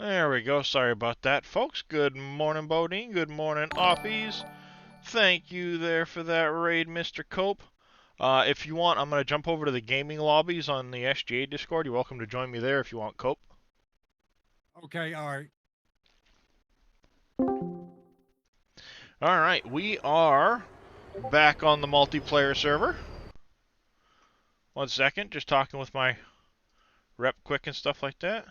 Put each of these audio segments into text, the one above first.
There we go. Sorry about that, folks. Good morning, Bodine. Good morning, Offies. Thank you there for that raid, Mr. Cope. If you want, I'm going to jump over to the gaming lobbies on the SGA Discord. You're welcome to join me there if you want, Cope. Okay, all right. Alright, we are back on the multiplayer server. One second, just talking with my rep quick and stuff like that.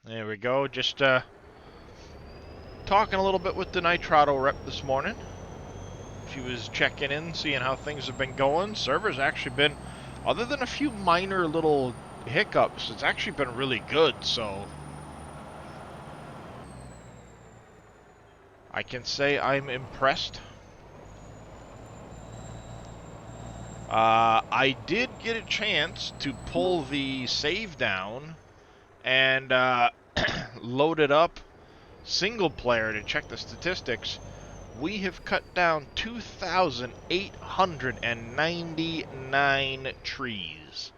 There we go. Just talking a little bit with the Nitrado rep this morning. She was checking in, seeing how things have been going. Server's actually been, other than a few minor little hiccups, it's actually been really good, so I can say I'm impressed. I did get a chance to pull the save down and load it up single player to check the statistics. We have cut down 2,899 trees.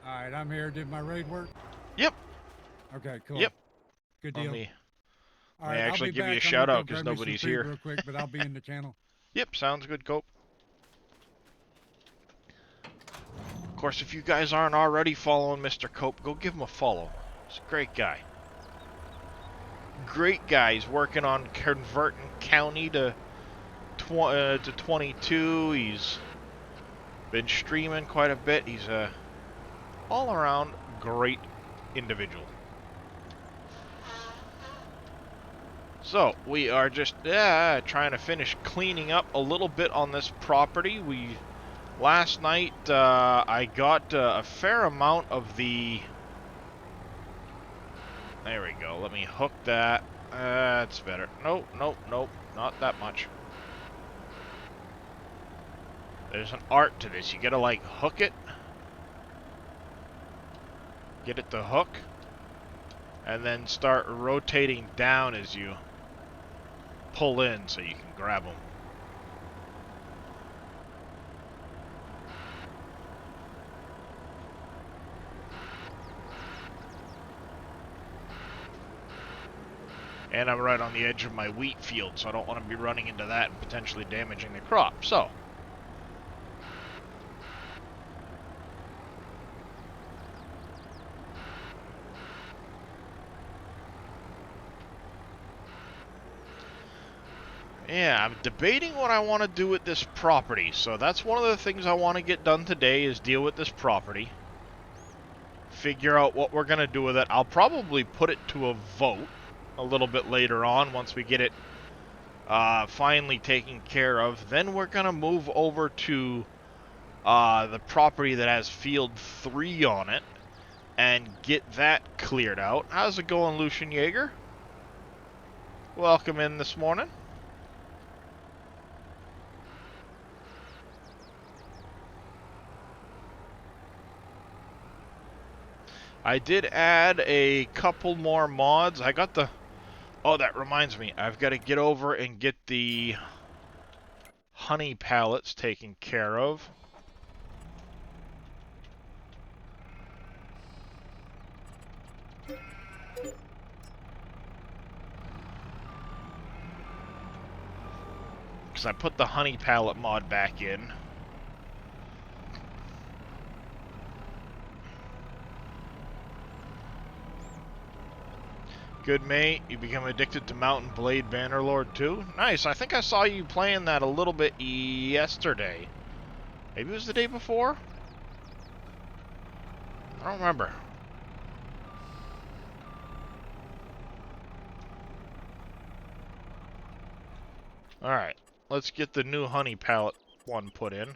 All right, I'm here. Did my raid work? Yep. Okay, cool. Yep. Good deal. Let All me right, I'll actually be give you a back. I'm shout gonna out go because grab me some nobody's food here. real quick, but I'll be in the channel. Yep, sounds good, Cope. Of course, if you guys aren't already following Mr. Cope, go give him a follow. He's a great guy. Great guy. He's working on converting county to 22. He's been streaming quite a bit. He's a all-around great individual. So, we are just trying to finish cleaning up a little bit on this property. Last night, I got a fair amount of the... There we go. Let me hook that. That's better. Nope, nope, nope. Not that much. There's an art to this. You gotta, like, hook it. Get it to hook. And then start rotating down as you pull in so you can grab them. And I'm right on the edge of my wheat field, so I don't want to be running into that and potentially damaging the crop. So, yeah, I'm debating what I want to do with this property. So that's one of the things I want to get done today is deal with this property. Figure out what we're going to do with it. I'll probably put it to a vote a little bit later on once we get it finally taken care of. Then we're going to move over to the property that has Field 3 on it and get that cleared out. How's it going, Lucian Yeager? Welcome in this morning. I did add a couple more mods. I got the... Oh, that reminds me. I've got to get over and get the honey pallets taken care of. Because I put the honey pallet mod back in. Good, mate. You become addicted to Mountain Blade Bannerlord too? Nice. I think I saw you playing that a little bit yesterday. Maybe it was the day before? I don't remember. Alright. Let's get the new honey pallet one put in.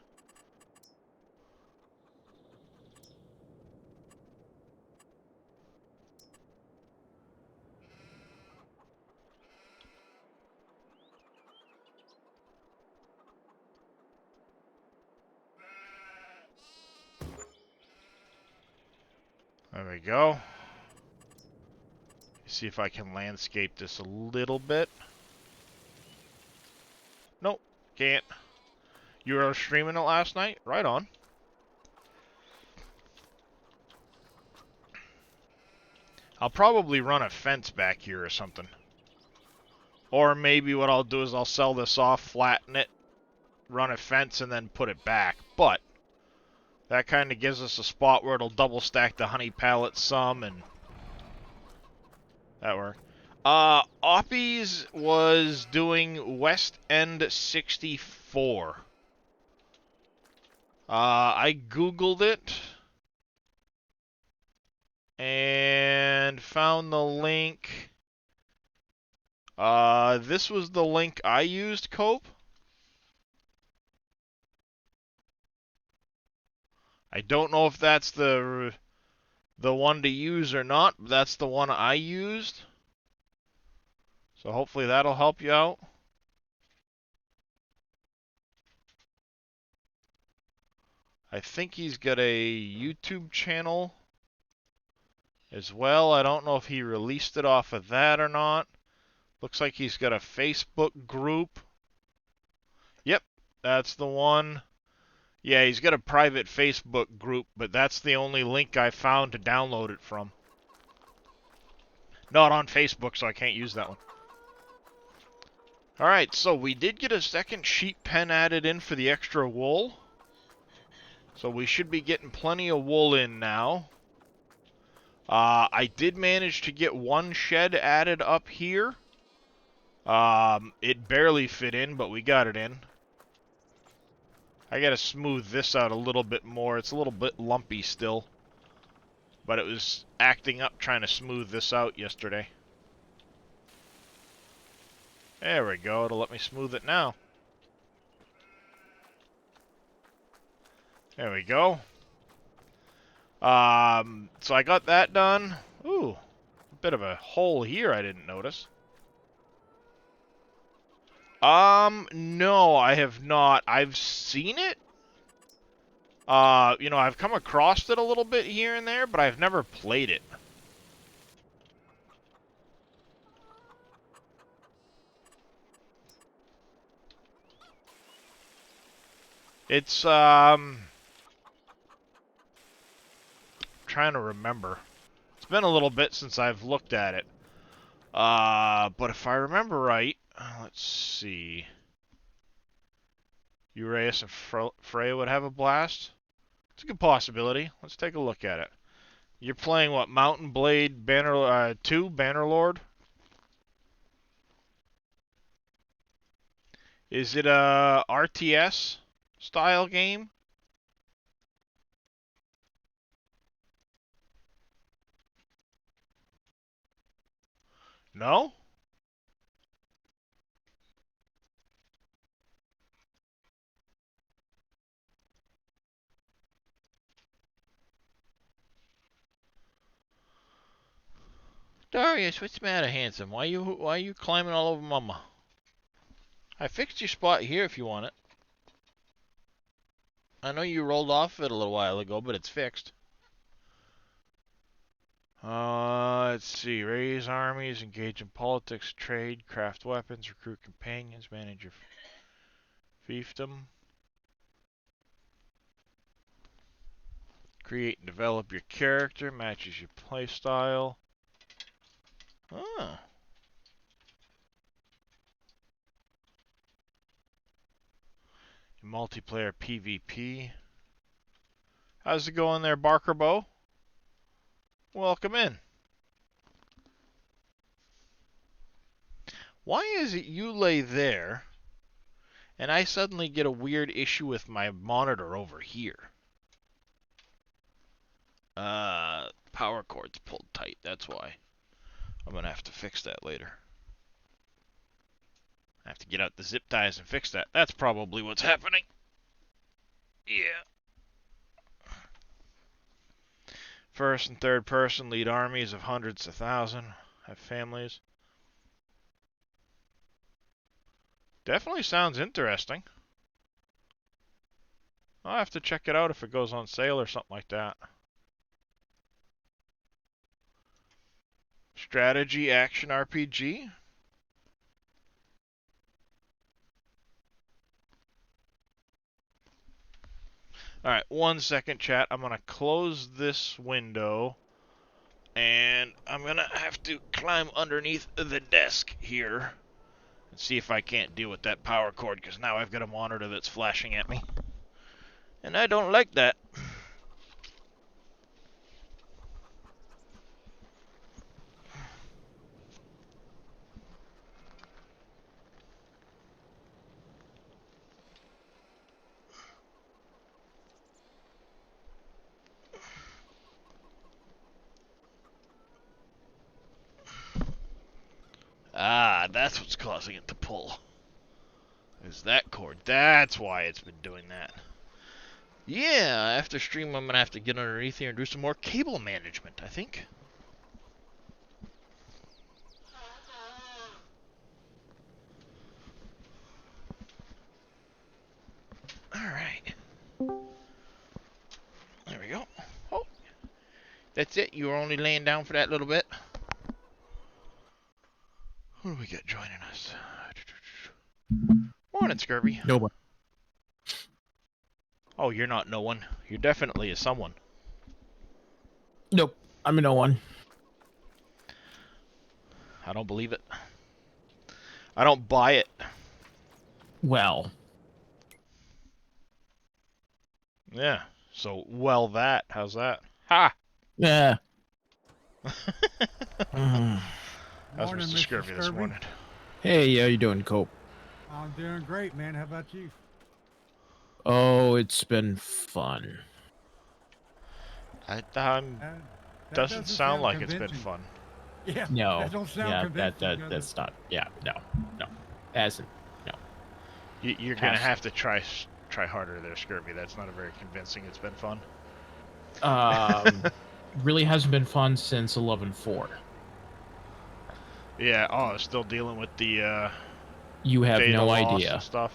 There we go. See if I can landscape this a little bit. Nope, can't. You were streaming it last night? Right on. I'll probably run a fence back here or something. Or maybe what I'll do is I'll sell this off, flatten it, run a fence, and then put it back. But that kind of gives us a spot where it'll double stack the honey pallets some, and that worked. Oppies was doing West End 64. I Googled it and found the link. This was the link I used, Cope. I don't know if that's the one to use or not, but that's the one I used. So hopefully that'll help you out. I think he's got a YouTube channel as well. I don't know if he released it off of that or not. Looks like he's got a Facebook group. Yep, that's the one. Yeah, he's got a private Facebook group, but that's the only link I found to download it from. Not on Facebook, so I can't use that one. Alright, so we did get a second sheep pen added in for the extra wool. So we should be getting plenty of wool in now. I did manage to get one shed added up here. It barely fit in, but we got it in. I gotta smooth this out a little bit more. It's a little bit lumpy still. But it was acting up trying to smooth this out yesterday. There we go. It'll let me smooth it now. There we go. So I got that done. Ooh, a bit of a hole here I didn't notice. No, I have not. I've seen it. You know, I've come across it a little bit here and there, but I've never played it. It's, trying to remember. It's been a little bit since I've looked at it. But if I remember right, let's see. Uraeus and Freya would have a blast? It's a good possibility. Let's take a look at it. You're playing what? Mountain Blade Banner 2 Bannerlord? Is it a RTS style game? No? Darius, what's the matter, handsome? Why you climbing all over Mama? I fixed your spot here if you want it. I know you rolled off it a little while ago, but it's fixed. Let's see. Raise armies, engage in politics, trade, craft weapons, recruit companions, manage your fiefdom. Create and develop your character, matches your playstyle. Ah. Multiplayer PvP. How's it going there, Barker Bow? Welcome in. Why is it you lay there, and I suddenly get a weird issue with my monitor over here? Power cord's pulled tight, that's why. I'm gonna have to fix that later. I have to get out the zip ties and fix that. That's probably what's happening. Yeah. First and third person, lead armies of hundreds to thousands, have families. Definitely sounds interesting. I'll have to check it out if it goes on sale or something like that. Strategy action RPG. Alright, 1 second, chat. I'm gonna close this window, and I'm gonna have to climb underneath the desk here and see if I can't deal with that power cord, because now I've got a monitor that's flashing at me. And I don't like that. Ah, that's what's causing it to pull. Is that cord. That's why it's been doing that. Yeah, after stream I'm gonna have to get underneath here and do some more cable management, I think. Alright. There we go. Oh, that's it? You were only laying down for that little bit? Who do we got joining us? Morning, Scurvy. No one. Oh, you're not no one. You're definitely a someone. Nope. I'm a no one. I don't believe it. I don't buy it. Well. Yeah. So, well that. How's that? Ha! Yeah. How's Morning, Mr. Mr. Scurvy this Scurvy. morning? Hey, how you doing, Cope? I'm doing great, man. How about you? Oh, it's been fun. That Doesn't sound like it's been convincing. fun. Yeah. No. That don't sound Yeah, convincing. does that's it? not. Yeah, no. Hasn't. You're gonna have to try harder there, Scurvy. That's not a very convincing. It's been fun. Really hasn't been fun since 11.4. Yeah. Oh, still dealing with the You have data no loss idea. and stuff.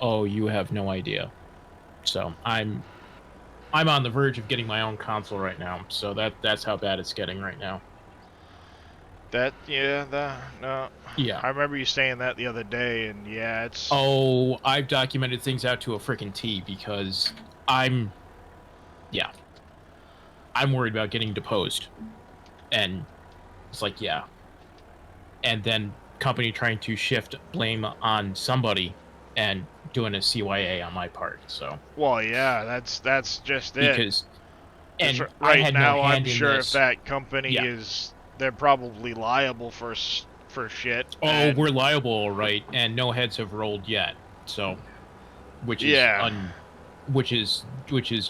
Oh, you have no idea. So I'm on the verge of getting my own console right now. So that's how bad it's getting right now. No. Yeah. I remember you saying that the other day, and yeah, it's. Oh, I've documented things out to a freaking T because I'm worried about getting deposed. And it's like, yeah. And then company trying to shift blame on somebody and doing a CYA on my part. So Well, yeah, that's just it. because and I right had now, no I'm hand in sure this. if that company Yeah. they're probably liable for shit. Oh, and we're liable, all right, and no heads have rolled yet. So, which is Yeah. which is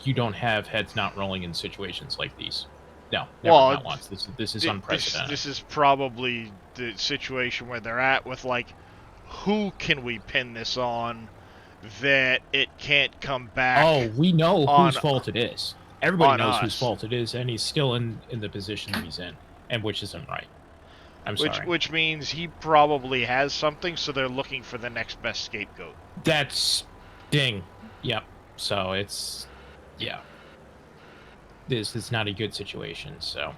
you don't have heads not rolling in situations like these. No, never, Well, not once. This is unprecedented. This is probably the situation where they're at with, like, who can we pin this on that it can't come back Oh, we know on- whose fault it is. Everybody on knows us. whose fault it is, and he's still in the position that he's in, and which isn't right. I'm sorry. Which means he probably has something, so they're looking for the next best scapegoat. That's ding. Yep. So it's this is not a good situation. So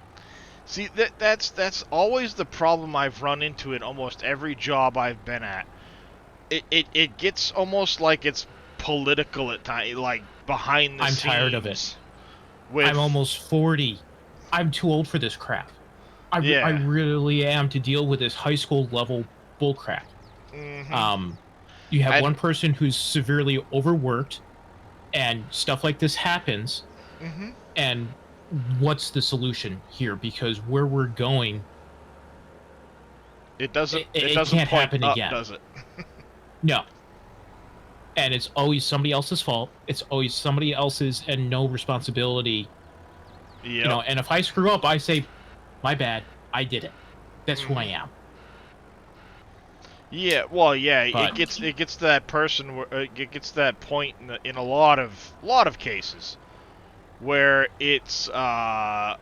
See, that's always the problem I've run into in almost every job I've been at. It gets almost like it's political at times, like behind the I'm scenes. tired of it. With, I'm almost 40. I'm too old for this crap. I really am to deal with this high school level bullcrap. Mm-hmm. You have one person who's severely overworked, and stuff like this happens. Mm-hmm. And what's the solution here? Because where we're going, it doesn't can't point happen up, again. does it? No. And it's always somebody else's fault. It's always somebody else's and no responsibility. Yep. You know, and if I screw up, I say, my bad, I did it. That's who I am. Yeah, well, yeah, But it gets to that person where it gets to that point in a lot of cases where it's one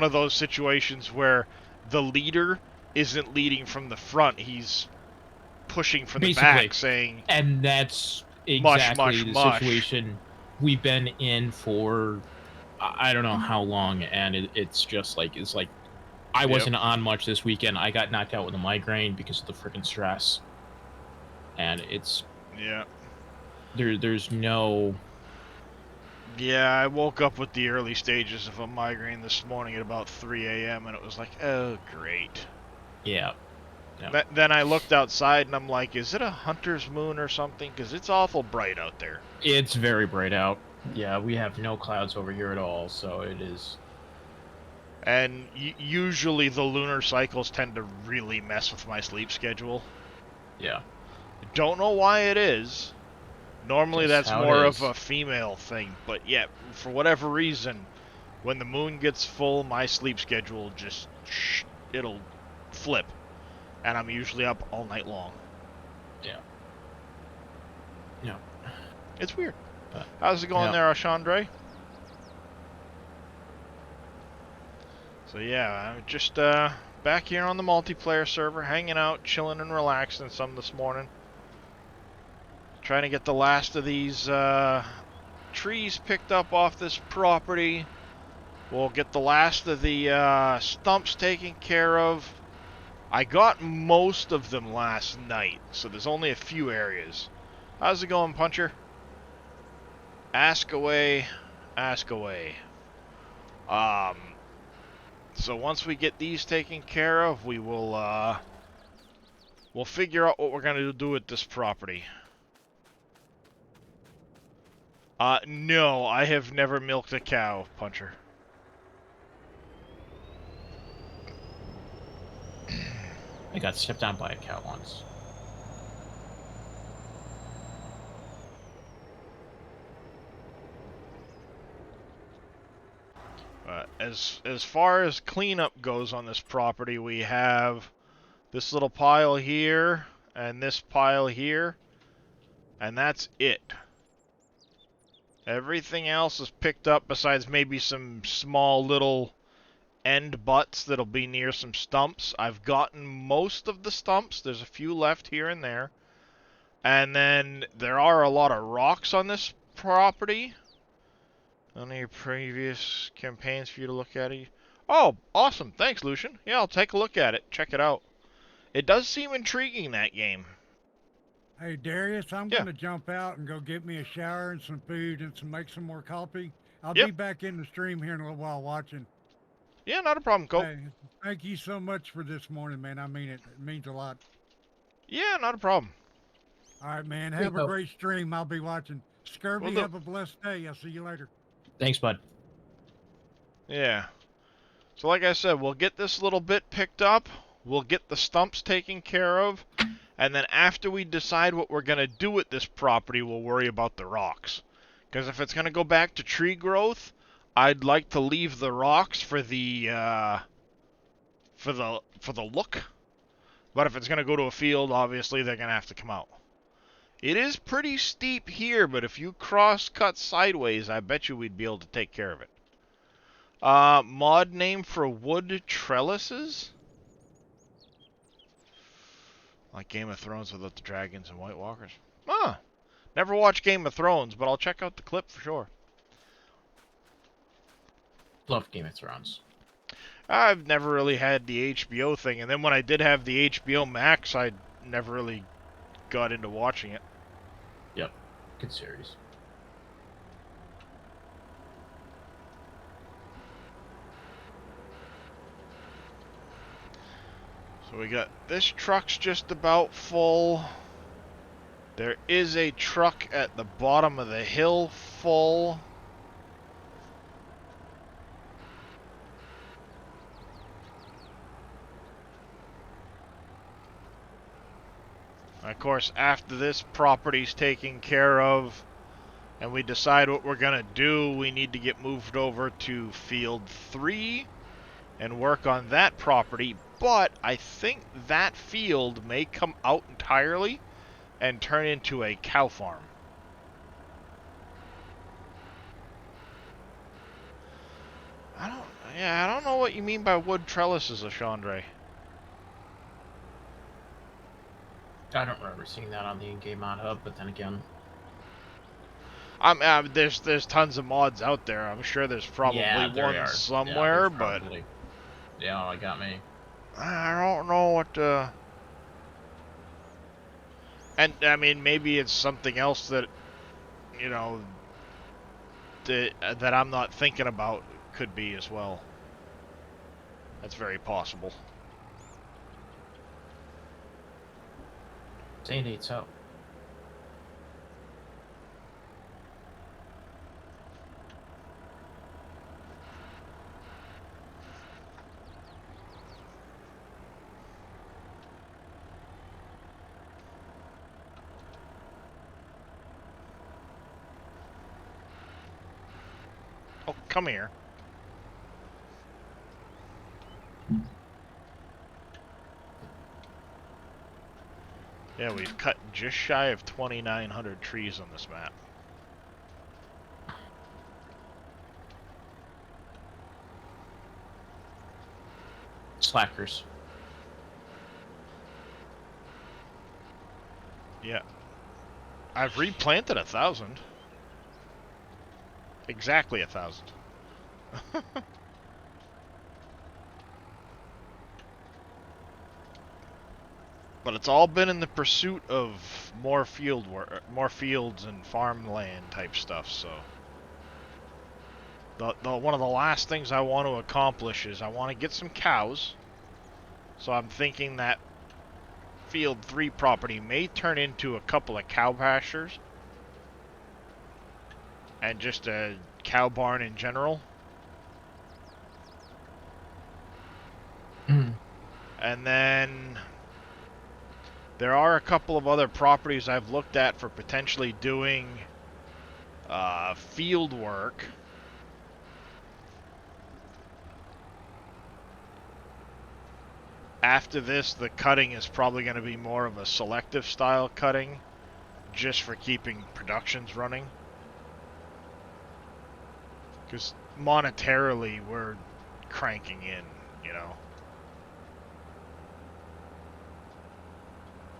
of those situations where the leader isn't leading from the front; he's pushing from the back, saying, and that's exactly the mush. situation we've been in for I don't know how long, and it's just like I wasn't on much this weekend. I got knocked out with a migraine because of the freaking stress, and it's There's no. Yeah, I woke up with the early stages of a migraine this morning at about 3 a.m. and it was like, oh, great. Yeah. Yeah. Then I looked outside and I'm like, is it a hunter's moon or something? Because it's awful bright out there. It's very bright out. Yeah, we have no clouds over here at all, so it is. And usually the lunar cycles tend to really mess with my sleep schedule. Yeah. Don't know why it is. Normally Just that's how it more of is. a female thing, but yeah, for whatever reason, when the moon gets full, my sleep schedule just, it'll flip. And I'm usually up all night long. Yeah. Yeah. It's weird. But, How's it going yeah. there, Ashandre? So yeah, I'm just back here on the multiplayer server, hanging out, chilling and relaxing some this morning. Trying to get the last of these trees picked up off this property. We'll get the last of the stumps taken care of. I got most of them last night, so there's only a few areas. How's it going, Puncher? Ask away, ask away. So once we get these taken care of, we will we'll figure out what we're gonna do with this property. No, I have never milked a cow, Puncher. I got stepped on by a cow once. As far as cleanup goes on this property, we have this little pile here and this pile here, and that's it. Everything else is picked up besides maybe some small little end butts that'll be near some stumps. I've gotten most of the stumps. There's a few left here and there. And then there are a lot of rocks on this property. Any previous campaigns for you to look at it? Oh, awesome. Thanks, Lucian. Yeah, I'll take a look at it. Check it out. It does seem intriguing, that game. Hey, Darius, I'm Yeah. going to jump out and go get me a shower and some food and make some more coffee. I'll Yep. be back in the stream here in a little while watching. Yeah, not a problem, Colt. Hey, thank you so much for this morning, man. I mean it. It means a lot. Yeah, not a problem. All right, man. There you Have a go. great stream. I'll be watching. Scurvy, Will do. have a blessed day. I'll see you later. Thanks, bud. Yeah. So like I said, we'll get this little bit picked up. We'll get the stumps taken care of. And then after we decide what we're going to do with this property, we'll worry about the rocks. Because if it's going to go back to tree growth, I'd like to leave the rocks for the look. But if it's going to go to a field, obviously they're going to have to come out. It is pretty steep here, but if you cross-cut sideways, I bet you we'd be able to take care of it. Mod name for wood trellises? Like Game of Thrones without the dragons and White Walkers. Huh. Never watched Game of Thrones, but I'll check out the clip for sure. Love Game of Thrones. I've never really had the HBO thing, and then when I did have the HBO Max, I never really got into watching it. Yep. Good series. So we got this truck's just about full. There is a truck at the bottom of the hill full. Of course, after this property's taken care of and we decide what we're going to do, we need to get moved over to Field 3 and work on that property. But I think that field may come out entirely and turn into a cow farm. I don't know what you mean by wood trellises, Ashandre. I don't remember seeing that on the in-game mod hub, but then again, there's tons of mods out there. I'm sure there's probably one somewhere, but yeah, I got me. I don't know what. And I mean, maybe it's something else that you know, that I'm not thinking about could be as well. That's very possible. Indeed so. Oh, come here. Yeah, we've cut just shy of 2,900 trees on this map. Slackers. Yeah. I've replanted 1,000. Exactly 1,000. But it's all been in the pursuit of more field work, more fields and farmland type stuff, so. One of the last things I want to accomplish is I want to get some cows. So I'm thinking that Field 3 property may turn into a couple of cow pastures. And just a cow barn in general. And then there are a couple of other properties I've looked at for potentially doing field work. After this, the cutting is probably going to be more of a selective style cutting, just for keeping productions running. Because monetarily, we're cranking in, you know.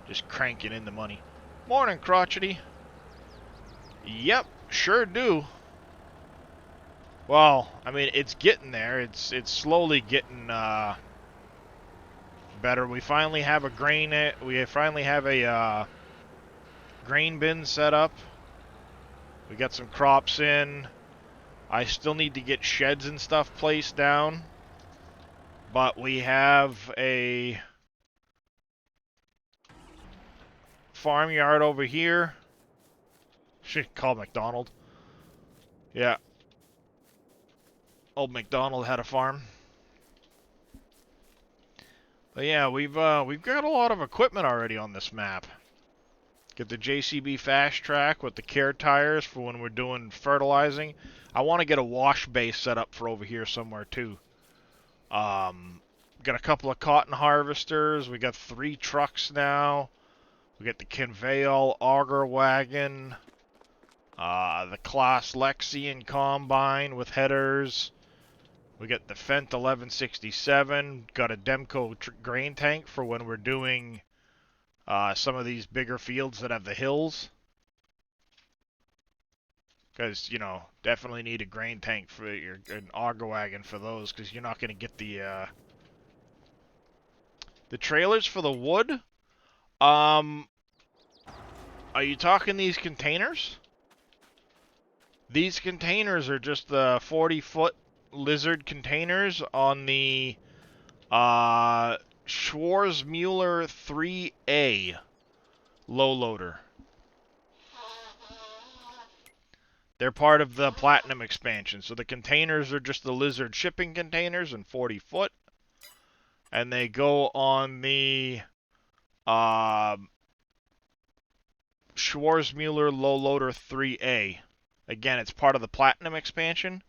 Just cranking in the money. Morning, crotchety. Yep, sure do. Well, I mean, it's getting there. It's slowly getting better. We finally have a grain. We finally have a grain bin set up. We got some crops in. I still need to get sheds and stuff placed down. But we have a farmyard over here. Should call McDonald. Yeah. Old McDonald had a farm. But yeah, we've got a lot of equipment already on this map. Get the JCB Fast Track with the care tires for when we're doing fertilizing. I want to get a wash bay set up for over here somewhere too. Got a couple of cotton harvesters. We got 3 trucks now. We got the Conveyal auger wagon. The Claas Lexian combine with headers. We got the Fent 1167. Got a Demco grain tank for when we're doing some of these bigger fields that have the hills. Because, you know, definitely need a grain tank for an auger wagon for those, because you're not going to get the trailers for the wood. Are you talking these containers? These containers are just the 40-foot lizard containers on the Schwarzmuller 3A low loader. They're part of the Platinum expansion. So the containers are just the lizard shipping containers and 40 foot. And they go on the Schwarzmuller low loader 3A. Again, it's part of the Platinum expansion.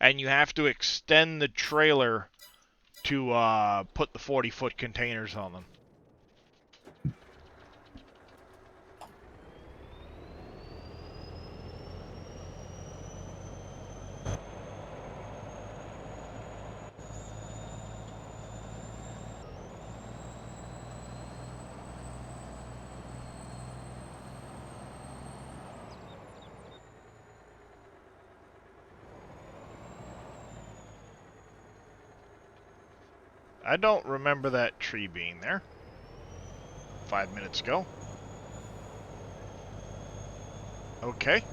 And you have to extend the trailer to put the 40-foot containers on them. I don't remember that tree being there 5 minutes ago. Okay.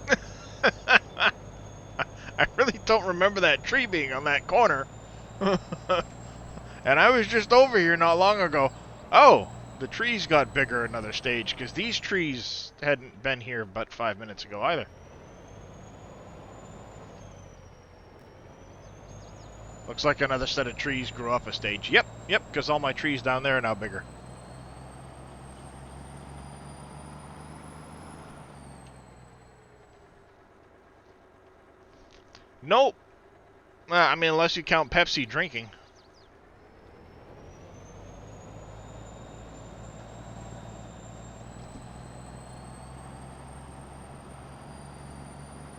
don't remember that tree being on that corner. And I was just over here not long ago. Oh, the trees got bigger another stage, because these trees hadn't been here but 5 minutes ago either. Looks like another set of trees grew up a stage. Yep, because all my trees down there are now bigger. Nope. I mean, unless you count Pepsi drinking.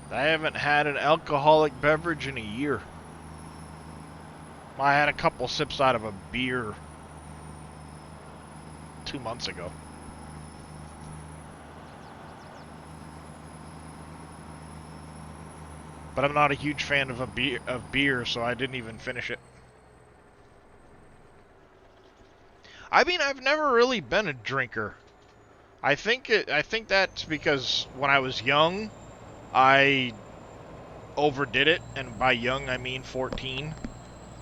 I haven't had an alcoholic beverage in a year. I had a couple sips out of a beer 2 months ago. But I'm not a huge fan of beer, so I didn't even finish it. I mean, I've never really been a drinker. I think that's because when I was young, I overdid it, and by young I mean 14.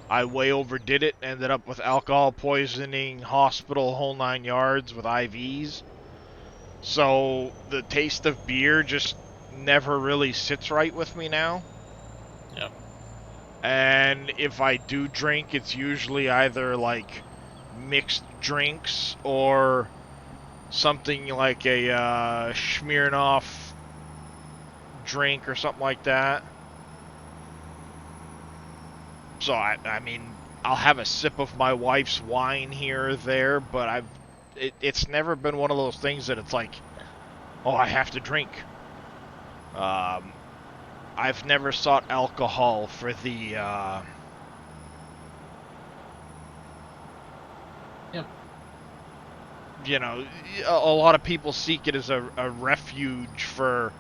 I way overdid it, ended up with alcohol poisoning, hospital, whole 9 yards with IVs. So the taste of beer just never really sits right with me now. Yep. And if I do drink, it's usually either like mixed drinks or something like a Smirnoff drink or something like that. So I mean, I'll have a sip of my wife's wine here or there, but it's never been one of those things that it's like, oh, I have to drink. I've never sought alcohol for the Yep. You know, a lot of people seek it as a refuge for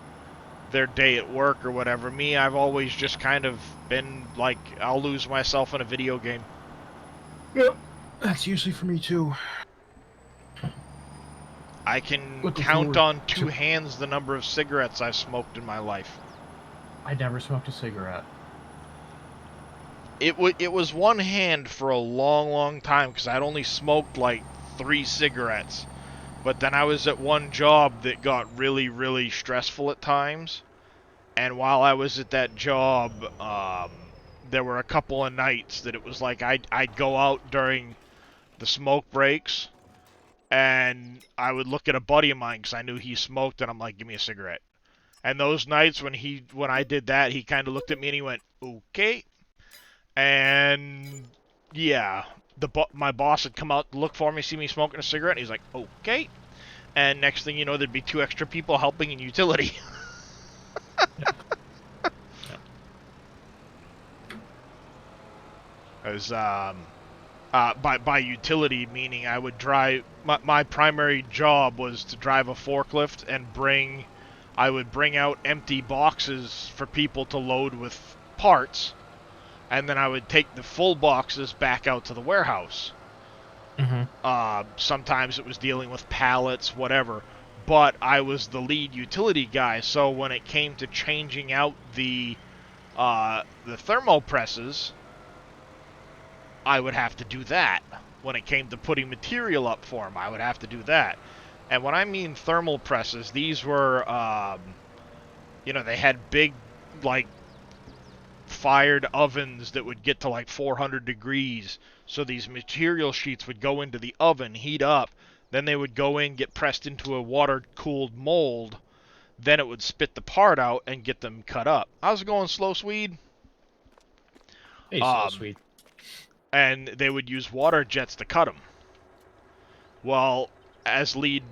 their day at work or whatever. Me, I've always just kind of been like, I'll lose myself in a video game. Yep. That's usually for me too. I can Looking count forward on two to- hands the number of cigarettes I've smoked in my life. I never smoked a cigarette. It was one hand for a long, long time because I'd only smoked like 3 cigarettes. But then I was at one job that got really, really stressful at times. And while I was at that job, there were a couple of nights that it was like I'd go out during the smoke breaks, and I would look at a buddy of mine because I knew he smoked, and I'm like, give me a cigarette. And those nights when I did that, he kind of looked at me and he went, okay. And yeah, my boss had come out to look for me, see me smoking a cigarette, and he's like, okay. And next thing you know, there'd be 2 extra people helping in utility. As by utility meaning I would drive. My primary job was to drive a forklift and I would bring out empty boxes for people to load with parts, and then I would take the full boxes back out to the warehouse. Sometimes it was dealing with pallets, whatever. But I was the lead utility guy, so when it came to changing out the thermo presses, I would have to do that. When it came to putting material up for them, I would have to do that. And when I mean thermal presses, these were, they had big, like, fired ovens that would get to like 400 degrees. So these material sheets would go into the oven, heat up, then they would go in, get pressed into a water-cooled mold, then it would spit the part out and get them cut up. How's it going, Slow Swede? Hey, Slow Swede. And they would use water jets to cut them. Well, as lead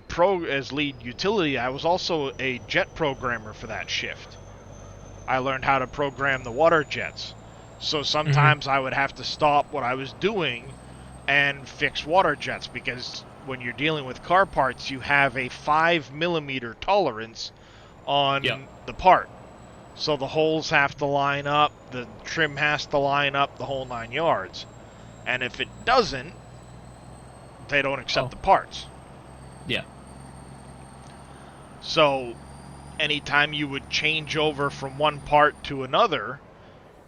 utility, I was also a jet programmer for that shift. I learned how to program the water jets. So sometimes I would have to stop what I was doing and fix water jets, because when you're dealing with car parts, you have a 5mm tolerance on the part. So the holes have to line up, the trim has to line up, the whole 9 yards. And if it doesn't, they don't accept the parts. Yeah. So anytime you would change over from one part to another,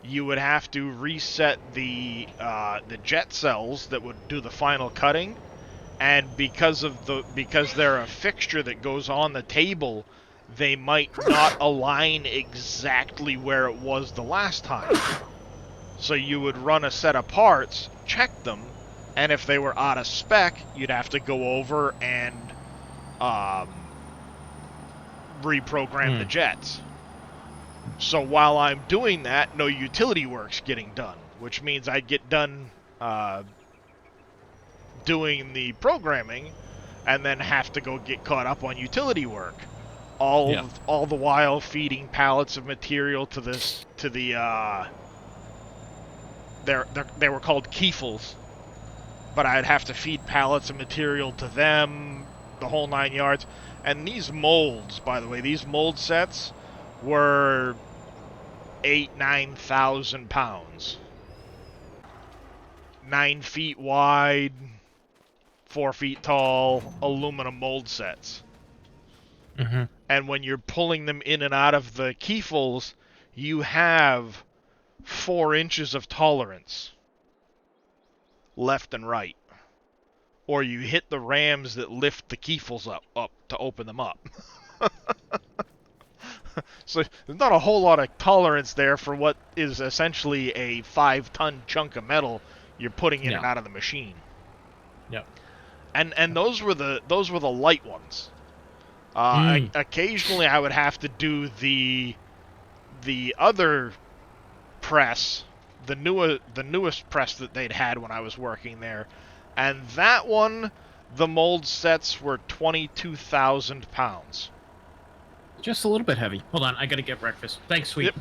you would have to reset the jet cells that would do the final cutting, and because they're a fixture that goes on the table, they might not align exactly where it was the last time. So you would run a set of parts, check them, and if they were out of spec, you'd have to go over and reprogram the jets. So while I'm doing that, no utility work's getting done, which means I'd get done doing the programming and then have to go get caught up on utility work. All the while feeding pallets of material to the they were called Kiefels, but I'd have to feed pallets of material to them, the whole 9 yards. And these molds, by the way, these mold sets were 9,000 pounds. 9 feet wide, 4 feet tall, aluminum mold sets. Mm-hmm. And when you're pulling them in and out of the Kiefels, you have 4 inches of tolerance left and right. Or you hit the rams that lift the Kiefels up to open them up. So there's not a whole lot of tolerance there for what is essentially a 5-ton chunk of metal you're putting in and out of the machine. Yep. And those were the light ones. Occasionally I would have to do the other press, the newest press that they'd had when I was working there, and that one, the mold sets were 22,000 pounds. Just a little bit heavy. Hold on, I gotta get breakfast. Thanks, sweet. Yep.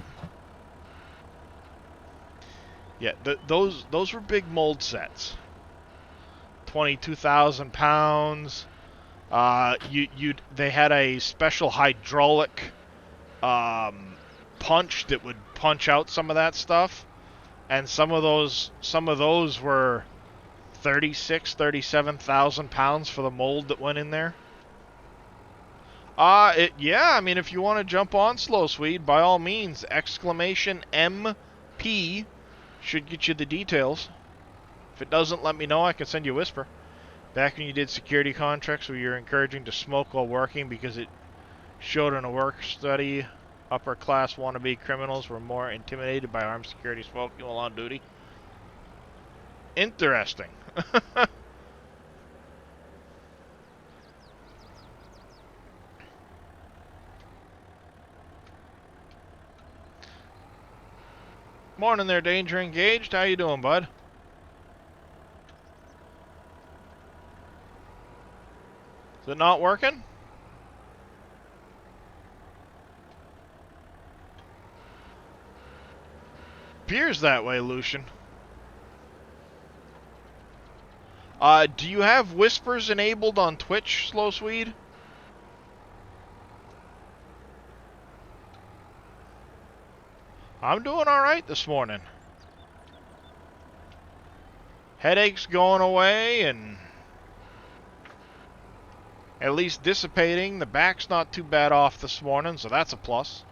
Yeah, those were big mold sets. 22,000 pounds. They had a special hydraulic punch that would punch out some of that stuff, and some of those were 37,000 pounds for the mold that went in there. Yeah, I mean, if you want to jump on Slow Swede, by all means, exclamation MP should get you the details. If it doesn't, let me know. I can send you a whisper. Back when you did security contracts where you're encouraging to smoke while working because it showed in a work study upper class wannabe criminals were more intimidated by armed security smoking while on duty. Interesting. Morning there, Danger Engaged. How you doing, bud? Is it not working? Appears that way, Lucian. Do you have whispers enabled on Twitch, Slow Swede? I'm doing alright this morning. Headache's going away and at least dissipating. The back's not too bad off this morning, so that's a plus.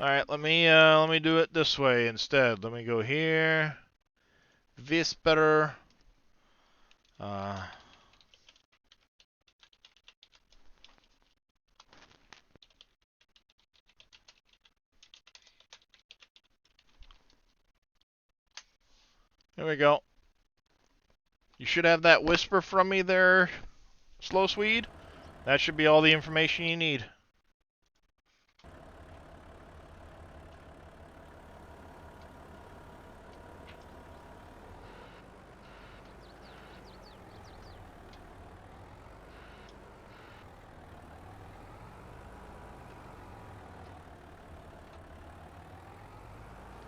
Alright, let me do it this way instead. Let me go here. Whisper. There we go. You should have that whisper from me there, Slow Swede. That should be all the information you need.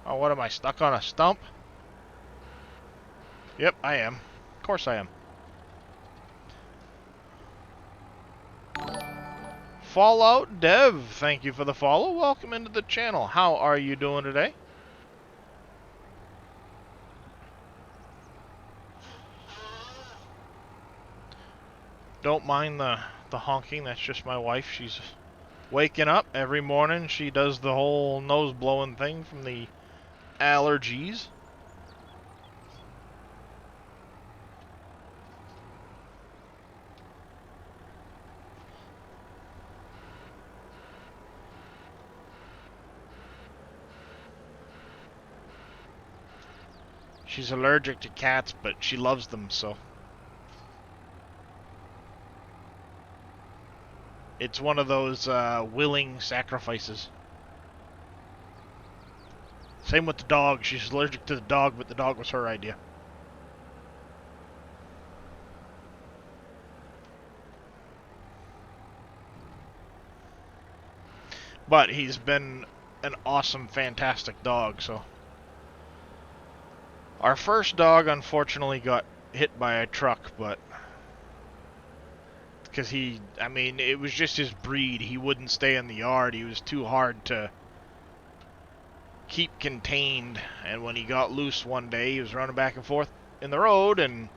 Oh, what am I, stuck on a stump? Yep, I am. Of course I am. Fallout Dev, thank you for the follow. Welcome into the channel. How are you doing today? Don't mind the honking. That's just my wife. She's waking up every morning. She does the whole nose blowing thing from the allergies. She's allergic to cats, but she loves them, so. It's one of those willing sacrifices. Same with the dog. She's allergic to the dog, but the dog was her idea. But he's been an awesome, fantastic dog, so. Our first dog, unfortunately, got hit by a truck, but... Because I mean, it was just his breed. He wouldn't stay in the yard. He was too hard to keep contained. And when he got loose one day, he was running back and forth in the road, and...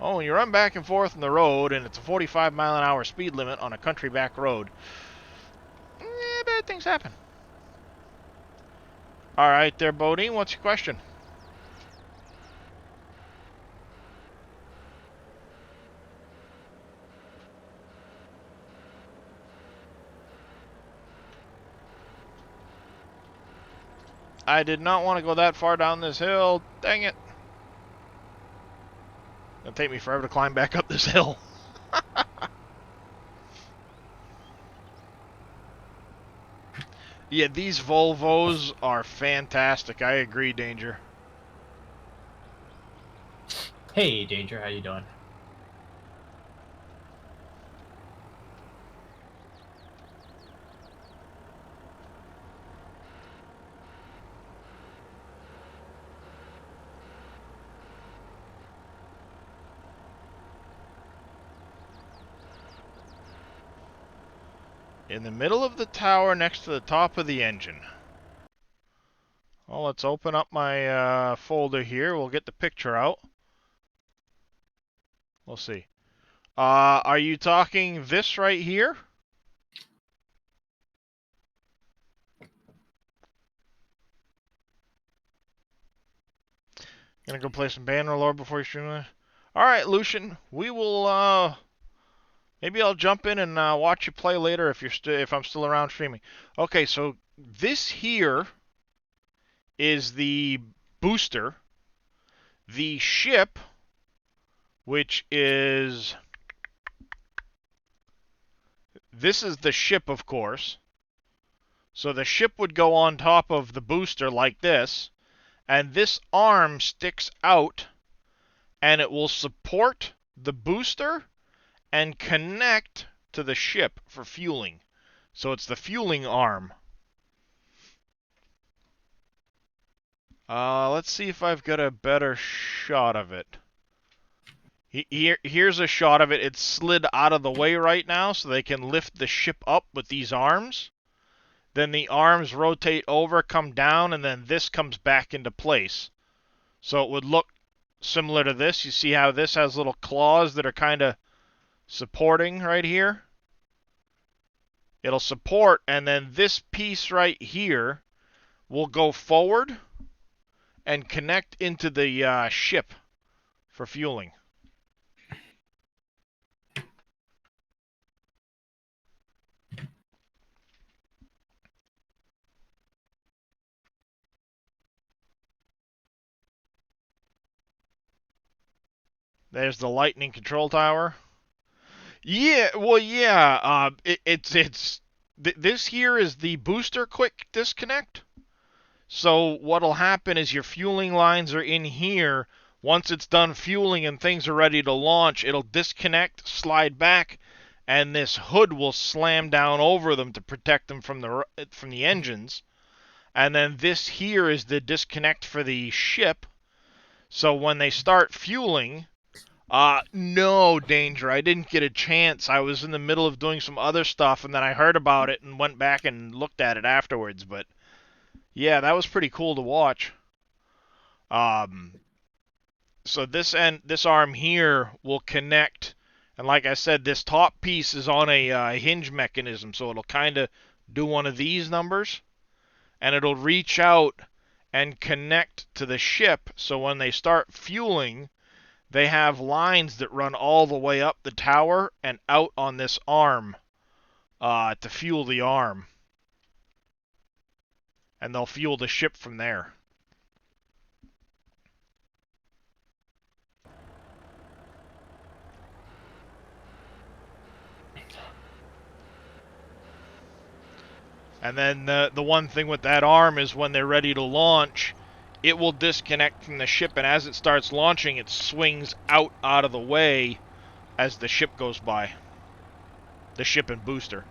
Oh, when you run back and forth in the road, and it's a 45-mile-an-hour speed limit on a country back road, bad things happen. Alright there, Bodine, what's your question? I did not want to go that far down this hill. Dang it. It'll take me forever to climb back up this hill. Yeah, these Volvos are fantastic. I agree, Danger. Hey, Danger, how you doing? In the middle of the tower next to the top of the engine. Well, let's open up my folder here. We'll get the picture out. We'll see. Are you talking this right here? Gonna go play some Bannerlord before you stream this? Alright, Lucian. We will, maybe I'll jump in and watch you play later if I'm still around streaming. Okay, so this here is the booster. The ship, which is... This is the ship, of course. So the ship would go on top of the booster like this, and this arm sticks out, and it will support the booster and connect to the ship for fueling. So it's the fueling arm. Let's see if I've got a better shot of it. Here's a shot of it. It's slid out of the way right now so they can lift the ship up with these arms. Then the arms rotate over, come down, and then this comes back into place. So it would look similar to this. You see how this has little claws that are kind of supporting right here? It'll support, and then this piece right here will go forward and connect into the ship for fueling. There's the lightning control tower. Yeah, well, yeah. This here is the booster quick disconnect. So what'll happen is your fueling lines are in here. Once it's done fueling and things are ready to launch, it'll disconnect, slide back, and this hood will slam down over them to protect them from the engines. And then this here is the disconnect for the ship. So when they start fueling, no, Danger, I didn't get a chance. I was in the middle of doing some other stuff, and then I heard about it and went back and looked at it afterwards. But yeah, that was pretty cool to watch. So this arm here will connect, And like I said, this top piece is on a hinge mechanism, so it'll kind of do one of these numbers, and it'll reach out and connect to the ship, so when they start fueling, they have lines that run all the way up the tower and out on this arm to fuel the arm. And they'll fuel the ship from there. And then the one thing with that arm is when they're ready to launch, it will disconnect from the ship, and as it starts launching, it swings out of the way as the ship goes by. The ship and booster.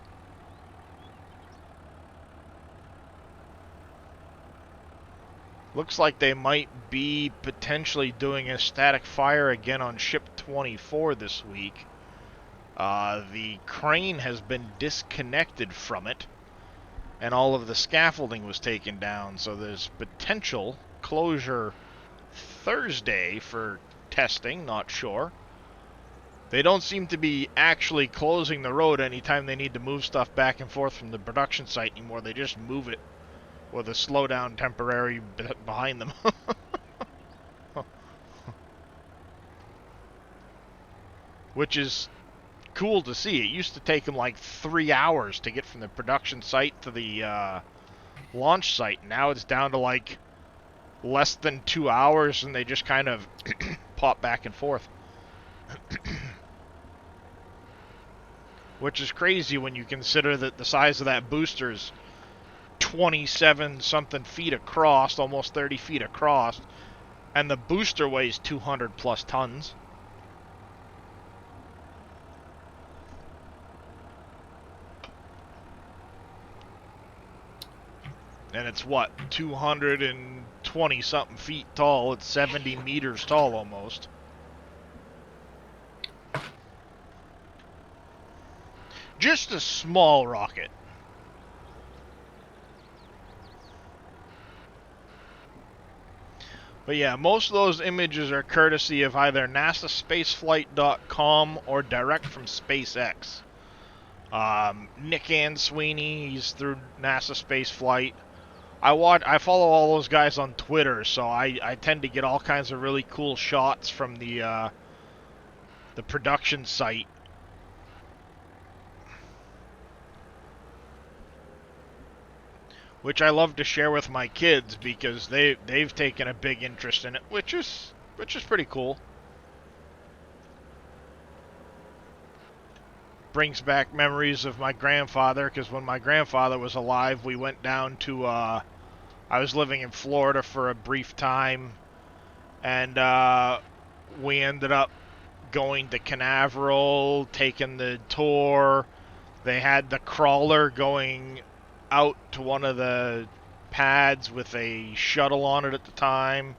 Looks like they might be potentially doing a static fire again on ship 24 this week. The crane has been disconnected from it, and all of the scaffolding was taken down, so there's potential closure Thursday for testing, not sure. They don't seem to be actually closing the road anytime they need to move stuff back and forth from the production site anymore. They just move it with a slowdown temporary behind them. Which is cool to see. It used to take them like 3 hours to get from the production site to the launch site. Now it's down to like less than 2 hours, and they just kind of pop back and forth. Which is crazy when you consider that the size of that booster is 27-something feet across, almost 30 feet across, and the booster weighs 200 plus tons. And it's what, 220-something feet tall. It's 70 meters tall almost. Just a small rocket. But yeah, most of those images are courtesy of either NASAspaceflight.com or direct from SpaceX. Nick and Sweeney, he's through NASA Spaceflight. I follow all those guys on Twitter, so I tend to get all kinds of really cool shots from the production site. Which I love to share with my kids because they've taken a big interest in it, which is pretty cool. Brings back memories of my grandfather, because when my grandfather was alive, we went down to I was living in Florida for a brief time, and we ended up going to Canaveral, taking the tour. They had the crawler going out to one of the pads with a shuttle on it at the time,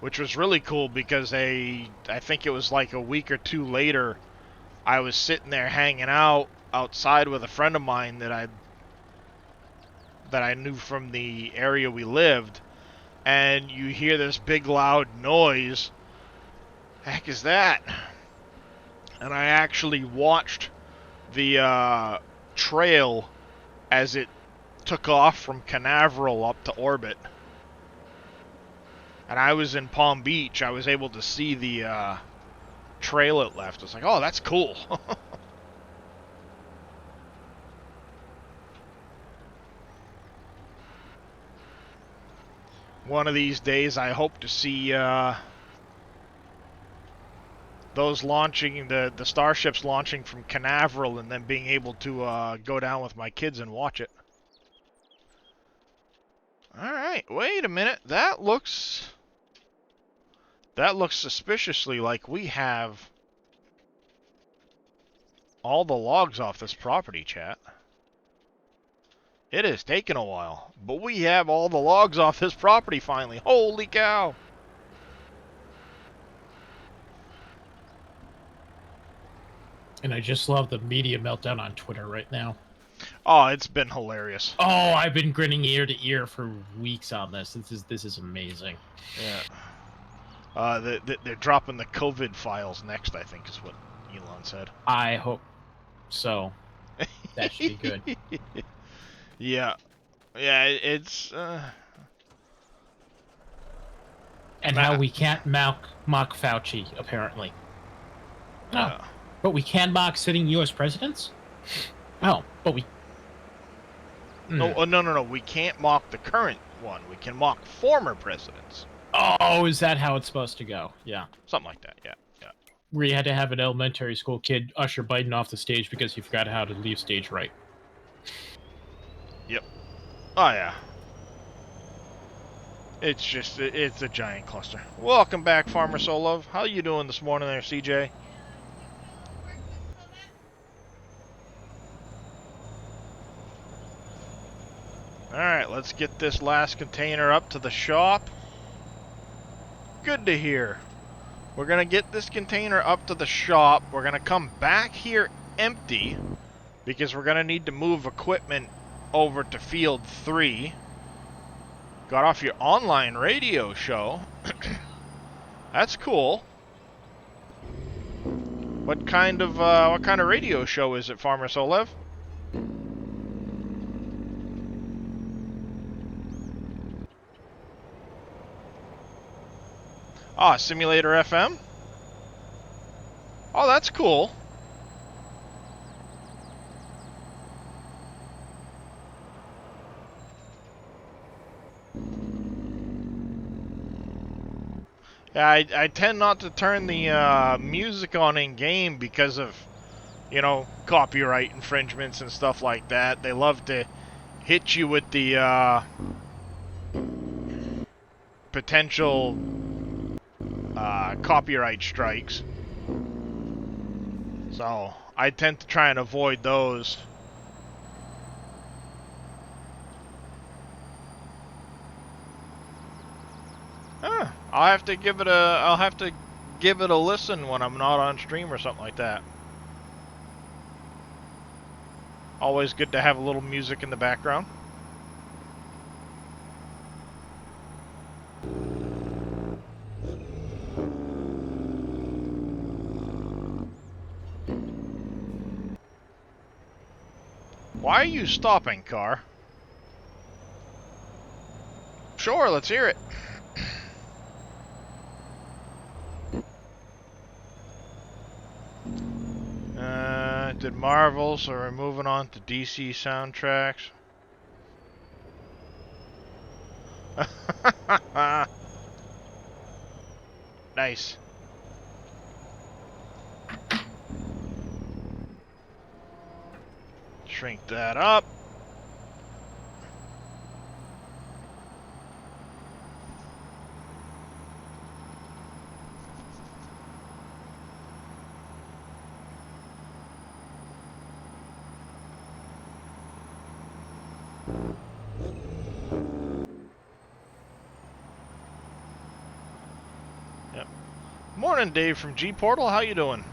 which was really cool because I think it was like a week or two later, I was sitting there hanging out outside with a friend of mine that I knew from the area we lived, and you hear this big loud noise. Heck is that? And I actually watched the trail as it took off from Canaveral up to orbit. And I was in Palm Beach. I was able to see the trail it left. I was like, oh, that's cool. One of these days, I hope to see those launching, the starships launching from Canaveral, and then being able to go down with my kids and watch it. Alright, wait a minute. That looks suspiciously like we have all the logs off this property, chat. It has taken a while, but we have all the logs off this property finally. Holy cow! And I just love the media meltdown on Twitter right now. Oh, it's been hilarious. Oh, I've been grinning ear to ear for weeks on this. This is amazing. Yeah. They're dropping the COVID files next, I think is what Elon said. I hope so. That should be good. Yeah. Yeah, it's... And how we can't mock Fauci, apparently. Oh, but we can mock sitting U.S. presidents? Oh, but we... No. We can't mock the current one. We can mock former presidents. Oh, is that how it's supposed to go? Yeah. Something like that, yeah. Where you had to have an elementary school kid usher Biden off the stage because he forgot how to leave stage right. Yep. Oh, yeah. It's a giant cluster. Welcome back, Farmer Solove. How you doing this morning there, CJ? Alright, let's get this last container up to the shop. Good to hear. We're going to get this container up to the shop. We're going to come back here empty because we're going to need to move equipment over to Field 3. Got off your online radio show. That's cool. What kind of radio show is it, Farmer Solev? Ah, Simulator FM? Oh, that's cool. Yeah, I tend not to turn the music on in-game because of, you know, copyright infringements and stuff like that. They love to hit you with the potential copyright strikes. So, I tend to try and avoid those. I'll have to give it a listen when I'm not on stream or something like that. Always good to have a little music in the background. Why are you stopping, car? Sure, let's hear it. Did Marvel, so we're moving on to DC soundtracks. Nice. Shrink that up. Yep. Morning, Dave from G Portal. How you doing?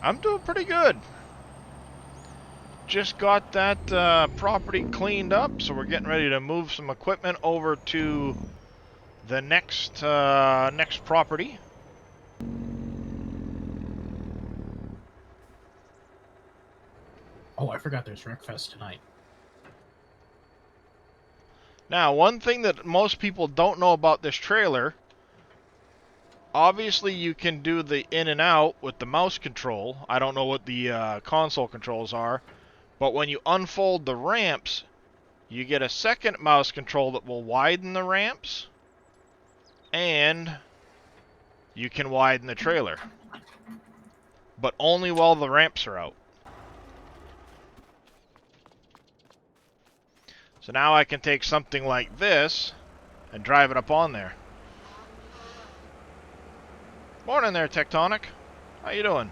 I'm doing pretty good. Just got that property cleaned up, so we're getting ready to move some equipment over to the next property. Oh, I forgot there's Wreckfest tonight. Now, one thing that most people don't know about this trailer, obviously you can do the in and out with the mouse control. I don't know what the console controls are, but when you unfold the ramps, you get a second mouse control that will widen the ramps, and you can widen the trailer. But only while the ramps are out. So now I can take something like this and drive it up on there. Morning there, Tectonic. How you doing?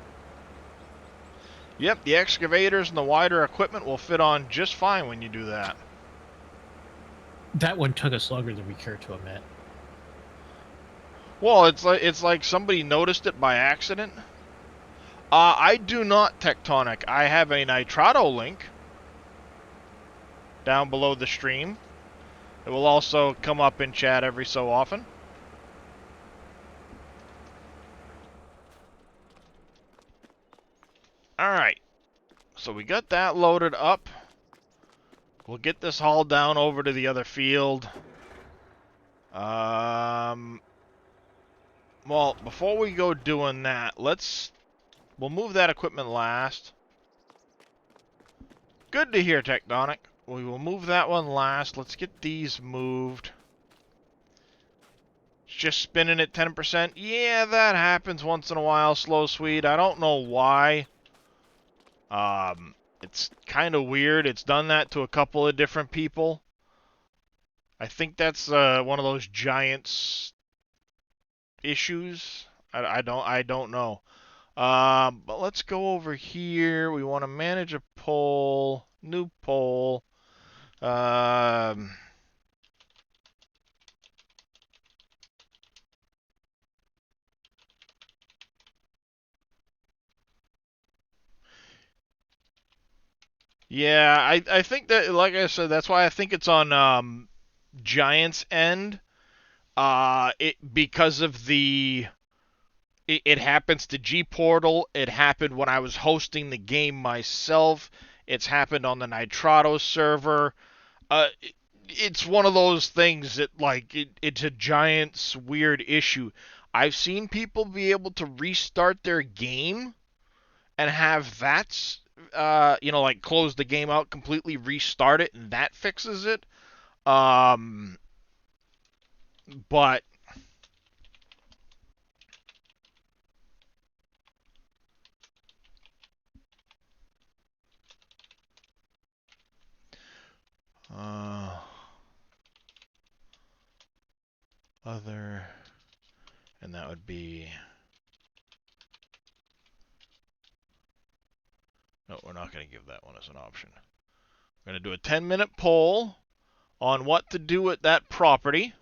Yep, the excavators and the wider equipment will fit on just fine when you do that. That one took us longer than we care to admit. Well, it's like somebody noticed it by accident. I do not, Tectonic. I have a Nitrado link down below the stream. It will also come up in chat every so often. Alright, so we got that loaded up. We'll get this hauled down over to the other field. Well, before we go doing that, we'll move that equipment last. Good to hear, Tectonic. We will move that one last. Let's get these moved. It's just spinning at 10%. Yeah, that happens once in a while, Slow Sweet. I don't know why. It's kind of weird. It's done that to a couple of different people. I think that's one of those Giants issues. I don't know. But let's go over here. We want to manage a poll. New poll. Yeah, I think that, like I said, that's why I think it's on Giants' end. Because of it happens to G Portal. It happened when I was hosting the game myself. It's happened on the Nitrado server. It's one of those things that, like, it's a Giants weird issue. I've seen people be able to restart their game and have that, like, close the game out completely, restart it, and that fixes it. But other, and that would be, no, we're not going to give that one as an option. We're going to do a 10-minute poll on what to do with that property.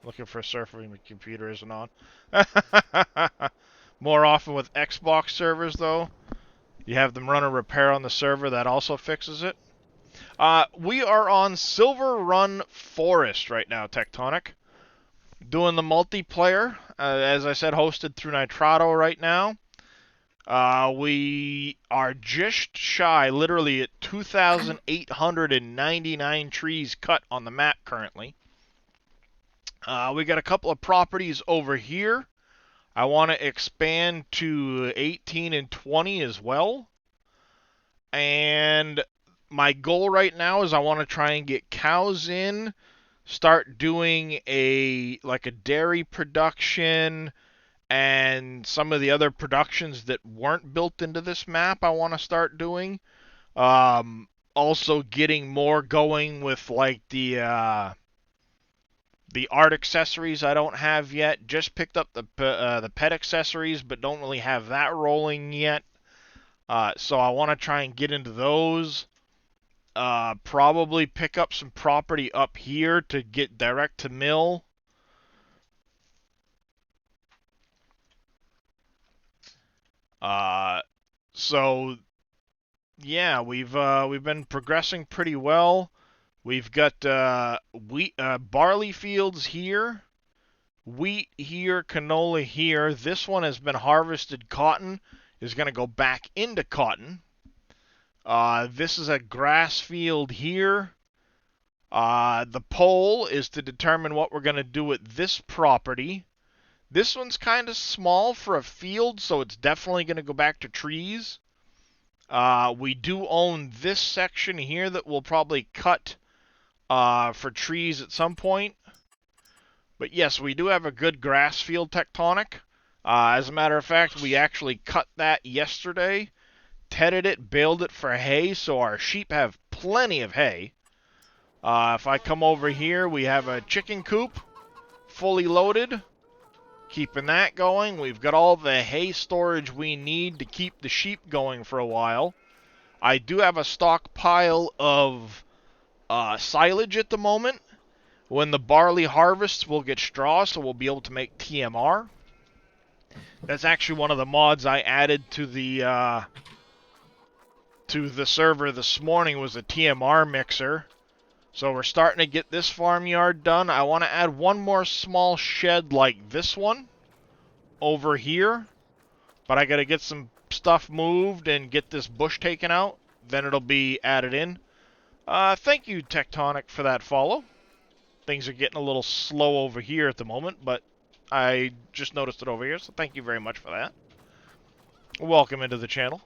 Looking for a surfer when the computer isn't on. More often with Xbox servers, though. You have them run a repair on the server, that also fixes it. We are on Silverrun Forest right now, Tectonic. Doing the multiplayer, as I said, hosted through Nitrado right now. We are just shy, literally at 2,899 trees cut on the map currently. We got a couple of properties over here. I want to expand to 18 and 20 as well. And my goal right now is I want to try and get cows in, start doing a dairy production, and some of the other productions that weren't built into this map I want to start doing. Also getting more going with, like, the art accessories I don't have yet. Just picked up the pet accessories, but don't really have that rolling yet. So I want to try and get into those. Probably pick up some property up here to get direct to mill. So yeah, we've been progressing pretty well. We've got barley fields here, wheat here, canola here. This one has been harvested cotton, is going to go back into cotton. This is a grass field here. The poll is to determine what we're going to do with this property. This one's kind of small for a field, so it's definitely going to go back to trees. We do own this section here that we'll probably cut for trees at some point. But yes, we do have a good grass field tectonic. As a matter of fact, we actually cut that yesterday, tedded it, baled it for hay, so our sheep have plenty of hay. If I come over here, we have a chicken coop, fully loaded. Keeping that going. We've got all the hay storage we need to keep the sheep going for a while. I do have a stockpile of silage at the moment. When the barley harvests, we'll get straw, so we'll be able to make TMR. That's actually one of the mods I added to the server this morning, was a TMR mixer. So we're starting to get this farmyard done. I want to add one more small shed like this one over here. But I got to get some stuff moved and get this bush taken out. Then it'll be added in. Thank you, Tectonic, for that follow. Things are getting a little slow over here at the moment, but I just noticed it over here, so thank you very much for that. Welcome into the channel.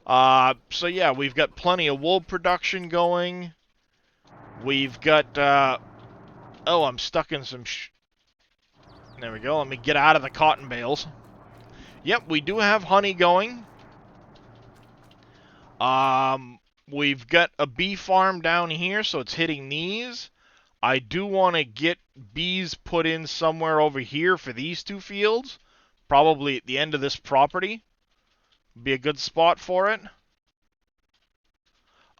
So yeah, we've got plenty of wool production going. We've got, oh, I'm stuck in some there we go. Let me get out of the cotton bales. Yep, we do have honey going. We've got a bee farm down here, so it's hitting these. I do want to get bees put in somewhere over here for these two fields. Probably at the end of this property. Be a good spot for it.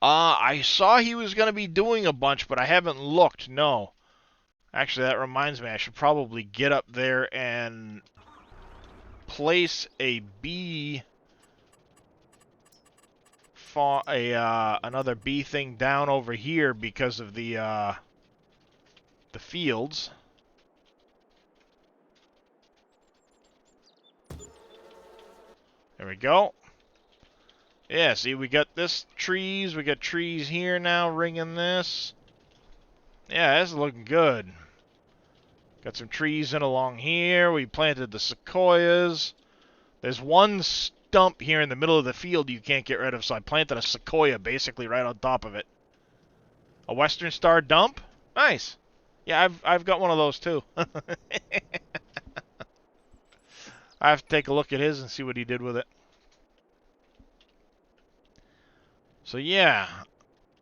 I saw he was going to be doing a bunch, but I haven't looked, no. Actually, that reminds me, I should probably get up there and place a bee another bee thing down over here because of the fields. There we go. Yeah, see, we got this trees. We got trees here now ringing this. Yeah, this is looking good. Got some trees in along here. We planted the sequoias. There's one stump here in the middle of the field you can't get rid of, so I planted a sequoia basically right on top of it. A Western Star dump? Nice. Yeah, I've got one of those too. I have to take a look at his and see what he did with it. So yeah,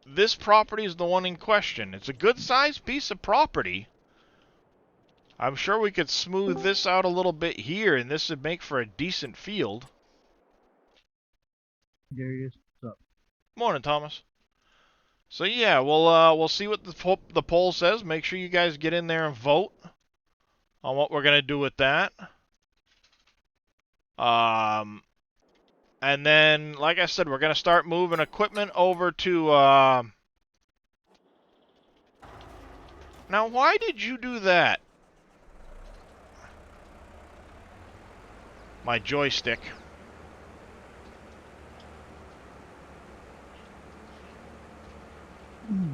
this property is the one in question. It's a good-sized piece of property. I'm sure we could smooth this out a little bit here, and this would make for a decent field. Darius, what's up? Morning, Thomas. So yeah, we'll see what the poll says. Make sure you guys get in there and vote on what we're gonna do with that. And then, like I said, we're gonna start moving equipment over to. Now, why did you do that? My joystick.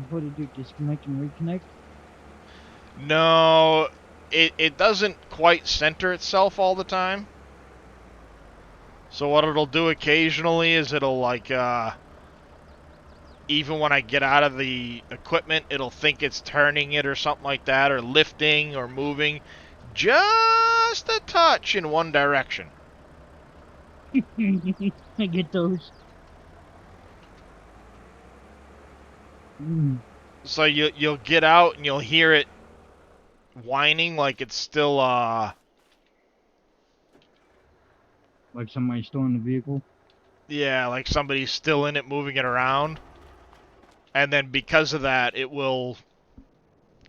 What did you disconnect and reconnect? No, it doesn't quite center itself all the time. So what it'll do occasionally is it'll like, even when I get out of the equipment, it'll think it's turning it or something like that, or lifting or moving just a touch in one direction. I get those. So you'll get out and you'll hear it whining like it's still, Like somebody's still in the vehicle? yeah, like somebody's still in it moving it around. And then because of that, it will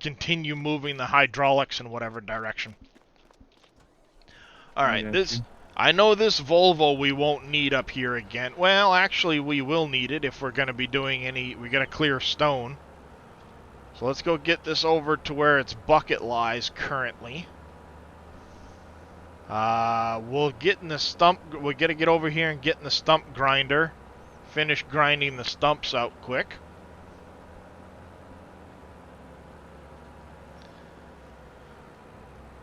continue moving the hydraulics in whatever direction. Alright, I know this Volvo we won't need up here again. Well, actually, we will need it if we're going to be doing we got to clear stone. So let's go get this over to where its bucket lies currently. We'll get in the stump. We got to get over here and get in the stump grinder. Finish grinding the stumps out quick.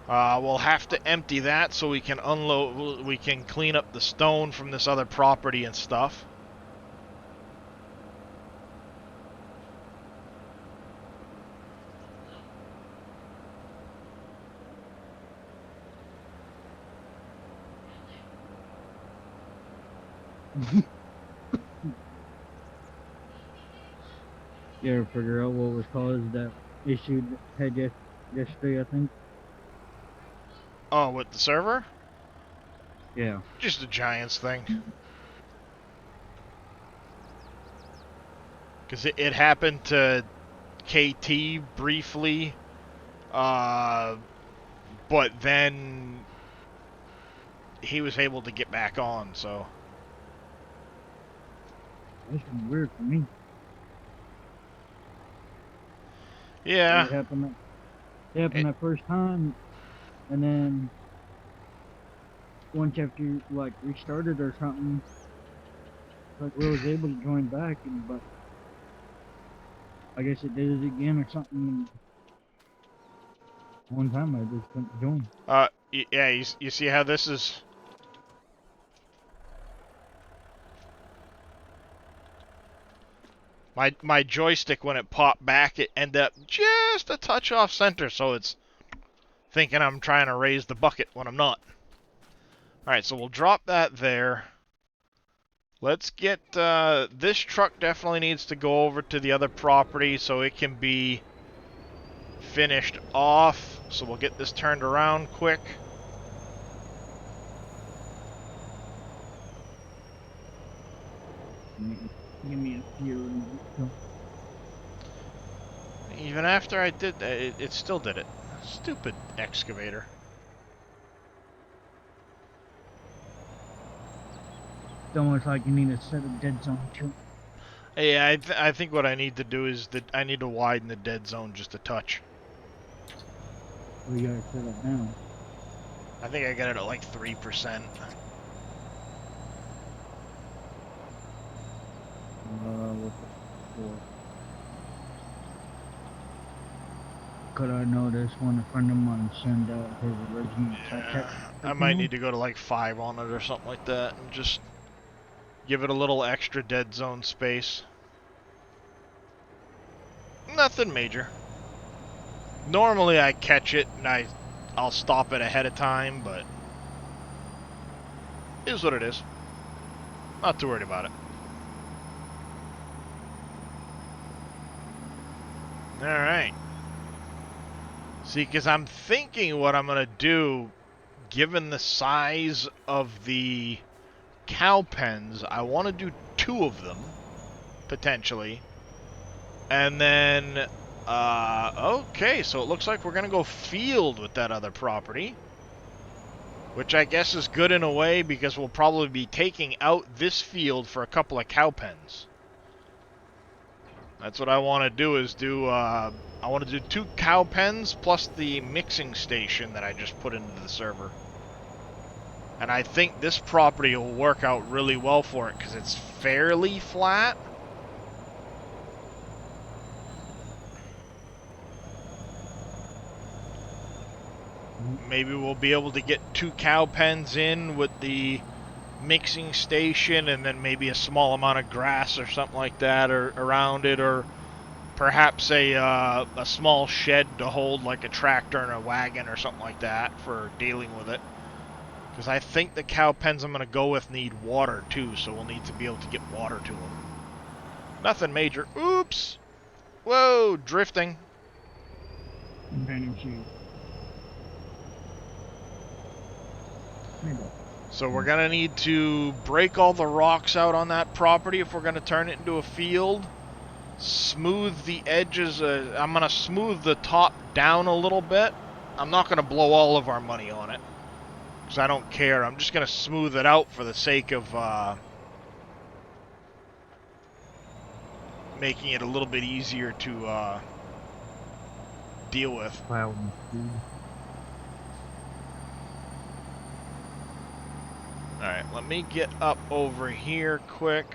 We'll have to empty that so we can unload. We can clean up the stone from this other property and stuff. You ever figure out what was caused that issue that had yesterday, I think? Oh, with the server? Yeah. Just a Giants thing. Because it happened to KT briefly, but then he was able to get back on, so. That's weird for me. Yeah. It happened that first time, and then once after you, like, restarted or something, like, we was able to join back, but I guess it did it again or something. One time I just couldn't join. Yeah, you see how this is. My joystick, when it popped back, it ended up just a touch off center, so it's thinking I'm trying to raise the bucket when I'm not. Alright, so we'll drop that there. Let's get, this truck definitely needs to go over to the other property so it can be finished off. So we'll get this turned around quick. Give me a few. Even after I did that, it still did it. Stupid excavator. It's almost like you need a set of dead zone too. Yeah, I think what I need to do is that I need to widen the dead zone just a touch. We gotta set it now. I think I got it at like 3%. What's it for? Could I notice when a friend of mine sent out his original tech? I might need to go to like 5 on it or something like that and just give it a little extra dead zone space. Nothing major. Normally I catch it and I'll stop it ahead of time, but it is what it is. Not too worried about it. Alright. See, because I'm thinking what I'm going to do, given the size of the cow pens, I want to do 2 of them, potentially. And then, okay, so it looks like we're going to go field with that other property. Which I guess is good in a way, because we'll probably be taking out this field for a couple of cow pens. That's what I want to do, is do, I want to do 2 cow pens plus the mixing station that I just put into the server. And I think this property will work out really well for it, because it's fairly flat. Maybe we'll be able to get 2 cow pens in with the mixing station, and then maybe a small amount of grass or something like that or around it, or perhaps a small shed to hold like a tractor and a wagon or something like that for dealing with it. Because I think the cow pens I'm going to go with need water too, so we'll need to be able to get water to them. Nothing major. Oops! Whoa, drifting. So we're going to need to break all the rocks out on that property if we're going to turn it into a field. Smooth the edges. I'm going to smooth the top down a little bit. I'm not going to blow all of our money on it, because I don't care. I'm just going to smooth it out for the sake of making it a little bit easier to deal with. Wow. Alright, let me get up over here quick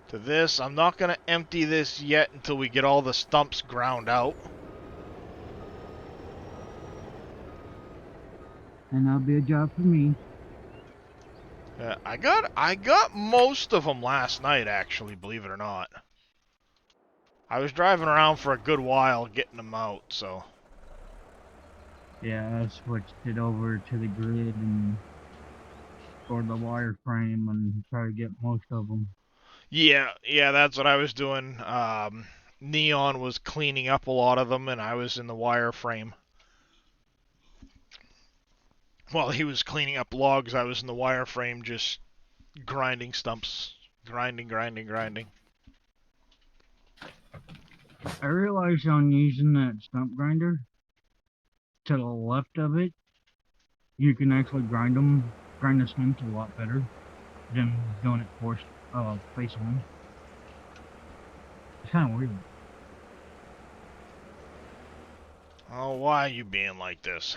to this. I'm not going to empty this yet until we get all the stumps ground out. And that'll be a job for me. I got most of them last night, actually, believe it or not. I was driving around for a good while getting them out, so. Yeah, I switched it over to the grid and or the wireframe and try to get most of them. Yeah, yeah, that's what I was doing. Neon was cleaning up a lot of them, and I was in the wireframe. While he was cleaning up logs, I was in the wireframe just grinding stumps. Grinding, grinding, grinding. I realized on using that stump grinder, to the left of it, you can actually grind the stumps a lot better than doing it face on. It's kind of weird. Oh, why are you being like this?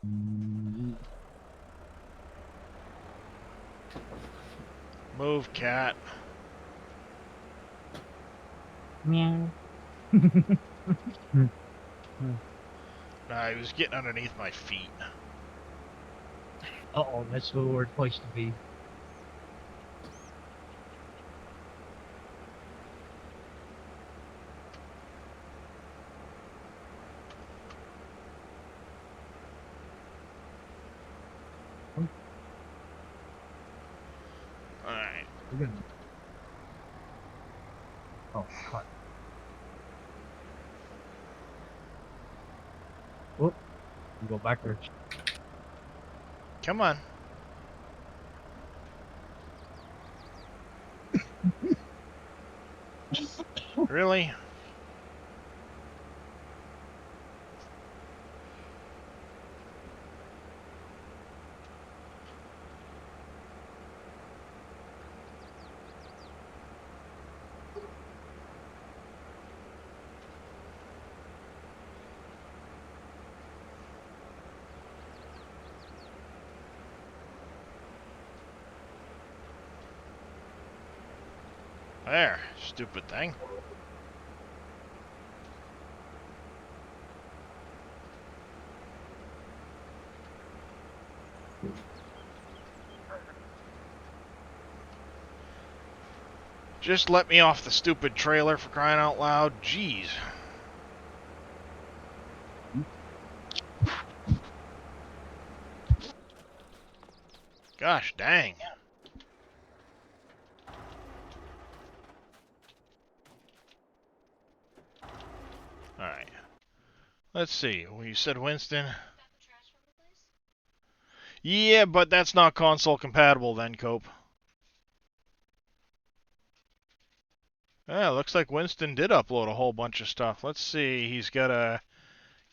Mm, Move, cat. Meow. Nah, he was getting underneath my feet. Uh-oh, that's the worst place to be. Alright. We're good. Oh, cut. Whoop. We go backwards. Come on. Really? There, stupid thing. Just let me off the stupid trailer for crying out loud. Jeez. Gosh dang. Alright. Let's see. Well, you said Winston. Yeah, but that's not console compatible then, Cope. Yeah, looks like Winston did upload a whole bunch of stuff. Let's see. He's got a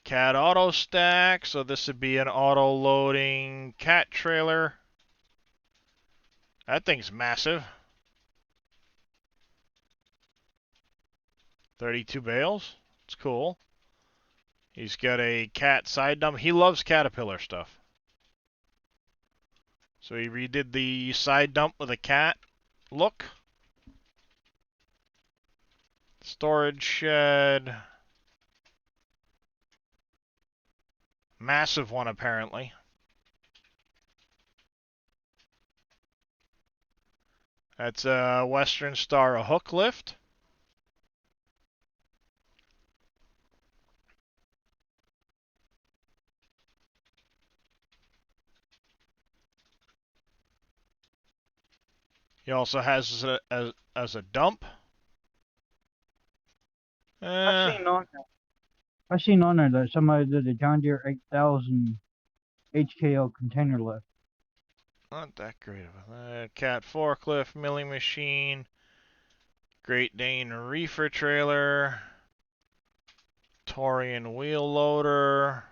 cat auto stack, so this would be an auto loading cat trailer. That thing's massive. 32 bales. It's cool. He's got a cat side dump. He loves Caterpillar stuff. So he redid the side dump with a cat look. Storage shed. Massive one, apparently. That's a Western Star, a hook lift. He also has as a dump. I seen on there that somebody did a John Deere 8000 HKO container lift. Not that great of a cat forklift, milling machine, Great Dane reefer trailer, Torian wheel loader.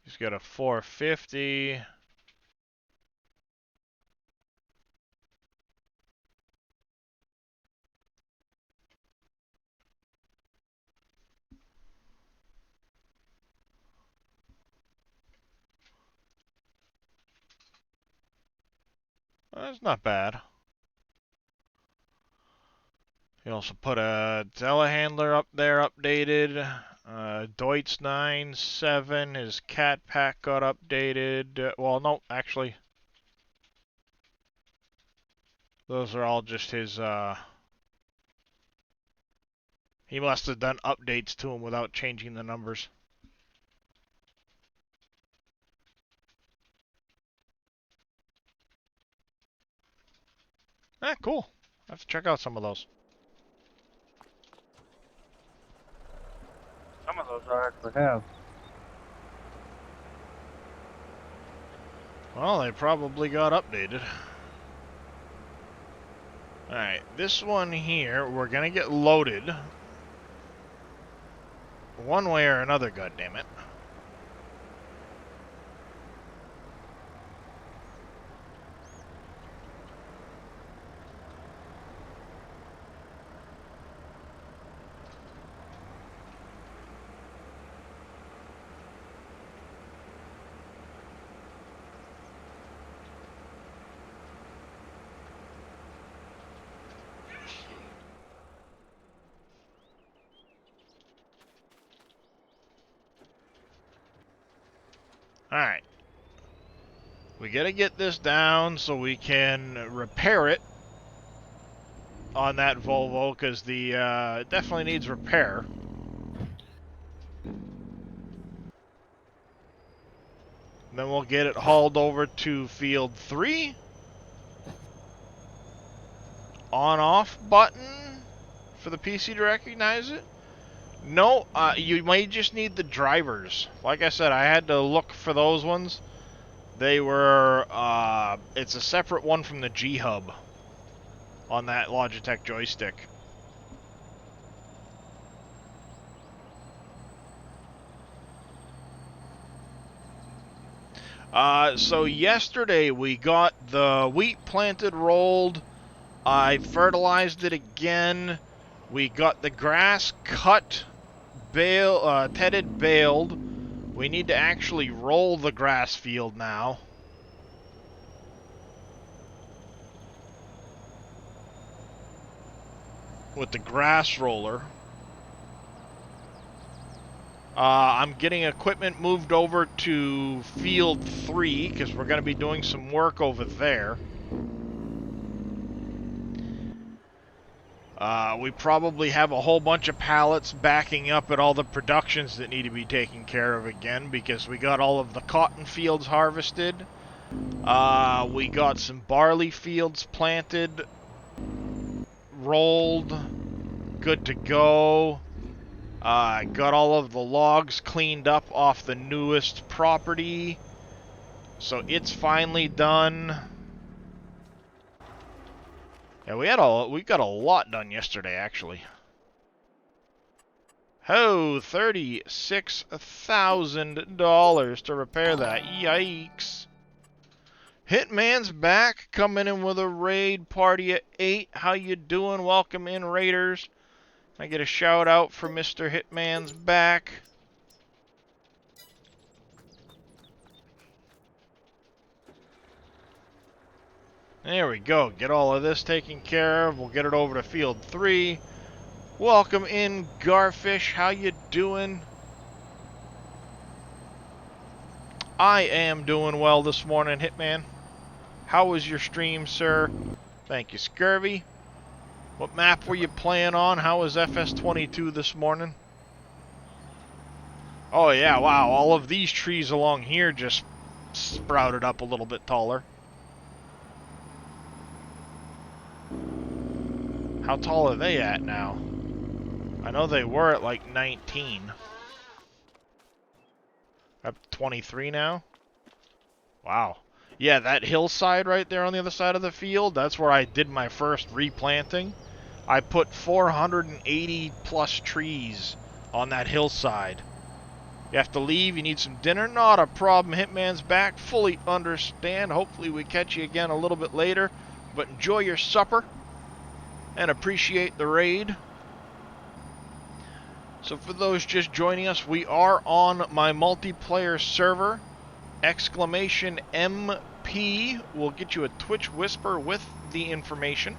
He's got a 450. That's not bad. He also put a telehandler up there, updated. Deutz 9.7, his cat pack got updated. Well, no, actually. Those are all just his, he must have done updates to them without changing the numbers. Cool. I have to check out some of those. Some of those I actually have. Well, they probably got updated. Alright, this one here, we're gonna get loaded. One way or another, goddammit. Alright. We gotta get this down so we can repair it on that Volvo, because the it definitely needs repair. Then we'll get it hauled over to field 3. On-off button for the PC to recognize it. No, you might just need the drivers. Like I said, I had to look for those ones. They were, it's a separate one from the G-Hub on that Logitech joystick. So yesterday we got the wheat planted, rolled. I fertilized it again. We got the grass cut, tedded, baled. We need to actually roll the grass field now. With the grass roller. I'm getting equipment moved over to field 3 because we're going to be doing some work over there. We probably have a whole bunch of pallets backing up at all the productions that need to be taken care of again because we got all of the cotton fields harvested. We got some barley fields planted, rolled, good to go. Got all of the logs cleaned up off the newest property. So it's finally done. Yeah, we got a lot done yesterday, actually. Oh, $36,000 to repair that. Yikes. Hitman's back, coming in with a raid party at 8. How you doing? Welcome in, Raiders. I get a shout out for Mr. Hitman's back. There we go. Get all of this taken care of. We'll get it over to field 3. Welcome in, Garfish. How you doing? I am doing well this morning, Hitman. How was your stream, sir? Thank you, Scurvy. What map were you playing on? How was FS22 this morning? Oh yeah, wow. All of these trees along here just sprouted up a little bit taller. How tall are they at now? I know they were at like 19. Up 23 now? Wow. Yeah, that hillside right there on the other side of the field, that's where I did my first replanting. I put 480 plus trees on that hillside. You have to leave, you need some dinner, not a problem. Hitman's back, fully understand. Hopefully we catch you again a little bit later. But enjoy your supper and appreciate the raid. So for those just joining us, we are on my multiplayer server. Exclamation MP will get you a Twitch whisper with the information.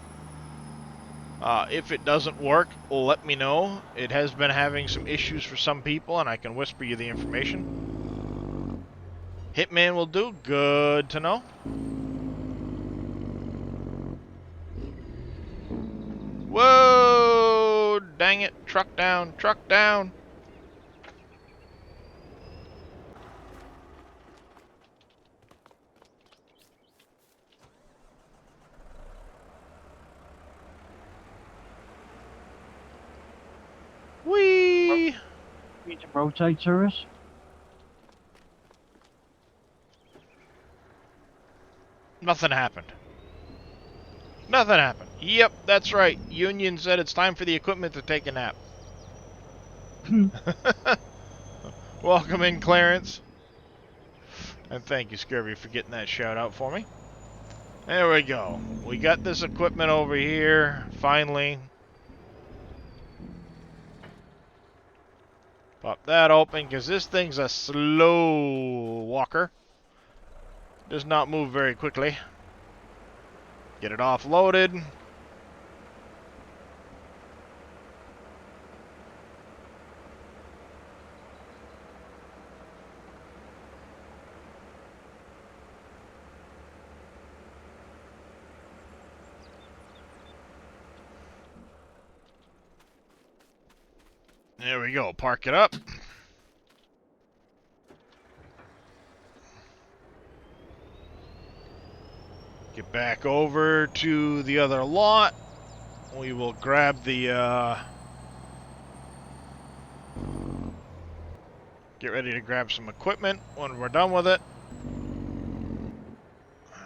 If it doesn't work, let me know. It has been having some issues for some people, and I can whisper you the information. Hitman will do. Good to know. Whoa! Dang it. Truck down. Truck down. me some roadside service? Nothing happened. Nothing happened. Yep, that's right. Union said it's time for the equipment to take a nap. Welcome in, Clarence. And thank you, Scurvy, for getting that shout out for me. There we go. We got this equipment over here, finally. Pop that open, because this thing's a slow walker. Does not move very quickly. Get it offloaded. There we go. Park it up. Get back over to the other lot. We will grab the, get ready to grab some equipment when we're done with it.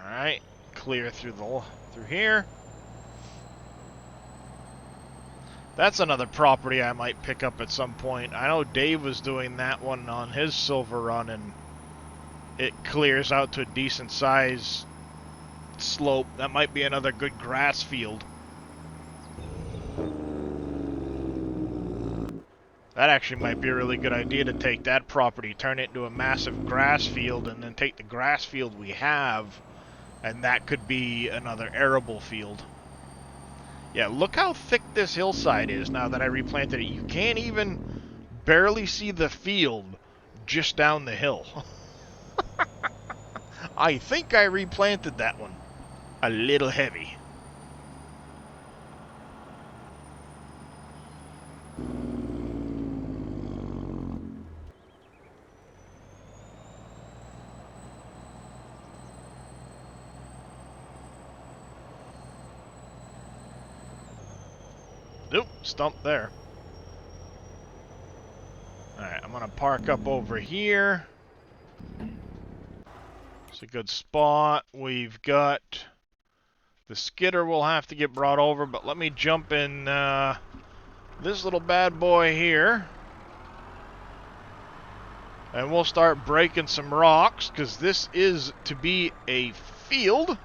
Alright. Clear through here. That's another property I might pick up at some point. I know Dave was doing that one on his Silverrun, and it clears out to a decent size slope. That might be another good grass field. That actually might be a really good idea to take that property, turn it into a massive grass field, and then take the grass field we have, and that could be another arable field. Yeah, look how thick this hillside is now that I replanted it. You can't even barely see the field just down the hill. I think I replanted that one a little heavy. Nope, stump there. Alright, I'm gonna park up over here. It's a good spot. We've got the skidder will have to get brought over, but let me jump in this little bad boy here. And we'll start breaking some rocks, because this is to be a field.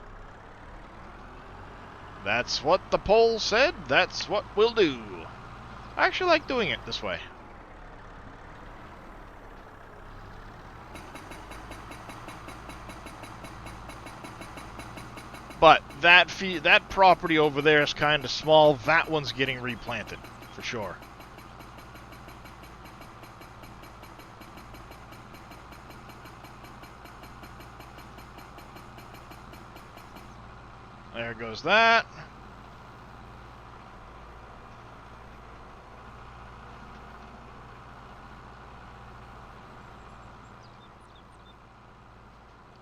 That's what the poll said. That's what we'll do. I actually like doing it this way. But that property over there is kind of small. That one's getting replanted, for sure. There goes that.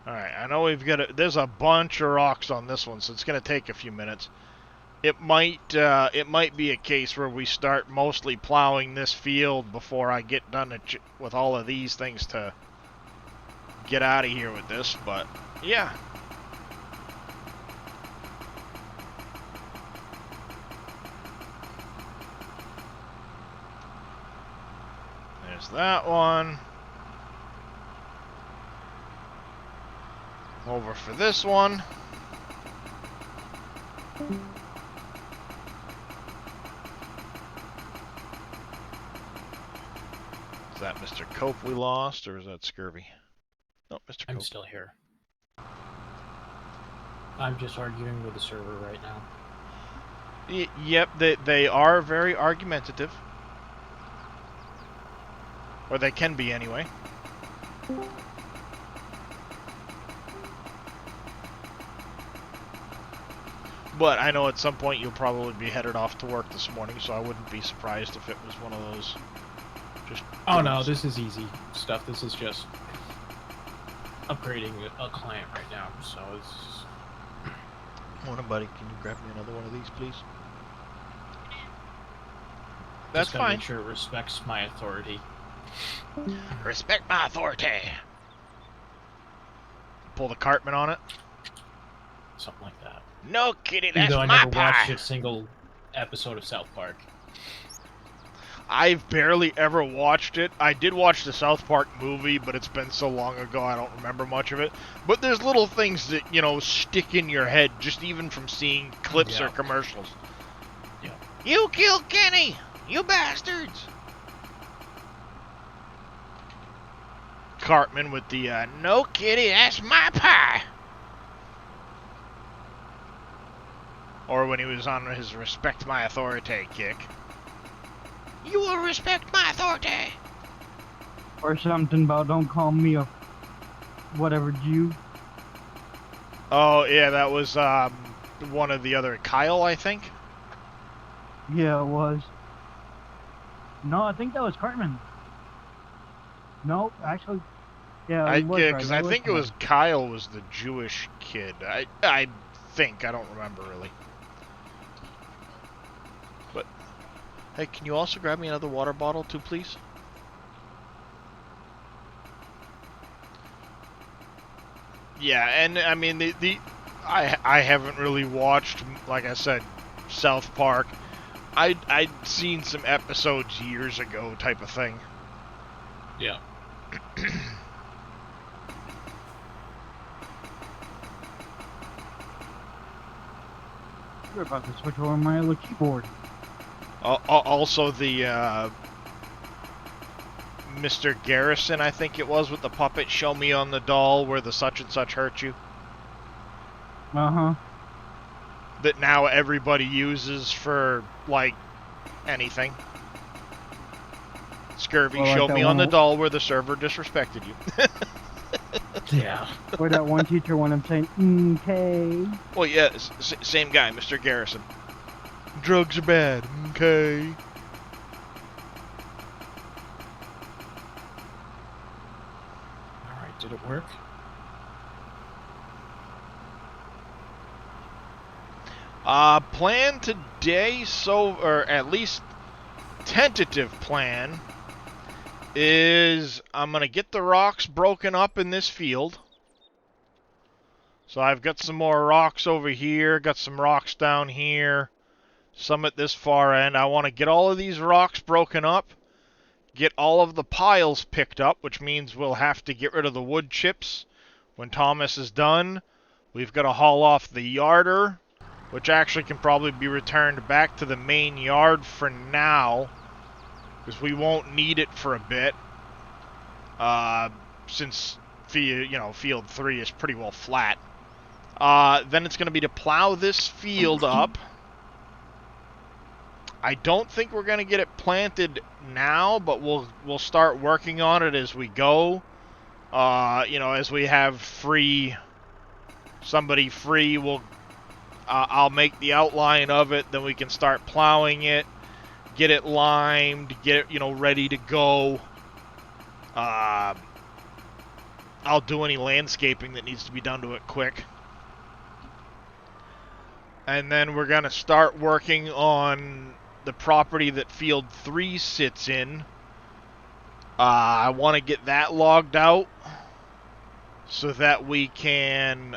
Alright, I know we've got there's a bunch of rocks on this one, so it's going to take a few minutes. It might be a case where we start mostly plowing this field before I get done with all of these things to get out of here with this, but yeah. There's that one. Over for this one. Is that Mr. Cope we lost, or is that Scurvy? No, Mr. Cope. I'm still here. I'm just arguing with the server right now. Yep, they are very argumentative. Or they can be, anyway. But I know at some point you'll probably be headed off to work this morning, so I wouldn't be surprised if it was one of those. Just. Oh no, this is easy stuff. This is just upgrading a client right now, so it's. Morning, buddy. Can you grab me another one of these, please? That's Just gotta fine. Make sure it respects my authority. Respect my authority. Pull the Cartman on it. Something like that. No, kitty, Even that's though I my never watched pie. a single episode of South Park. I've barely ever watched it. I did watch the South Park movie, but it's been so long ago I don't remember much of it. But there's little things that, stick in your head just even from seeing clips or commercials. Yeah. You killed Kenny! You bastards! Cartman with the, no kitty, that's my pie! Or when he was on his respect my authority kick. You will respect my authority! Or something about don't call me a whatever Jew. Oh, yeah, that was, one of the other... Kyle, I think? Yeah, it was. No, I think that was Cartman. No, actually, yeah, he was right. Because I think it was Kyle was the Jewish kid. I think. I don't remember, really. But, hey, can you also grab me another water bottle, too, please? Yeah, and, I mean, I haven't really watched, like I said, South Park. I'd seen some episodes years ago type of thing. Yeah. You're about to switch over my other keyboard. Also, the Mr. Garrison, I think it was, with the puppet, show me on the doll where the such and such hurt you. Uh-huh. That now everybody uses for, like, anything. Scurvy, Well, like show that me on the one- doll where the server disrespected you. Yeah. Or that one teacher when I'm saying, okay. Well, yeah, same guy, Mr. Garrison. Drugs are bad, okay. Alright, did it work? Plan today, or at least tentative plan, is I'm going to get the rocks broken up in this field. So I've got some more rocks over here, got some rocks down here, some at this far end. I want to get all of these rocks broken up, get all of the piles picked up, which means we'll have to get rid of the wood chips when Thomas is done. We've got to haul off the yarder, which actually can probably be returned back to the main yard for now, because we won't need it for a bit, since field 3 is pretty well flat. Then it's going to be to plow this field up. I don't think we're going to get it planted now, but we'll start working on it as we go. As we have somebody free, I'll make the outline of it, then we can start plowing it, get it limed, get it, ready to go. I'll do any landscaping that needs to be done to it quick. And then we're going to start working on the property that Field 3 sits in. I want to get that logged out so that we can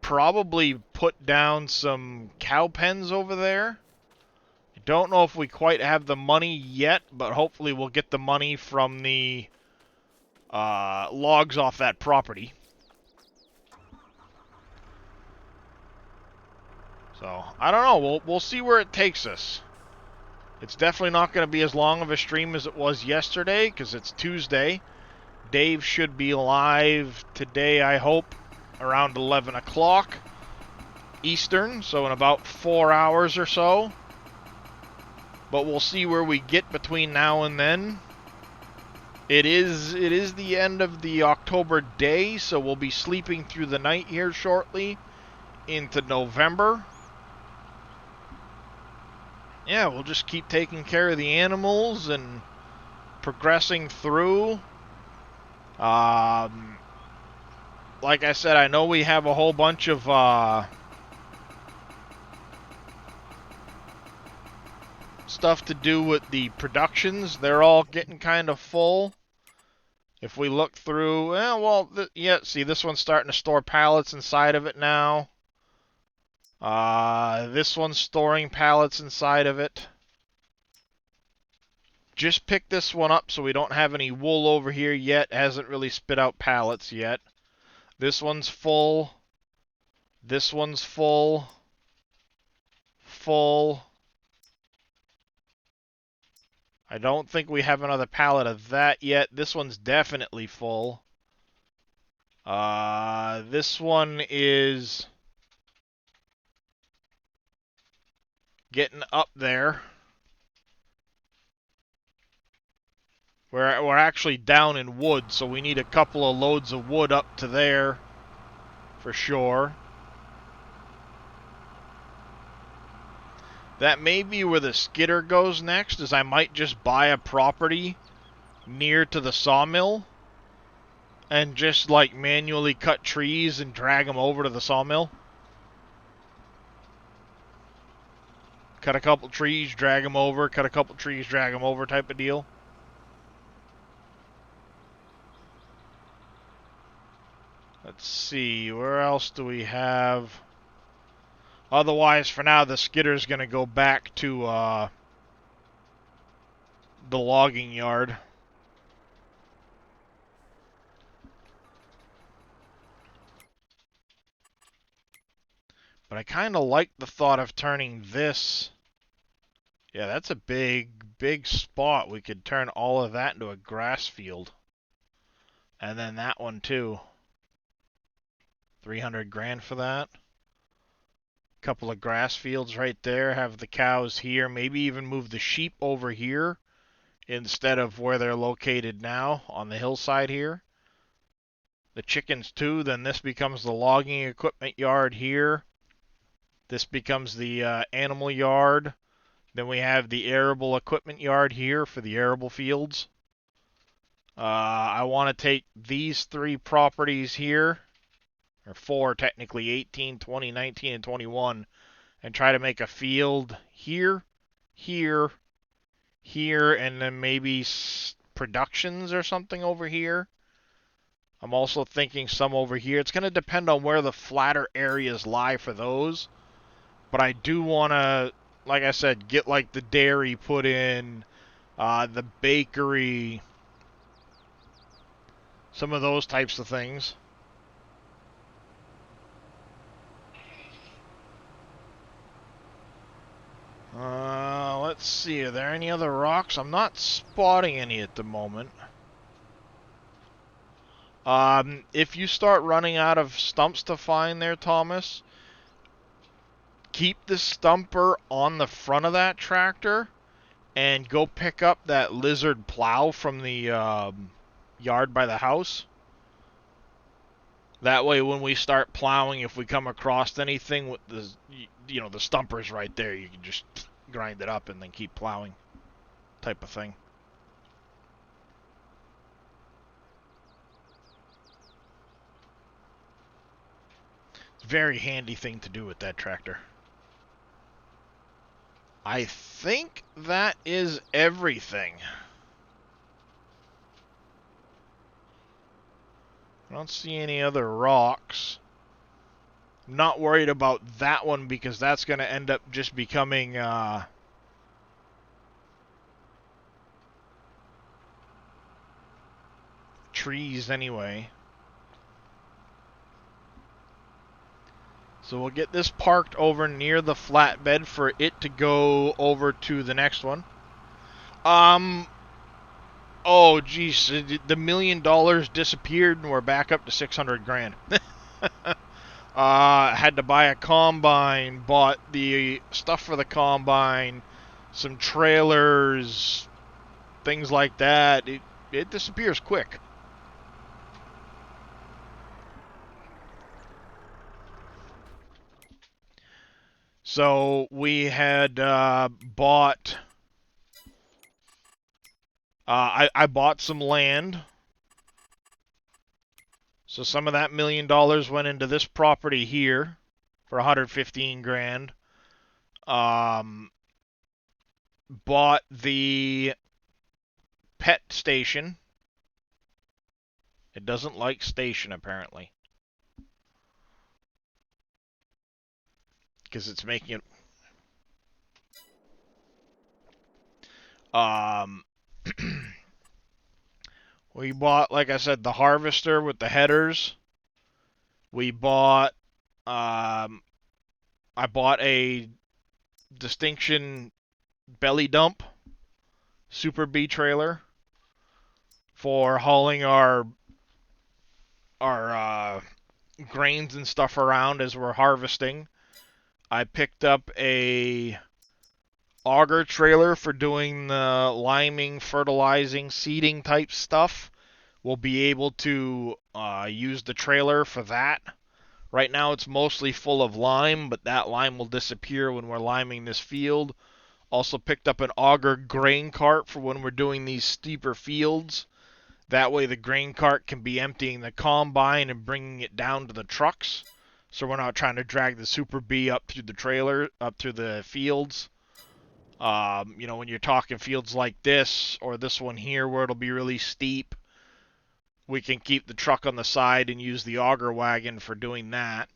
probably put down some cow pens over there. I don't know if we quite have the money yet, but hopefully we'll get the money from the logs off that property. So, I don't know. We'll see where it takes us. It's definitely not going to be as long of a stream as it was yesterday, because it's Tuesday. Dave should be live today, I hope, around 11 o'clock Eastern, so in about 4 hours or so. But we'll see where we get between now and then. It is the end of the October day, so we'll be sleeping through the night here shortly into November. Yeah, we'll just keep taking care of the animals and progressing through. Like I said, I know we have a whole bunch of stuff to do with the productions. They're all getting kind of full. If we look through, yeah, see, this one's starting to store pallets inside of it now. This one's storing pallets inside of it. Just pick this one up so we don't have any wool over here yet. It hasn't really spit out pallets yet. This one's full. This one's full. Full. I don't think we have another pallet of that yet. This one's definitely full. This one is getting up there. We're actually down in wood, so we need a couple of loads of wood up to there for sure. That may be where the skidder goes next, is I might just buy a property near to the sawmill and just like manually cut trees and drag them over to the sawmill. Cut a couple trees, drag them over, cut a couple trees, drag them over type of deal. Let's see, where else do we have? Otherwise, for now, the skidder's going to go back to the logging yard. But I kind of like the thought of turning this. Yeah, that's a big, big spot. We could turn all of that into a grass field. And then that one too. 300 grand for that. Couple of grass fields right there. Have the cows here. Maybe even move the sheep over here instead of where they're located now on the hillside here. The chickens too. Then this becomes the logging equipment yard here. This becomes the animal yard. Then we have the arable equipment yard here for the arable fields. I want to take these 3 properties here, or 4 technically, 18, 20, 19, and 21, and try to make a field here, here, here, and then maybe productions or something over here. I'm also thinking some over here. It's going to depend on where the flatter areas lie for those. But I do want to, like I said, get like the dairy put in, the bakery, some of those types of things. Let's see, are there any other rocks? I'm not spotting any at the moment. If you start running out of stumps to find there, Thomas, keep the stumper on the front of that tractor and go pick up that lizard plow from the yard by the house. That way when we start plowing, if we come across anything with the, the stumper's right there, you can just grind it up and then keep plowing type of thing. It's a very handy thing to do with that tractor. I think that is everything. I don't see any other rocks. I'm not worried about that one because that's going to end up just becoming trees anyway. So we'll get this parked over near the flatbed for it to go over to the next one. Oh, geez, the $1 million disappeared and we're back up to 600 grand. Had to buy a combine, bought the stuff for the combine, some trailers, things like that. It disappears quick. So we had bought... I bought some land. So some of that $1 million went into this property here for 115 grand. bought the pet station. It doesn't like station, apparently. Because it's making it... we bought, like I said, the harvester with the headers. We bought... I bought a Distinction belly dump Super B trailer for hauling our grains and stuff around as we're harvesting. I picked up a auger trailer for doing the liming, fertilizing, seeding type stuff. We'll be able to use the trailer for that. Right now it's mostly full of lime, but that lime will disappear when we're liming this field. Also picked up an auger grain cart for when we're doing these steeper fields. That way the grain cart can be emptying the combine and bringing it down to the trucks. So we're not trying to drag the Super B up through the trailer, up through the fields. You know, when you're talking fields like this, or this one here where it'll be really steep, we can keep the truck on the side and use the auger wagon for doing that.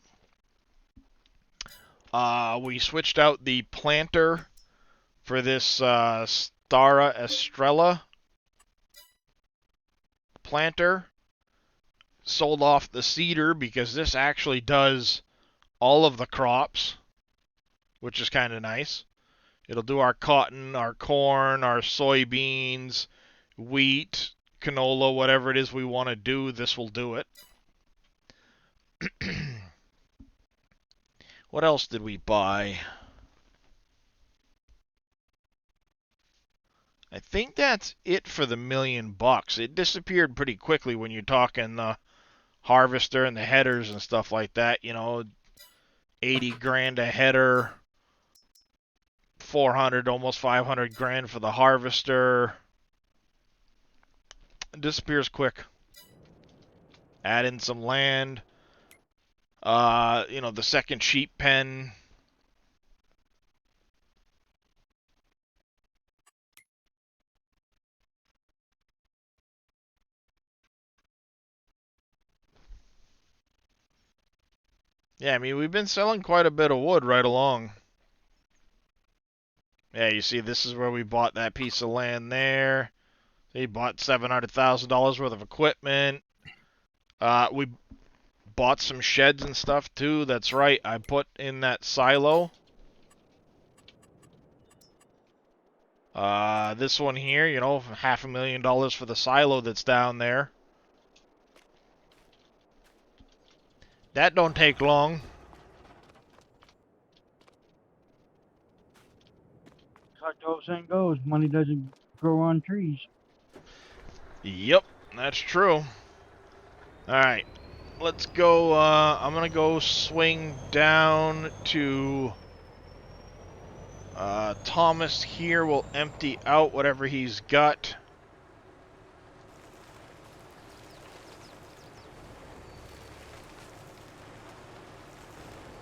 We switched out the planter for this Stara Estrella planter. Sold off the seeder because this actually does all of the crops, which is kind of nice. It'll do our cotton, our corn, our soybeans, wheat, canola, whatever it is we want to do, this will do it. What else did we buy? I think that's it for the $1,000,000. It disappeared pretty quickly when you're talking the harvester and the headers and stuff like that. You know, 80 grand a header, 400, almost 500 grand for the harvester. It disappears quick. Add in some land. You know, the second sheep pen. Yeah, I mean, we've been selling quite a bit of wood right along. Yeah, you see, this is where we bought that piece of land there. He bought $700,000 worth of equipment. We bought some sheds and stuff, too. That's right, I put in that silo. This one here, you know, $500,000 for the silo that's down there. That don't take long. Like the old saying goes, money doesn't grow on trees. Yep, that's true. Alright, let's go, I'm gonna go swing down to... Thomas here will empty out whatever he's got.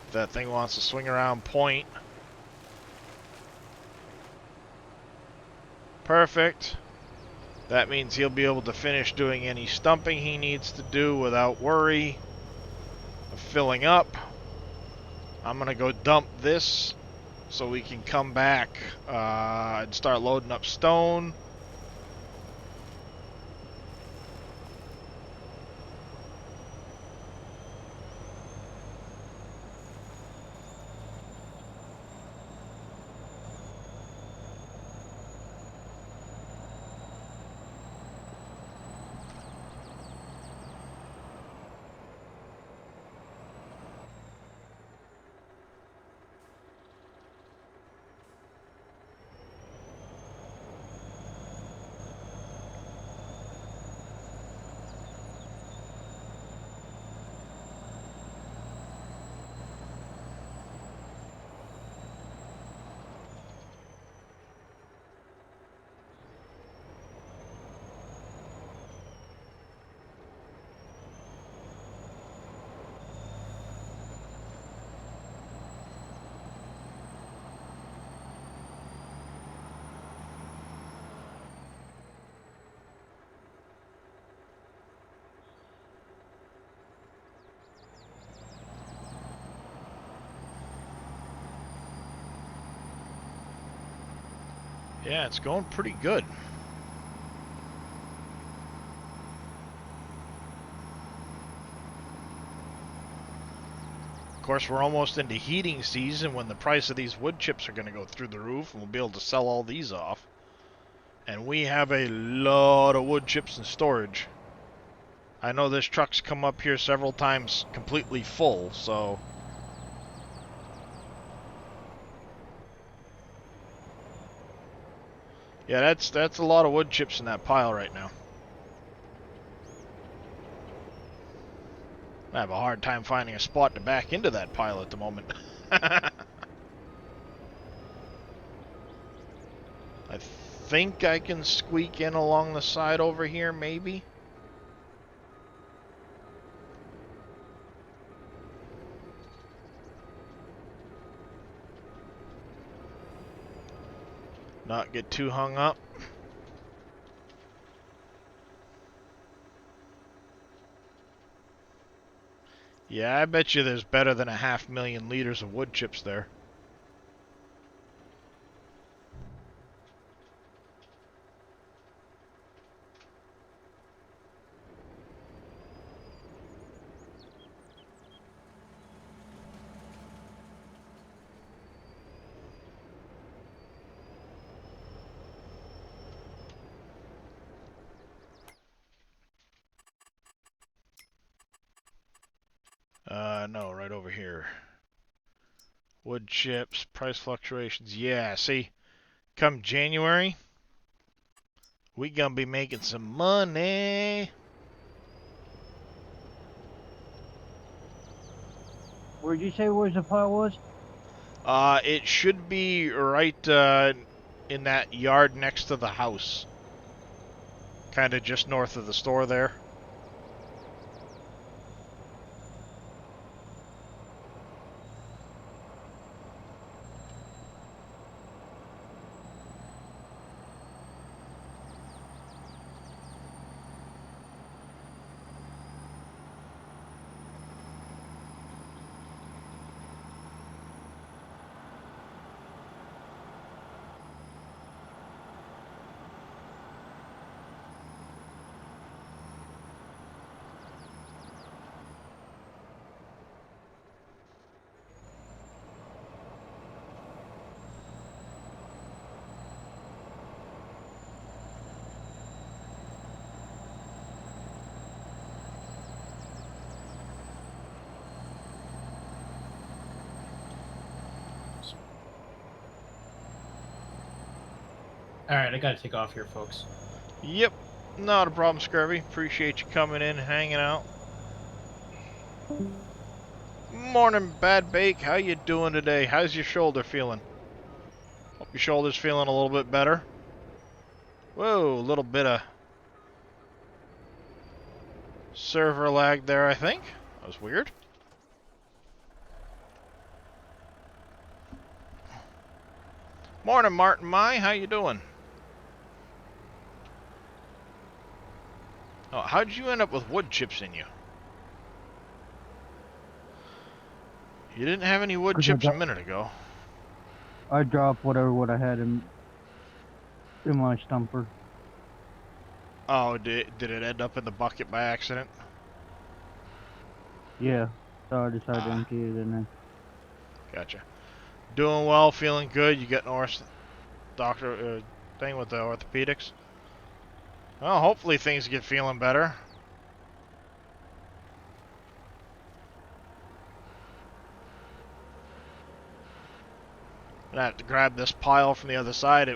If that thing wants to swing around point. Perfect. That means he'll be able to finish doing any stumping he needs to do without worry of filling up. I'm going to go dump this so we can come back and start loading up stone. Yeah, it's going pretty good. Of course, we're almost into heating season when the price of these wood chips are going to go through the roof, and we'll be able to sell all these off. And we have a lot of wood chips in storage. I know this truck's come up here several times completely full, so... Yeah, that's a lot of wood chips in that pile right now. I have a hard time finding a spot to back into that pile at the moment. I think I can squeak in along the side over here, maybe? Not get too hung up. Yeah, I bet you there's better than 500,000 liters of wood chips there. No, right over here. Wood chips, price fluctuations. Yeah, see, come January, we gonna be making some money. Where'd you say where's the pile was? It should be right in that yard next to the house. Kind of just north of the store there. All right, I gotta take off here, folks. Yep, not a problem, Scurvy. Appreciate you coming in, hanging out. Morning, Bad Bake. How you doing today? How's your shoulder feeling? Hope your shoulder's feeling a little bit better. Whoa, a little bit of server lag there, I think. That was weird. Morning, Martin Mai. How you doing? Oh, how'd you end up with wood chips in you? You didn't have any wood chips a minute ago. I dropped whatever what I had in my stumper. Oh, did it end up in the bucket by accident? Yeah, so I decided to empty it in there. Gotcha. Doing well, feeling good. You got an doctor thing with the orthopedics? Well, hopefully things get feeling better. I have to grab this pile from the other side.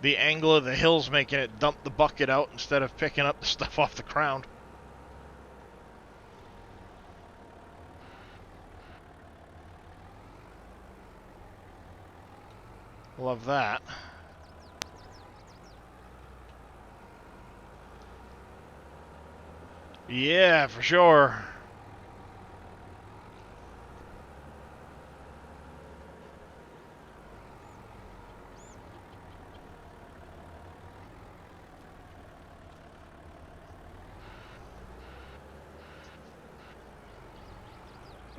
The angle of the hill's making it dump the bucket out instead of picking up the stuff off the ground. Love that. Yeah, for sure.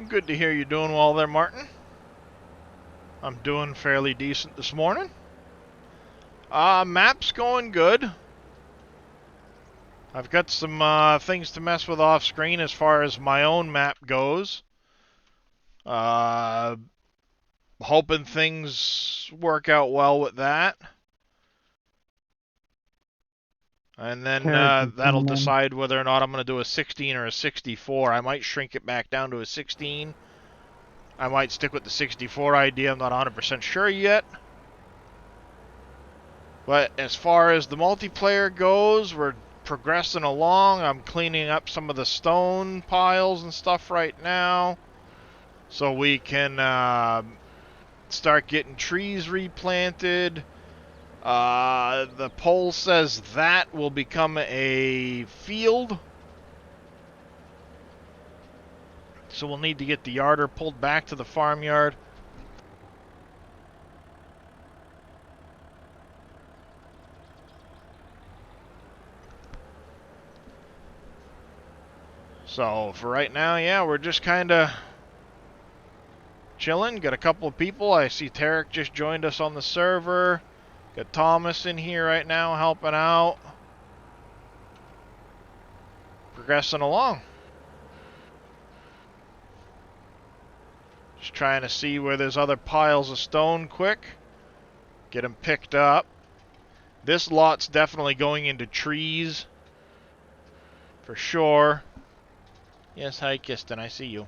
Good to hear you doing well there, Martin. I'm doing fairly decent this morning. Map's going good. I've got some things to mess with off screen as far as my own map goes. Hoping things work out well with that. And then Character that'll tuning. decide whether or not I'm going to do a 16 or a 64. I might shrink it back down to a 16. I might stick with the 64 idea. I'm not 100% sure yet. But as far as the multiplayer goes, we're progressing along. I'm cleaning up some of the stone piles and stuff right now, so we can start getting trees replanted. The poll says that will become a field, so we'll need to get the yarder pulled back to the farmyard. So for right now, yeah, we're just kind of chilling. Got a couple of people. I see Tarek just joined us on the server. Got Thomas in here right now helping out. Progressing along. Just trying to see where there's other piles of stone quick. Get them picked up. This lot's definitely going into trees. For sure. Yes, hi, Kiston. I see you.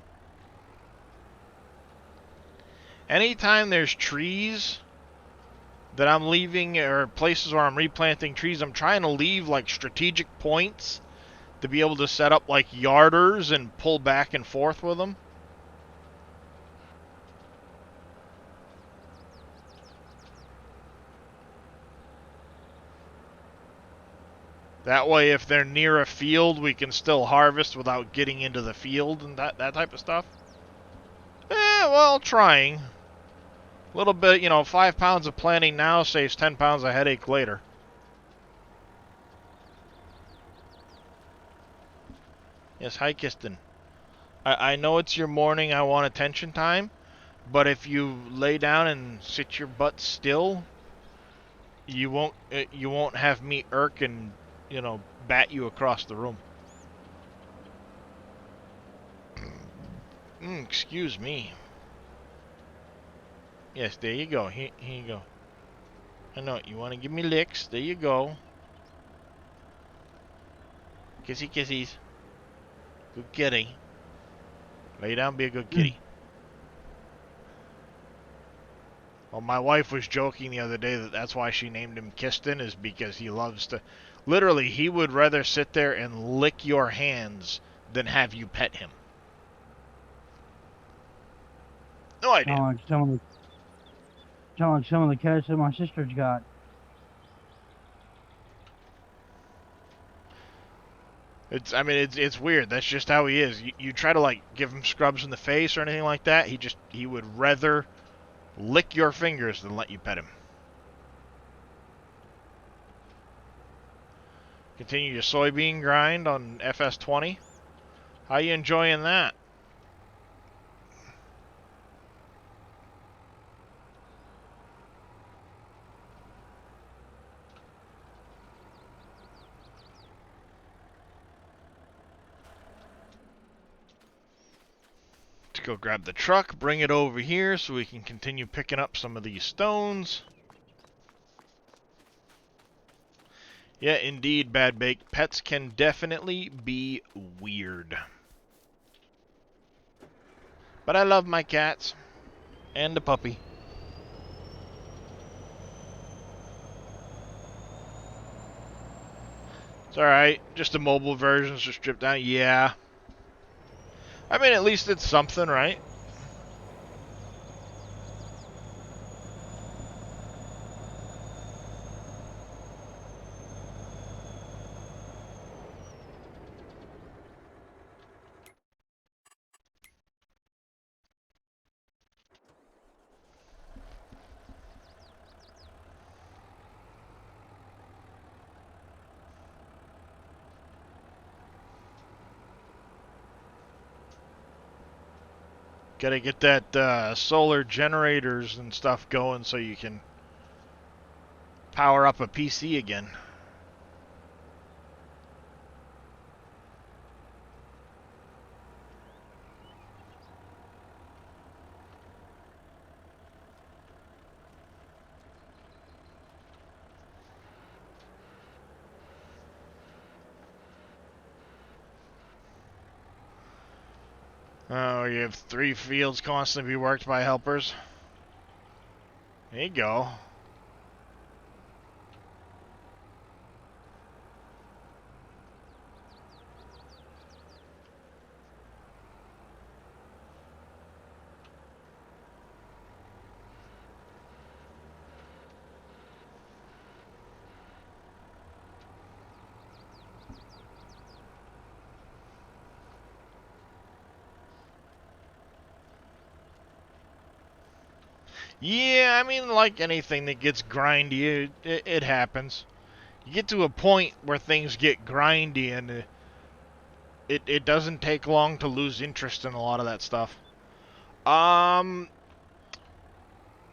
Anytime there's trees that I'm leaving, or places where I'm replanting trees, I'm trying to leave like strategic points to be able to set up like yarders and pull back and forth with them. That way, if they're near a field, we can still harvest without getting into the field and that type of stuff. Well, trying. A little bit, 5 pounds of planting now saves 10 pounds of headache later. Yes, hi, Kiston. I know it's your morning, I want attention time, but if you lay down and sit your butt still, you won't have me irk and, bat you across the room. Excuse me. Yes, there you go. Here you go. I know, you want to give me licks. There you go. Kissy kissies. Good kitty. Lay down, be a good kitty. Well, my wife was joking the other day that that's why she named him Kiston, is because he loves to... Literally, he would rather sit there and lick your hands than have you pet him. No idea. Sound like some of the cats that my sister's got. It's weird. That's just how he is. You try to like give him scrubs in the face or anything like that, he would rather lick your fingers than let you pet him. Continue your soybean grind on FS20. How you enjoying that? Let's go grab the truck, bring it over here so we can continue picking up some of these stones. Yeah, indeed, Bad Bake. Pets can definitely be weird. But I love my cats. And the puppy. It's alright. Just a mobile version, just stripped down. Yeah. I mean, at least it's something, right? Gotta get that solar generators and stuff going so you can Power up a PC again. Oh, you have 3 fields constantly be worked by helpers. There you go. Yeah, I mean, like anything that gets grindy, it happens. You get to a point where things get grindy, and it doesn't take long to lose interest in a lot of that stuff. Morning,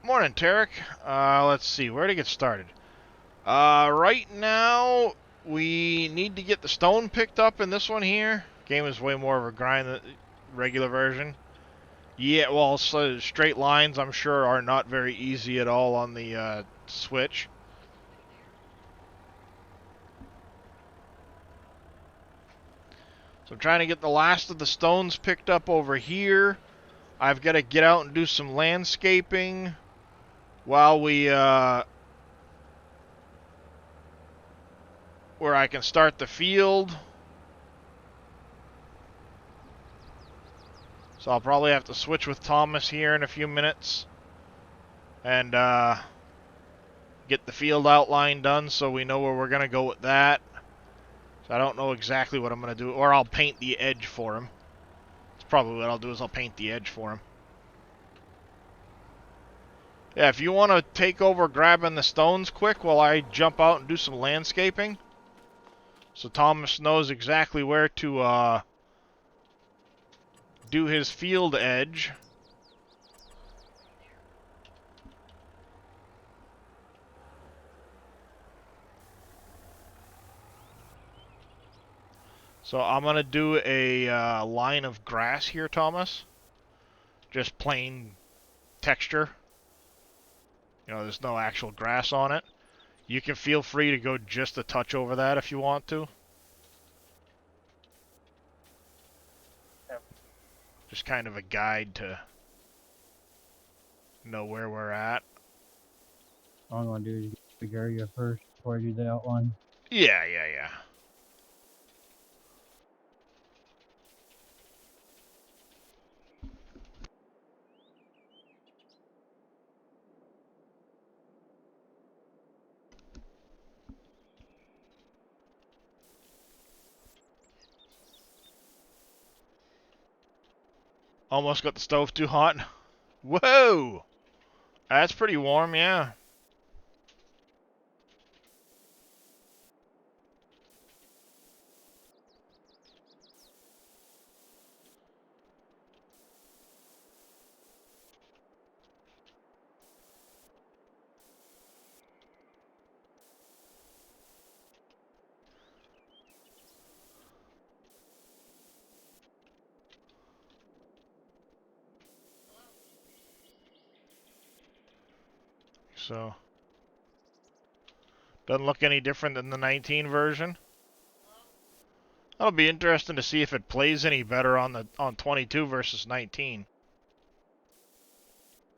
Tarek. Let's see, where to get started? Right now, we need to get the stone picked up in this one here. Game is way more of a grind than the regular version. Yeah, well, so straight lines, I'm sure, are not very easy at all on the Switch. So I'm trying to get the last of the stones picked up over here. I've got to get out and do some landscaping while where I can start the field. So I'll probably have to switch with Thomas here in a few minutes and get the field outline done so we know where we're going to go with that. So I don't know exactly what I'm going to do, or I'll paint the edge for him. That's probably what I'll do, is I'll paint the edge for him. Yeah, if you want to take over grabbing the stones quick while I jump out and do some landscaping, so Thomas knows exactly where to do his field edge. So I'm going to do a line of grass here, Thomas. Just plain texture. You know, there's no actual grass on it. You can feel free to go just a touch over that if you want to. Just kind of a guide to know where we're at. All I'm gonna do is get the big area first before I do the outline. Yeah. Almost got the stove too hot. Whoa! That's pretty warm, yeah. So, doesn't look any different than the 19 version. That'll be interesting to see if it plays any better on 22 versus 19.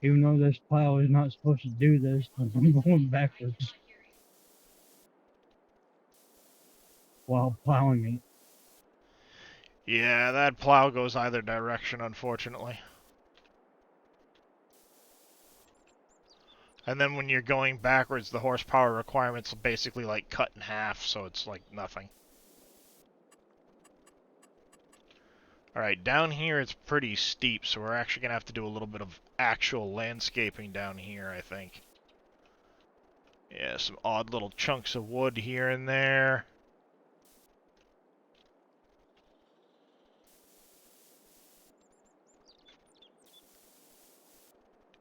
Even though this plow is not supposed to do this, I'm going backwards while plowing it. Yeah, that plow goes either direction, unfortunately. And then when you're going backwards, the horsepower requirement's basically like cut in half, so it's like nothing. Alright, down here it's pretty steep, so we're actually going to have to do a little bit of actual landscaping down here, I think. Yeah, some odd little chunks of wood here and there.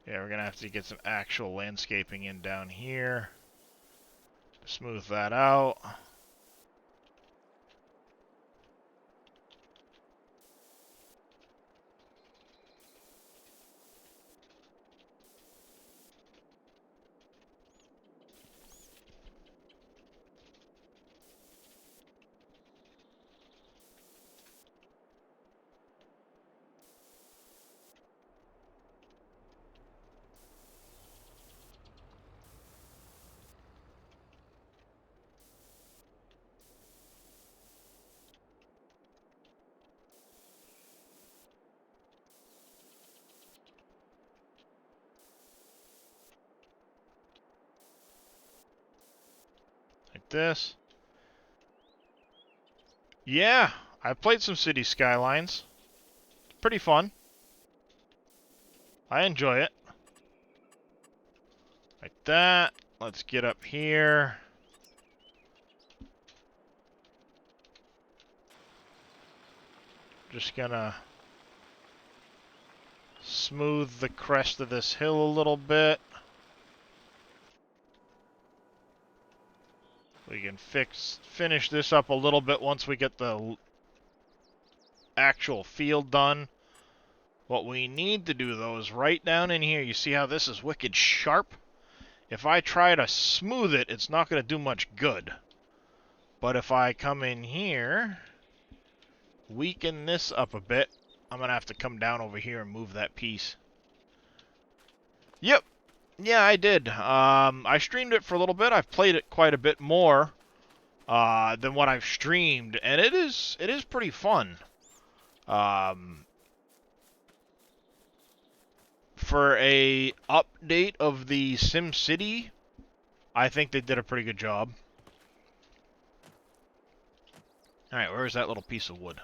Yeah, we're going to have to get some actual landscaping in down here. Smooth that out. Like this. Yeah, I played some City Skylines. It's pretty fun. I enjoy it. Like that. Let's get up here. Just gonna smooth the crest of this hill a little bit. We can finish this up a little bit once we get the actual field done. What we need to do, though, is right down in here. You see how this is wicked sharp? If I try to smooth it, it's not going to do much good. But if I come in here, weaken this up a bit, I'm going to have to come down over here and move that piece. Yep. Yeah, I did. I streamed it for a little bit. I've played it quite a bit more than what I've streamed, and it is pretty fun. For a update of the SimCity, I think they did a pretty good job. Alright, where's that little piece of wood?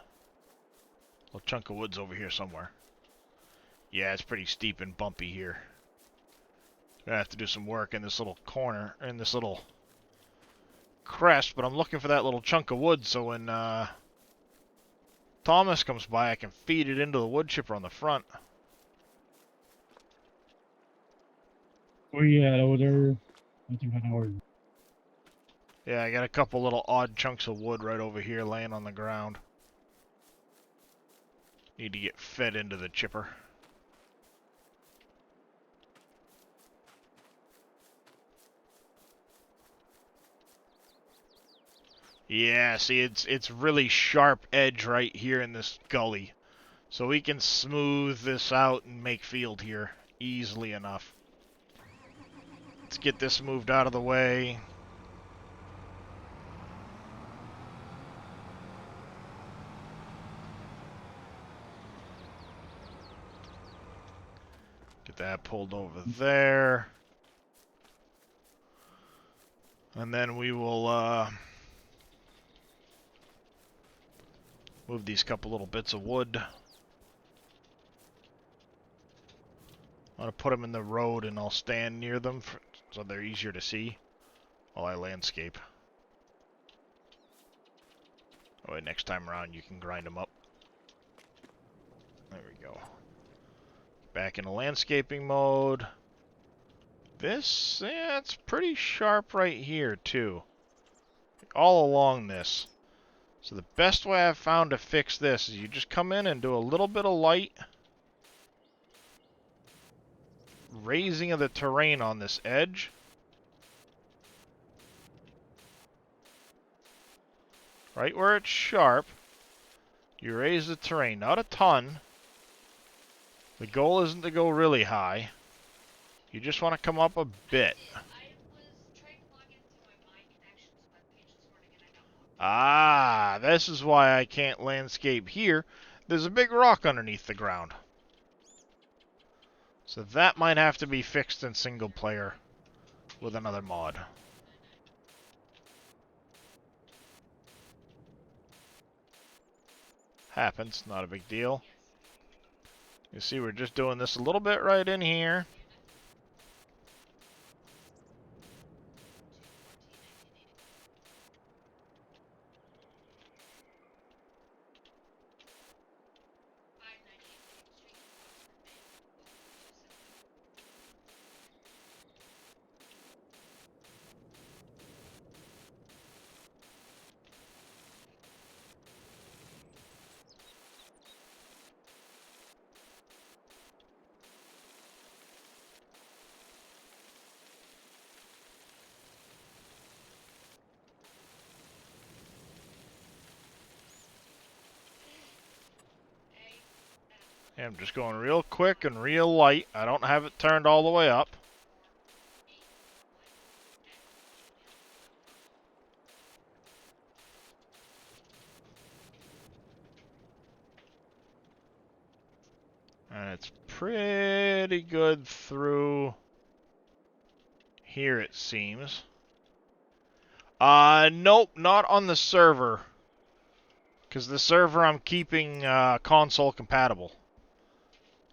Little chunk of wood's over here somewhere. Yeah, it's pretty steep and bumpy here. Gonna have to do some work in this little corner, in this little crest, but I'm looking for that little chunk of wood so when Thomas comes by I can feed it into the wood chipper on the front. Where you at over there? I think I know where. Yeah, I got a couple little odd chunks of wood right over here laying on the ground. Need to get fed into the chipper. Yeah, see, it's really sharp edge right here in this gully. So we can smooth this out and make field here easily enough. Let's get this moved out of the way. Get that pulled over there. And then we will move these couple little bits of wood. I'm going to put them in the road and I'll stand near them so they're easier to see while I landscape. That way next time around you can grind them up. There we go. Back into landscaping mode. This, yeah, it's pretty sharp right here too. All along this. So the best way I've found to fix this is you just come in and do a little bit of light raising of the terrain on this edge. Right where it's sharp, you raise the terrain. Not a ton. The goal isn't to go really high. You just want to come up a bit. Ah, this is why I can't landscape here. There's a big rock underneath the ground. So that might have to be fixed in single player with another mod. Happens, not a big deal. You see, we're just doing this a little bit right in here. I'm just going real quick and real light. I don't have it turned all the way up. And it's pretty good through here, it seems. Nope, not on the server. Because the server I'm keeping console compatible.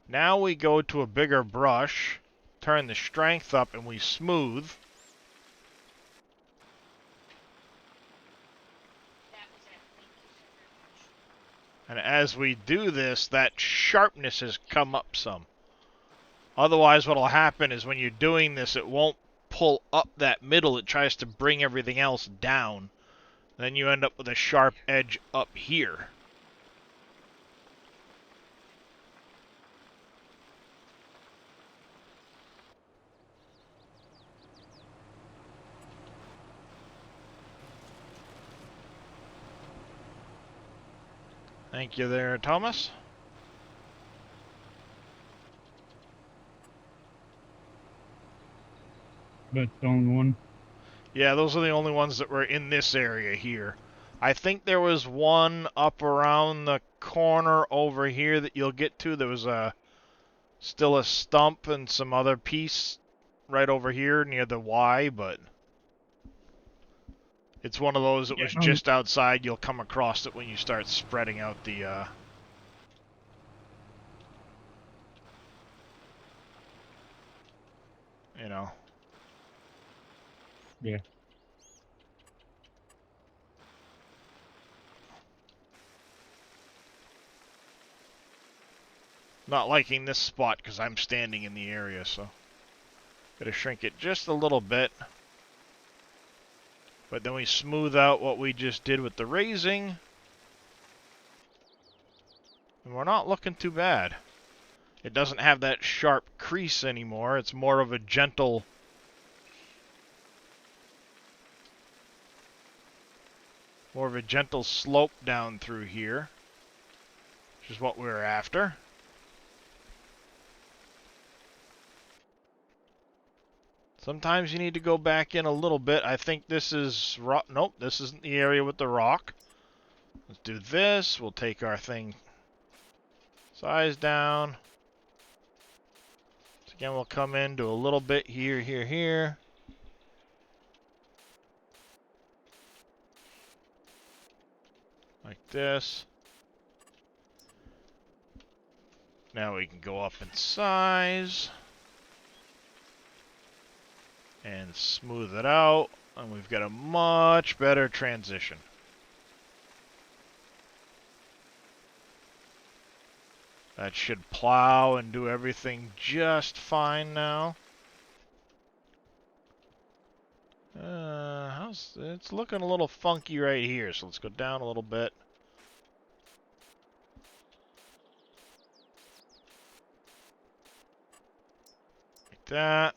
Now we go to a bigger brush, turn the strength up, and we smooth. And as we do this, that sharpness has come up some. Otherwise, what'll happen is when you're doing this, it won't pull up that middle. It tries to bring everything else down. Then you end up with a sharp edge up here. Thank you there, Thomas. But the only one. Yeah, those are the only ones that were in this area here. I think there was one up around the corner over here that you'll get to. There was still a stump and some other piece right over here near the Y, but it's one of those that was just outside. You'll come across it when you start spreading out the you know. Yeah. Not liking this spot because I'm standing in the area, so gotta shrink it just a little bit. But then we smooth out what we just did with the raising. And we're not looking too bad. It doesn't have that sharp crease anymore. It's more of a gentle slope down through here, which is what we were after. Sometimes you need to go back in a little bit. I think this is rock. Nope, this isn't the area with the rock. Let's do this. We'll take our thing size down. So again, we'll come in, do a little bit here, here, here. Like this. Now we can go up in size. And smooth it out. And we've got a much better transition. That should plow and do everything just fine now. It's looking a little funky right here, so let's go down a little bit. Like that.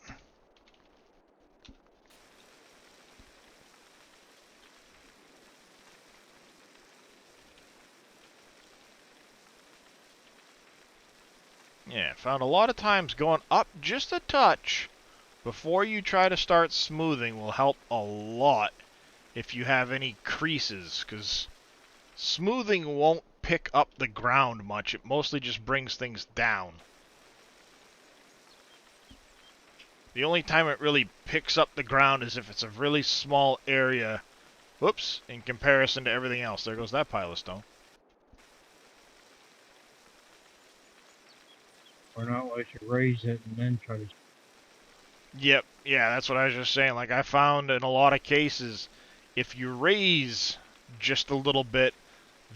Yeah, found a lot of times going up just a touch before you try to start smoothing will help a lot if you have any creases, because smoothing won't pick up the ground much. It mostly just brings things down. The only time it really picks up the ground is if it's a really small area, whoops, in comparison to everything else. There goes that pile of stone. Or not let you raise it and then try to. Yep, yeah, that's what I was just saying. Like, I found in a lot of cases, if you raise just a little bit,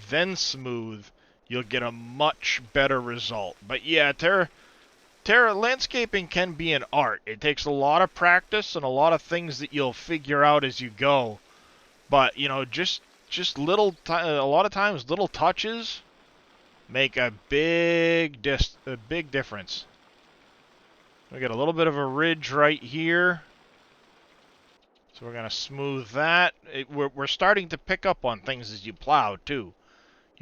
then smooth, you'll get a much better result. But yeah, Terra landscaping can be an art. It takes a lot of practice and a lot of things that you'll figure out as you go. But, you know, just a lot of times little touches make a big difference. We got a little bit of a ridge right here, so we're gonna smooth that. We're starting to pick up on things as you plow too.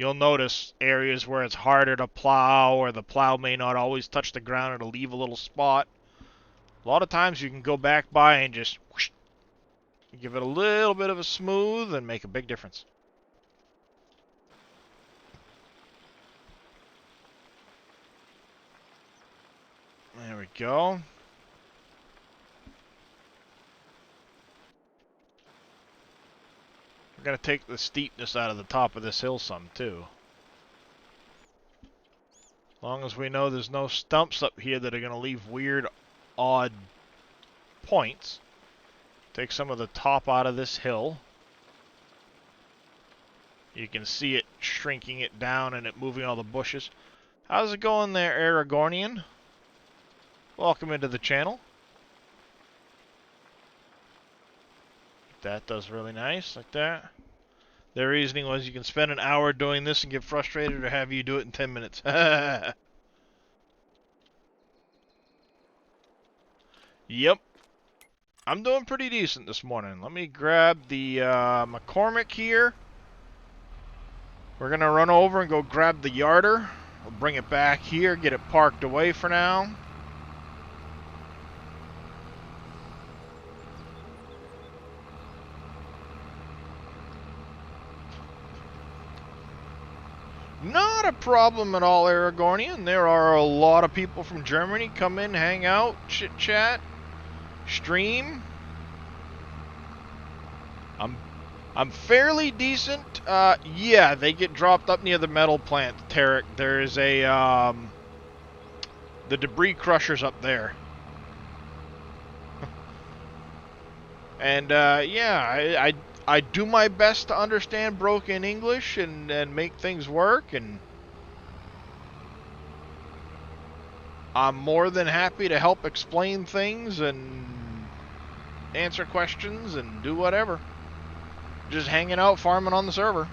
you'll notice areas where it's harder to plow or the plow may not always touch the ground. It'll leave a little spot. A lot of times you can go back by and just whoosh, give it a little bit of a smooth and make a big difference. There we go. We're going to take the steepness out of the top of this hill some, too. As long as we know there's no stumps up here that are going to leave weird, odd points. Take some of the top out of this hill. You can see it shrinking it down and it moving all the bushes. How's it going there, Aragornian? Welcome into the channel. That does really nice, like that. Their reasoning was you can spend an hour doing this and get frustrated, or have you do it in 10 minutes. Yep. I'm doing pretty decent this morning. Let me grab the McCormick here. We're going to run over and go grab the yarder. We'll bring it back here, get it parked away for now. Not a problem at all, Aragornian. There are a lot of people from Germany come in, hang out, chit-chat, stream. I'm fairly decent. Yeah, they get dropped up near the metal plant, Tarek. There is a, the debris crusher's up there. And, yeah, I do my best to understand broken English and make things work, and I'm more than happy to help explain things and answer questions and do whatever. Just hanging out, farming on the server.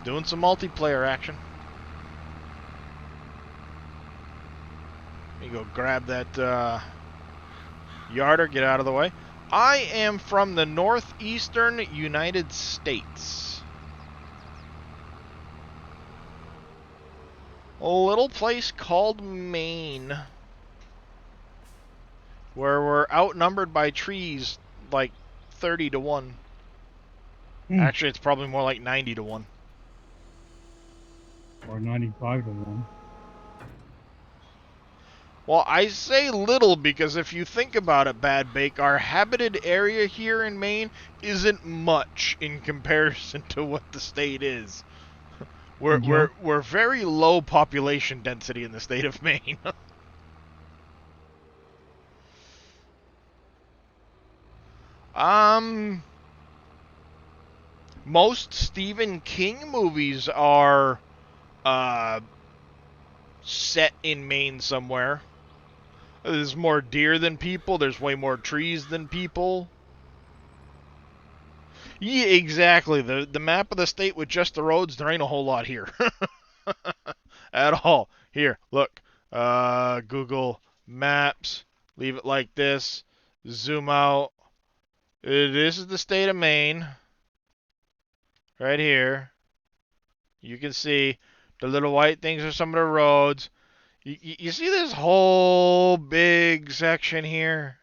Doing some multiplayer action. Let me go grab that yarder, get out of the way. I am from the northeastern United States. A little place called Maine, where we're outnumbered by trees like 30 to 1. Actually, it's probably more like 90 to 1. Or 95 to 1. Well, I say little because if you think about it, Bad Bake, our habited area here in Maine isn't much in comparison to what the state is. We're very low population density in the state of Maine. Most Stephen King movies are set in Maine somewhere. There's more deer than people. There's way more trees than people. Yeah, exactly. The map of the state with just the roads, there ain't a whole lot here. At all. Here, look. Google Maps. Leave it like this. Zoom out. This is the state of Maine. Right here. You can see the little white things are some of the roads. You see this whole big section here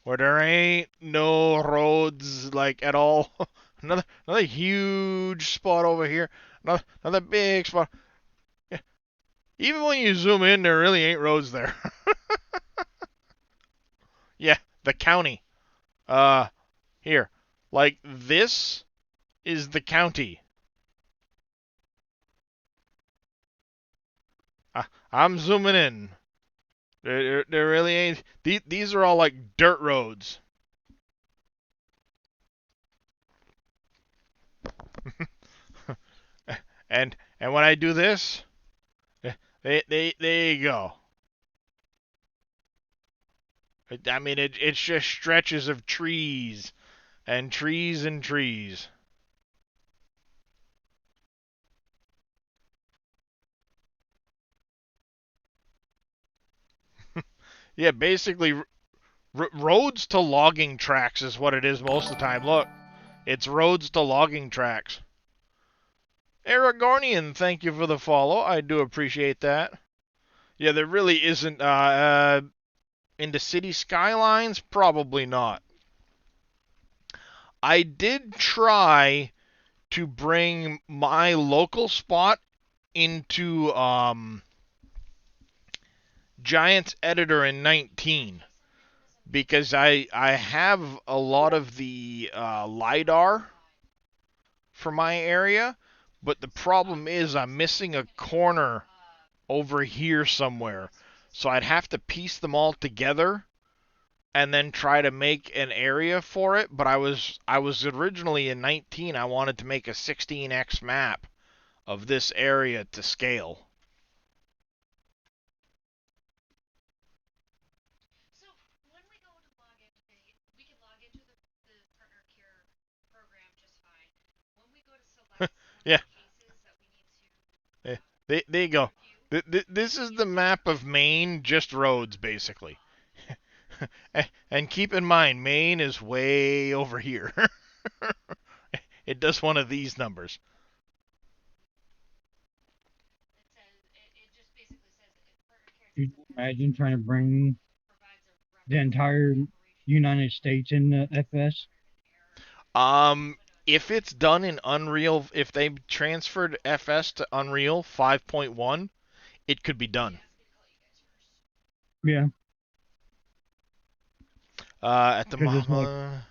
where there ain't no roads like at all. another huge spot over here. Another big spot. Yeah. Even when you zoom in, there really ain't roads there. Yeah, the county. Here. Like this is the county. I'm zooming in. There really ain't. These are all like dirt roads. and when I do this, there you go. I mean, it's just stretches of trees and trees and trees. Yeah, basically, roads to logging tracks is what it is most of the time. Look, it's roads to logging tracks. Aragornian, thank you for the follow. I do appreciate that. Yeah, there really isn't. Into city skylines, probably not. I did try to bring my local spot into Giants Editor in 19 because I have a lot of the LiDAR for my area, but the problem is I'm missing a corner over here somewhere. So I'd have to piece them all together and then try to make an area for it, but I was originally in 19 I wanted to make a 16x map of this area to scale. Yeah. There you go. This is the map of Maine, just roads, basically. And keep in mind, Maine is way over here. It does one of these numbers. Could you imagine trying to bring the entire United States into FS? If it's done in Unreal, if they transferred FS to Unreal 5.1, it could be done. Yeah, At the because it's like moment,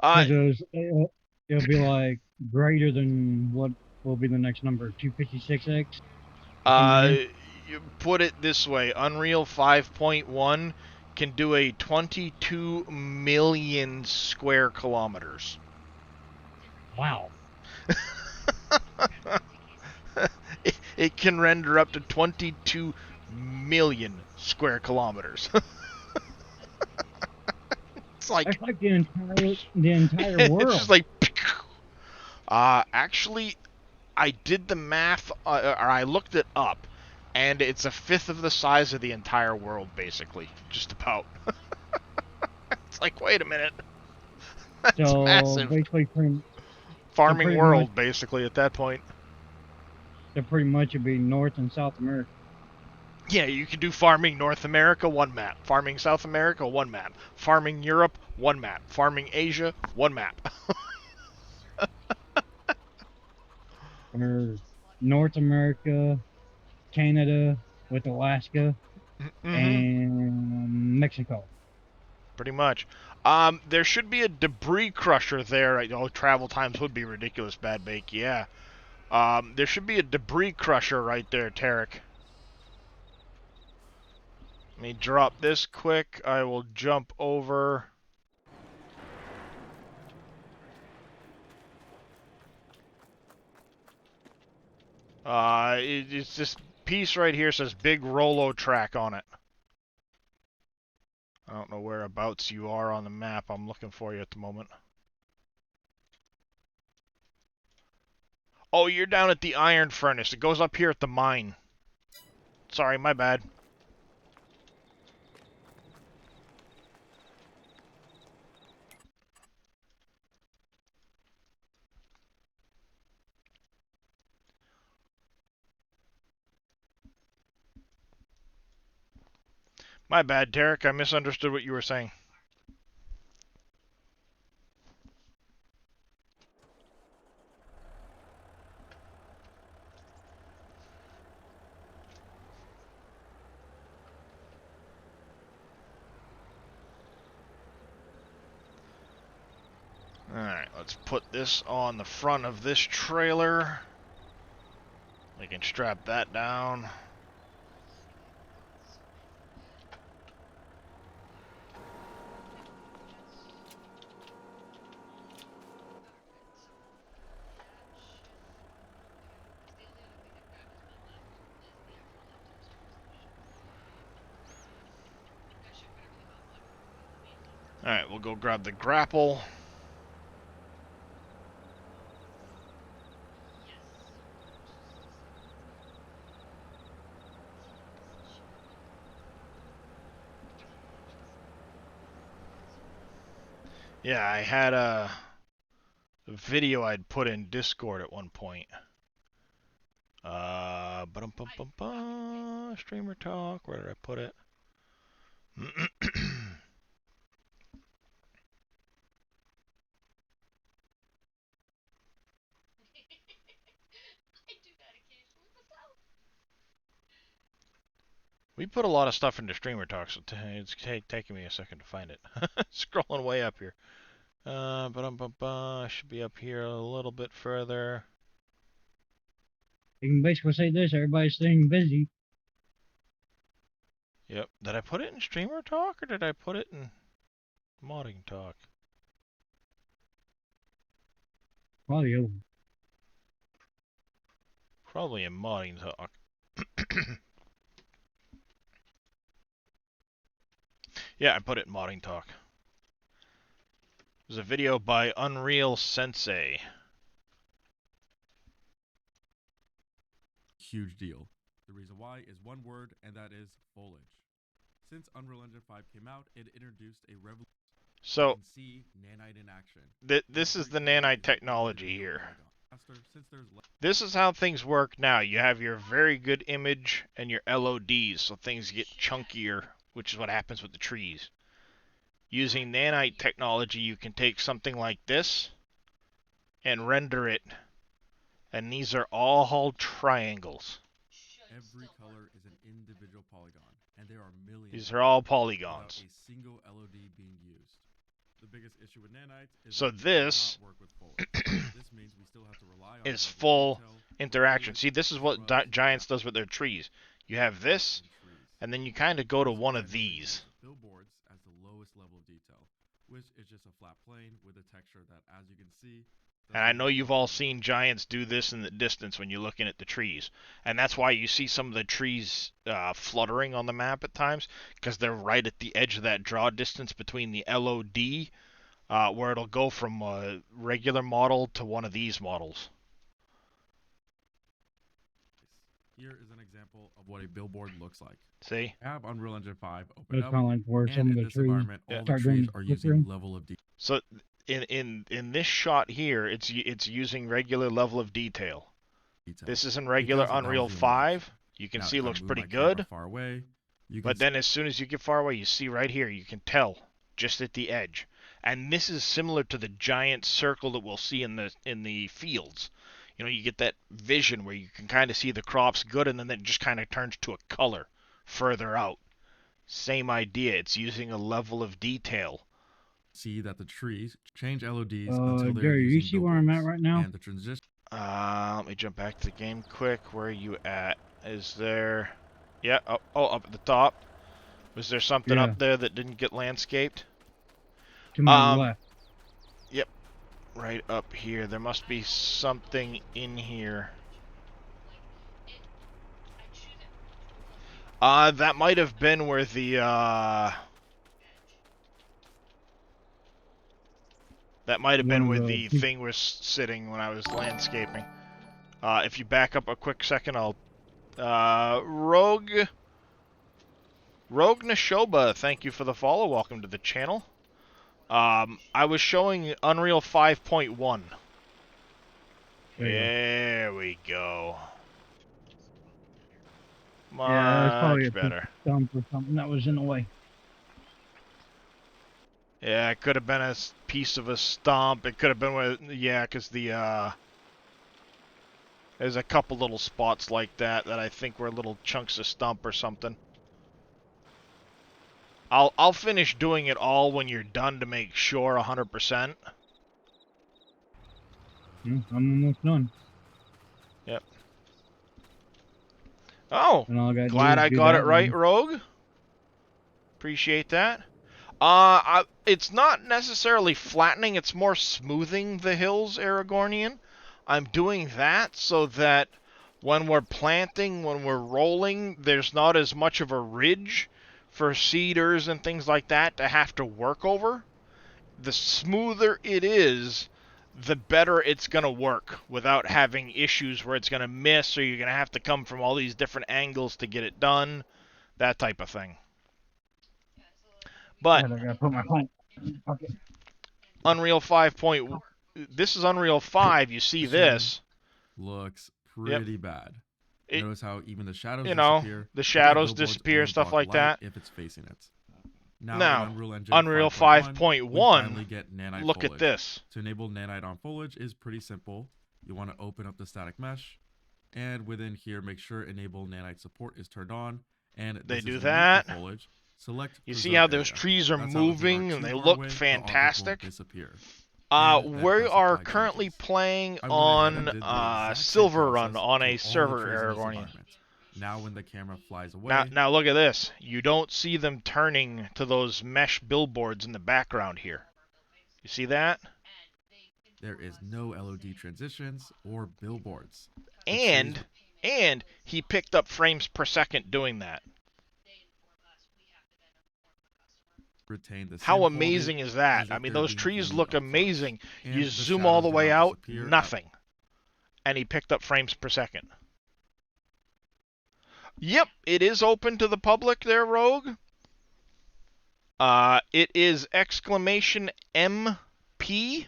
because it'll be like greater than what will be the next number, 256x or something in there. you put it this way: Unreal 5.1 can do a 22 million square kilometers. Wow. It can render up to 22 million square kilometers. It's like That's like the entire it's just world. like actually I did the math or I looked it up and it's a fifth of the size of the entire world basically, just about. It's like, wait a minute. That's So massive. basically, so Farming pretty much, world basically at that point. so pretty much it'd be North and South America. Yeah, you can do farming North America, one map. Farming South America, one map. Farming Europe, one map. Farming Asia, one map. Or North America, Canada with Alaska, Mm-hmm. and Mexico. Pretty much. There should be a debris crusher there. Oh, travel times would be ridiculous, Bad Bake. Yeah. There should be a debris crusher right there, Tarek. Let me drop this quick. I will jump over. It's this piece right here says Big Rolo Track on it. I don't know whereabouts you are on the map. I'm looking for you at the moment. Oh, you're down at the iron furnace. It goes up here at the mine. Sorry, my bad. My bad, Derek. I misunderstood what you were saying. Alright, let's put this on the front of this trailer. We can strap that down. Alright, we'll go grab the grapple. Yeah, I had a video I'd put in Discord at one point. Streamer talk. Where did I put it? We put a lot of stuff into streamer talk, so it's taking me a second to find it. Scrolling way up here. Should be up here a little bit further. You can basically say this: everybody's staying busy. Yep. Did I put it in streamer talk or did I put it in modding talk? Probably over. Probably in modding talk. Yeah, I put it in modding talk. There's a video by Unreal Sensei. Huge deal. The reason why is one word, and that is foliage. Since Unreal Engine 5 came out, it introduced a revolution. So, You can see nanite in action. this is the nanite technology here. Since there's This is how things work now. You have your very good image and your LODs, so things get chunkier, which is what happens with the trees. Using nanite technology, you can take something like this and render it, and these are all triangles. every color is an individual polygon, and there are millions. These are all polygons. Without a single LOD being used. The biggest issue with nanites is So that it this does not work with foliage. This means we still have to rely on is level of full detail, interaction. foliage, See, this is what shrubs, Giants does with their trees. You have this, and trees. and then you kind of go to This one of primarily these. uses billboards as the lowest level of detail, which is just a flat plane with a texture that, as you can see, And I doesn't know look you've like all any seen wood. Giants do this in the distance when you're looking at the trees. And that's why you see some of the trees fluttering on the map at times, because they're right at the edge of that draw distance between the LOD, where it'll go from a regular model to one of these models. Here is an example of what a billboard looks like. See? I have Unreal Engine 5 open That's up, kind of like where and some of in the this trees environment, Yeah. all the start trees doing are flickering. using level of detail. So in this shot here, it's using regular level of detail. This is in regular Because that was Unreal the only 5. option. You can Now, see it if I looks move pretty my camera good. far away, you can But then as soon as you get far away, you see right here, you can tell just at the edge. And this is similar to the giant circle that we'll see in the fields. You know, you get that vision where you can kind of see the crops good, and then it just kind of turns to a color further out. Same idea. It's using a level of detail. see that the trees change LODs until they're Gary, you using see where I'm at billboards. right now? And the transition Let me jump back to the game quick. Where are you at? Is there... Yeah, up at the top. Was there something Yeah. up there that didn't get landscaped? To my left. Right up here. There must be something in here. That might have been where the, That might have One been of where the the thing was sitting when I was landscaping. If you back up a quick second, I'll... Rogue Nashoba, thank you for the follow. Welcome to the channel. I was showing Unreal 5.1. There we go. Yeah, that's probably Much a better. stump or something that was in the way. Yeah, it could have been a piece of a stump. It could have been with... Yeah, because the, there's a couple little spots like that that I think were little chunks of stump or something. I'll finish doing it all when you're done to make sure 100%. I'm almost done. Yep. Oh, And all I gotta glad do is I do got that it right, one. Rogue. Appreciate that. It's not necessarily flattening, it's more smoothing the hills, Aragornian. I'm doing that so that when we're planting, when we're rolling, there's not as much of a ridge for seeders and things like that to have to work over. The smoother it is, the better it's going to work without having issues where it's going to miss or you're going to have to come from all these different angles to get it done, that type of thing. But I gotta put my phone. Okay. Unreal 5. This is Unreal 5. You see this. looks pretty bad. Notice how even the shadows you know, disappear. the because shadows billboards disappear, only stuff block like light that. if it's facing it. Now, Now, in Unreal Engine Unreal 5.1, we 5.1, finally get nanite look foliage. at this. To enable nanite on foliage is pretty simple. You want to open up the static mesh, and within here, make sure enable nanite support is turned on. And They this do is that. for foliage. Select You see preserve how those area. trees are That's how if you moving are and too they far look away, the object won't fantastic? disappear. We And then press are apply currently changes. playing I went ahead and on did the exact same Silverrun process on to a all the server, trees in this Aragornian. environment. Now when the camera flies away, Now look at this. You don't see them turning to those mesh billboards in the background here. You see that? there is no LOD transitions or billboards. The trees And he picked up frames per second doing that. retain the same How quality amazing is that? as I if mean, they're those being trees viewed look up close. amazing. And You the zoom all shadows the do way not out, disappear at nothing. And he picked up frames per second. Yep, it is open to the public there, Rogue. It is exclamation MP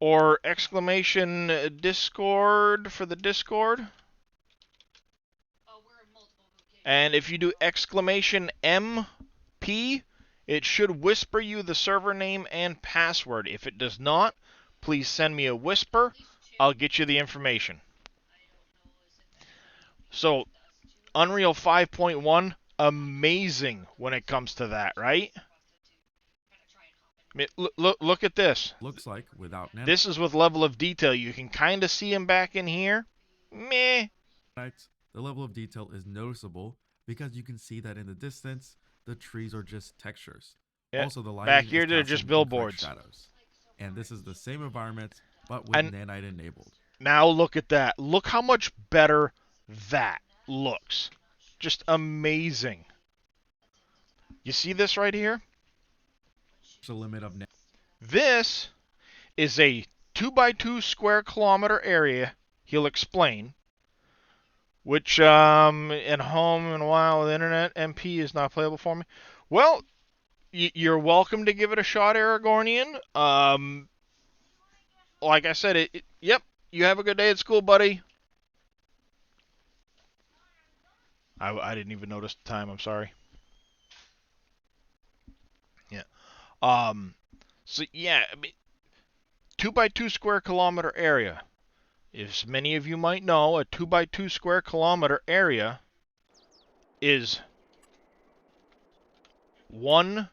or exclamation Discord for the Discord. And if you do exclamation MP, it should whisper you the server name and password. If it does not, please send me a whisper. I'll get you the information. So, Unreal 5.1, amazing when it comes to that, right? I mean, look at this. looks like without nanite, This is with level of detail. You can kind of see him back in here. Meh. the level of detail is noticeable because you can see that in the distance, the trees are just textures. Yeah. Also, the lighting Back here, is they're casting just incorrect billboards. shadows. And this is the same environment, but with And nanite enabled. now look at that. Look how much better that looks. Just amazing. You see this right here? The limit of This is a 2x2 square kilometer area, he'll explain, which, in home and while with internet, MP is not playable for me. Well, you're welcome to give it a shot, Aragornian. Like I said, yep, you have a good day at school, buddy. I didn't even notice the time, I'm sorry. Yeah. So yeah, I mean, 2x2 square kilometer area. As many of you might know, a 2x2 square kilometer area is one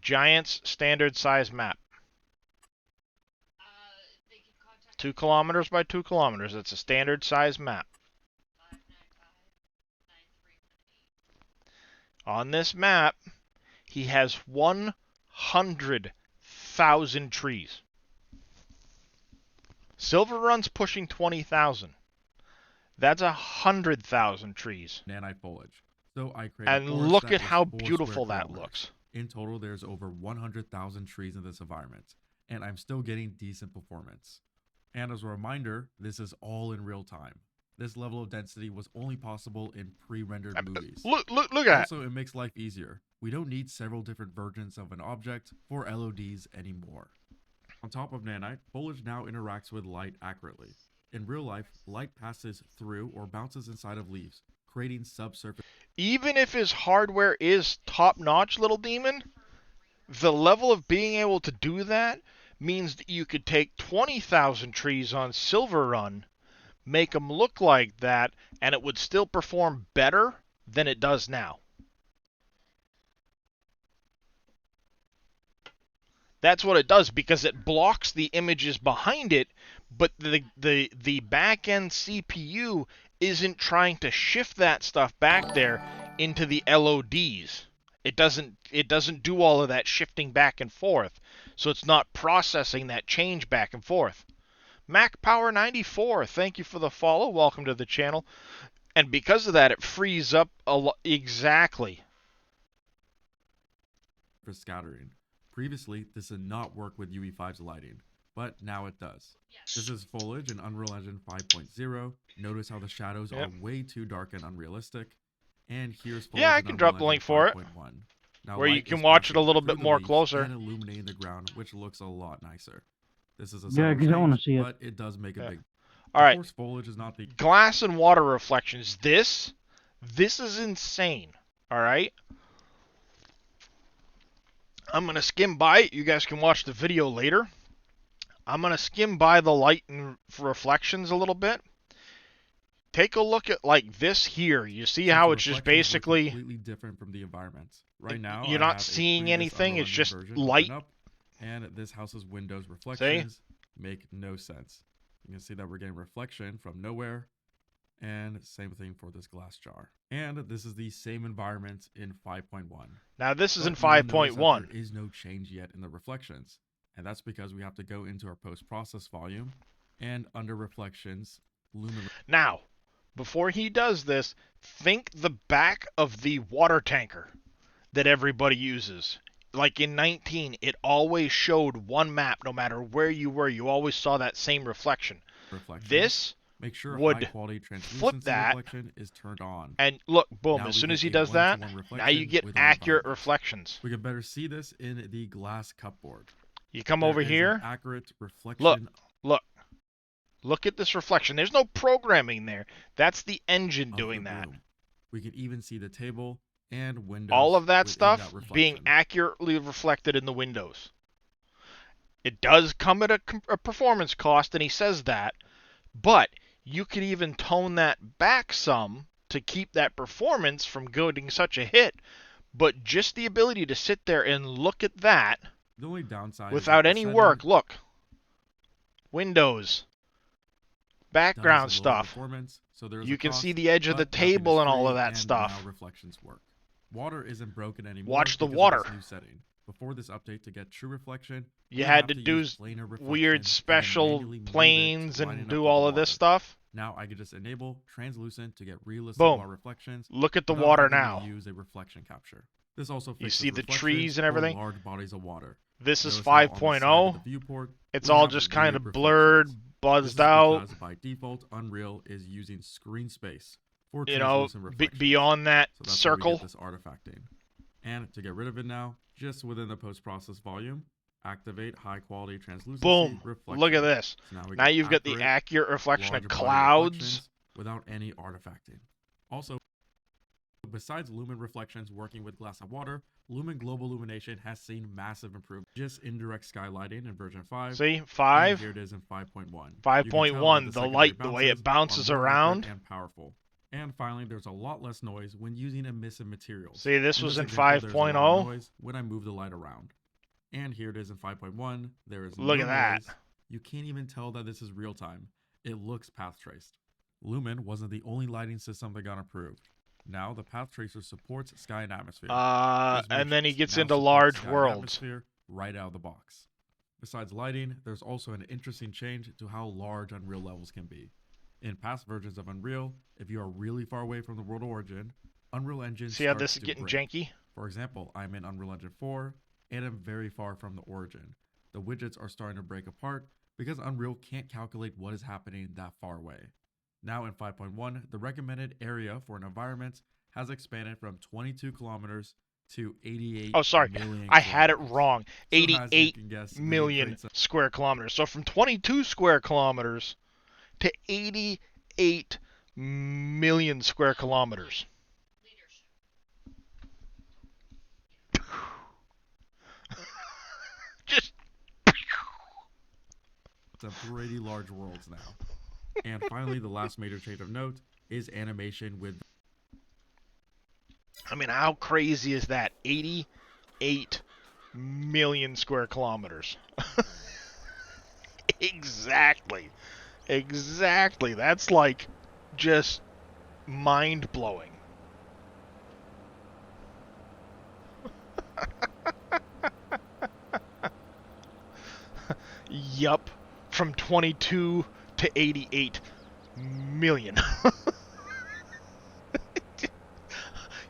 Giant's standard size map. 2 kilometers by 2 kilometers. That's a standard size map. On this map, he has 100,000 trees. Silverrun's pushing 20,000. That's 100,000 trees. nanite foliage. So I created And a forest look that at was how 4 square beautiful that kilometers. looks. In total, there's over 100,000 trees in this environment, and I'm still getting decent performance. And as a reminder, this is all in real time. This level of density was only possible in pre-rendered movies. Look at that. Also, it makes life easier. We don't need several different versions of an object for LODs anymore. On top of nanite, foliage now interacts with light accurately. In real life, light passes through or bounces inside of leaves, creating subsurface. Even if his hardware is top-notch, Little Demon, the level of being able to do that means that you could take 20,000 trees on Silverrun, make them look like that, and it would still perform better than it does now. That's what it does, because it blocks the images behind it, but the back-end CPU isn't trying to shift that stuff back there into the LODs. It doesn't do all of that shifting back and forth, so it's not processing that change back and forth. Mac Power 94, thank you for the follow. Welcome to the channel. And because of that, it frees up a lot. Exactly. For scattering. Previously, this did not work with UE5's lighting, but now it does. This is foliage in Unreal Engine 5.0. Notice how the shadows are way too dark and unrealistic. And here's foliage Yeah, I in can Unreal drop the link Engine for it. 5.1. Now, Where you light can is watch it a passing little through bit the more leaves closer. and illuminating the ground, which looks a lot nicer. This is a Yeah, subtle 'cause I wanna change, see it. but it does make a big. All Of right, course, foliage is not the glass and water reflections. This is insane. All right. I'm going to skim by it. You guys can watch the video later. I'm going to skim by the light and reflections a little bit. Take a look at like this here. You see since how the it's just reflections were basically completely different from the environment. Right now, you're I not have a seeing previous anything. Unreal It's Engine just version light. open up, and this house's windows See? reflections make no sense. You can see that we're getting reflection from nowhere, and same thing for this glass jar. And this is the same environment in 5.1. Now this is in But you will notice that 5.1. there is no change yet in the reflections, and that's because we have to go into our post-process volume, and under reflections, lumen. Now, before he does this, think the back of the water tanker that everybody uses. Like in 19, it always showed one map no matter where you were. You always saw that same reflection. reflections. This Make sure would high quality flip translucency that, reflection is turned on. and look, boom, Now as we soon get as he a does that, one-to-one now you reflection get with our accurate environment. reflections. We can better see this in the glass cupboard. You come There over is an here, accurate reflection look at this reflection. There's no programming there. That's the engine of doing the that. room. We can even see the table and windows. All of that within stuff that being reflection. accurately reflected in the windows. It does come at a performance cost, and he says that, but you could even tone that back some to keep that performance from getting such a hit. But just the ability to sit there and look at that The only downside without is that any the setting work, look, windows, does background lower stuff. performance, so there's You a can cost, see the edge of the but nothing table is and all of free, that and stuff. Now reflections work. Water isn't broken anymore. Watch the because water. Of this new setting. Before this update, to get true reflection, You we'd had have to use do planar reflection weird and then special manually move it planes to line and it up do with all the of this water. stuff. Now I can just enable translucent to get realistic Boom. water reflections. Look at the without water having now. To use a reflection capture. This also You fixes see the reflections trees and for everything? large bodies of water. This is Notice how on the side of 5.0. the viewport, It's we all have just kind weird of blurred, reflections. This buzzed is out. because by default, Unreal is using screen space for You know, translucent reflections. beyond that So that's circle. how we get this artifacting. And to get rid of it now, just within the post-process volume, activate high-quality translucency Boom. reflection. Look at this. So now we Now get you've got the accurate reflection of large body clouds. reflections without any artifacting. Also, besides lumen reflections working with glass and water, lumen global illumination has seen massive improvement. Just indirect skylighting in version 5. See, And 5. here it is in 5.1. 5.1, the light, the way it bounces around. And powerful. And finally, there's a lot less noise when using emissive materials. See, this was in example, there's a lot of 5.0. noise when I move the light around. And here it is in 5.1. There is Look no at that. noise. You can't even tell that this is real time. It looks path traced. Lumen wasn't the only lighting system that got improved. Now the path tracer supports sky and atmosphere. This And then he matrix gets now into supports large sky and worlds. atmosphere right out of the box. Besides lighting, there's also an interesting change to how large Unreal levels can be. In past versions of Unreal, if you are really far away from the world origin, Unreal Engine See how starts this is to getting break. janky? For example, I'm in Unreal Engine 4, and I'm very far from the origin. The widgets are starting to break apart because Unreal can't calculate what is happening that far away. Now in 5.1, the recommended area for an environment has expanded from 22 kilometers to 88 Oh, sorry. million I had it kilometers. wrong. So as you 88 can guess, million really creates square kilometers. So from 22 square kilometers to 88 million square kilometers. Just some pretty large worlds now. And finally, the last major change of note is animation with I mean, how crazy is that? 88 million square kilometers. Exactly. Exactly. That's like just mind-blowing. Yup. From 22 to 88 million.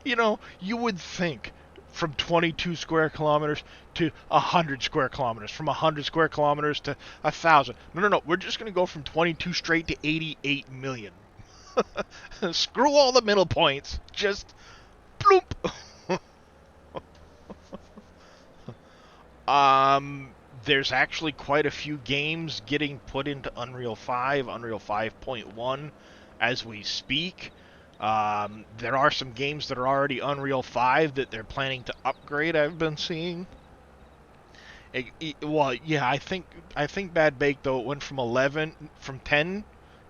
You know, you would think from 22 square kilometers to 100 square kilometers, from 100 square kilometers to 1,000. No. We're just going to go from 22 straight to 88 million. Screw all the middle points. Just bloop. There's actually quite a few games getting put into Unreal 5, Unreal 5.1 as we speak. There are some games that are already Unreal 5 that they're planning to upgrade, I've been seeing. Well, yeah, I think Bad Bake, though, it went from 10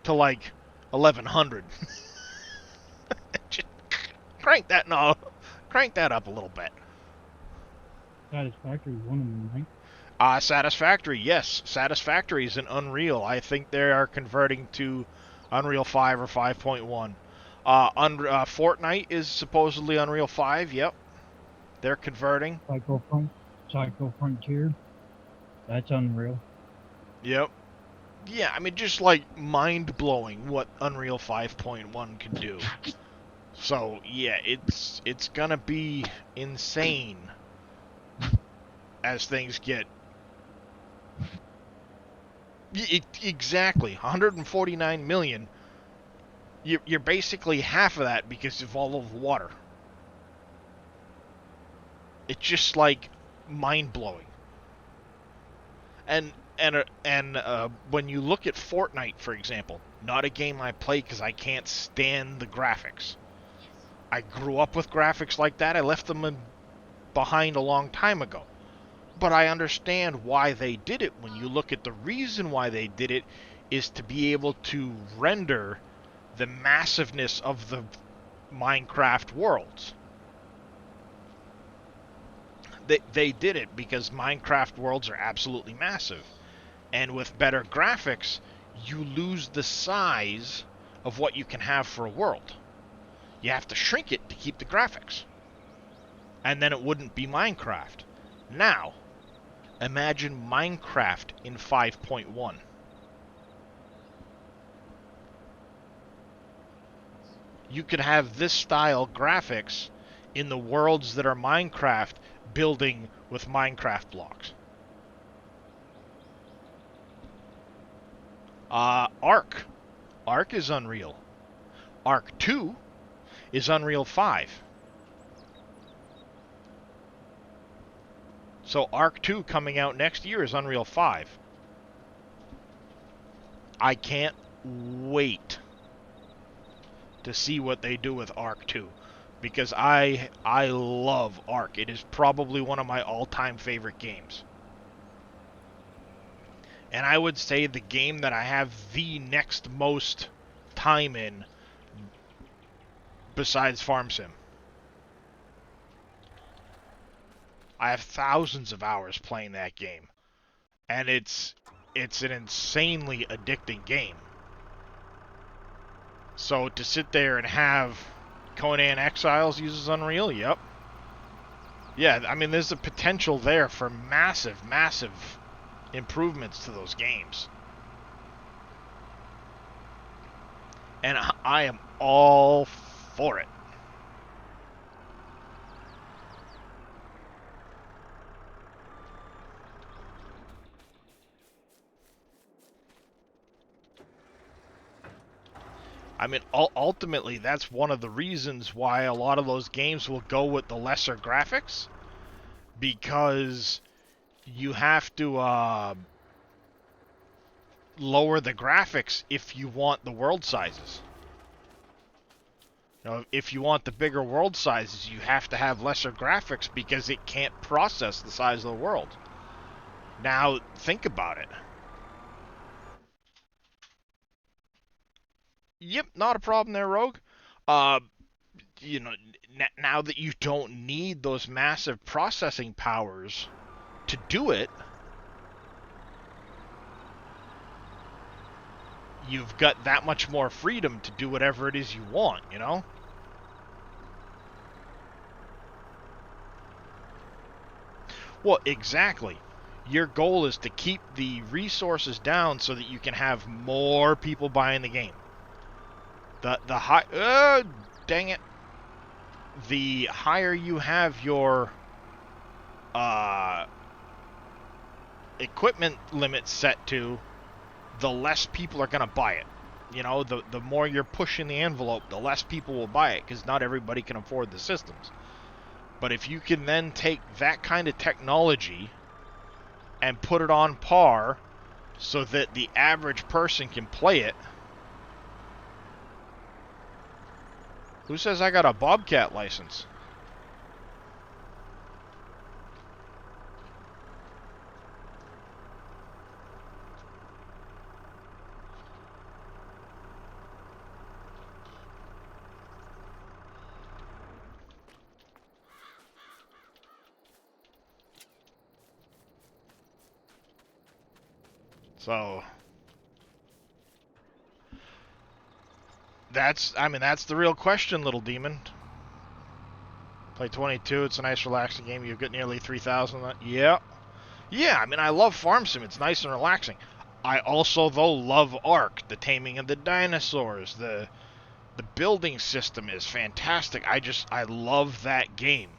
to like 1100. Just crank that up a little bit. Satisfactory one of them, right? Satisfactory, yes. Satisfactory is an Unreal. I think they are converting to Unreal 5 or 5.1. Fortnite is supposedly Unreal 5, yep. They're converting. Psycho Frontier. That's Unreal. Yep. Yeah, I mean, just like mind-blowing what Unreal 5.1 can do. So, yeah, it's gonna be insane as things get... Exactly, 149 million. You're basically half of that because of all of the water. It's just like mind-blowing. And when you look at Fortnite, for example, not a game I play because I can't stand the graphics. I grew up with graphics like that. I left them behind a long time ago. But I understand why they did it. When you look at the reason why they did it, is to be able to render the massiveness of the Minecraft worlds. They did it because Minecraft worlds are absolutely massive. And with better graphics, you lose the size of what you can have for a world. You have to shrink it to keep the graphics. And then it wouldn't be Minecraft. Now, imagine Minecraft in 5.1. You could have this style graphics in the worlds that are Minecraft building with Minecraft blocks. Ark. Ark is Unreal. Ark 2 is Unreal 5. So Ark 2 coming out next year is Unreal 5. I can't wait to see what they do with Ark 2. Because I love Ark. It is probably one of my all-time favorite games. And I would say the game that I have the next most time in besides Farm Sim. I have thousands of hours playing that game. And it's an insanely addicting game. So to sit there and have Conan Exiles uses Unreal, yep. Yeah, I mean, there's a potential there for massive, massive improvements to those games. And I am all for it. I mean, ultimately, that's one of the reasons why a lot of those games will go with the lesser graphics. Because you have to lower the graphics if you want the world sizes. You know, if you want the bigger world sizes, you have to have lesser graphics because it can't process the size of the world. Now, think about it. Yep, not a problem there, Rogue. You know, now that you don't need those massive processing powers to do it, you've got that much more freedom to do whatever it is you want, you know? Well, exactly. Your goal is to keep the resources down so that you can have more people buying the game. The high... dang it. The higher you have your equipment limit set to, the less people are going to buy it. You know, the more you're pushing the envelope, the less people will buy it, because not everybody can afford the systems. But if you can then take that kind of technology and put it on par so that the average person can play it. Who says I got a Bobcat license? So that's the real question, little demon. Play 22, it's a nice relaxing game. You've got nearly 3,000. Yeah. Yeah, I mean, I love Farm Sim. It's nice and relaxing. I also, though, love Ark, the Taming of the Dinosaurs. The building system is fantastic. I love that game.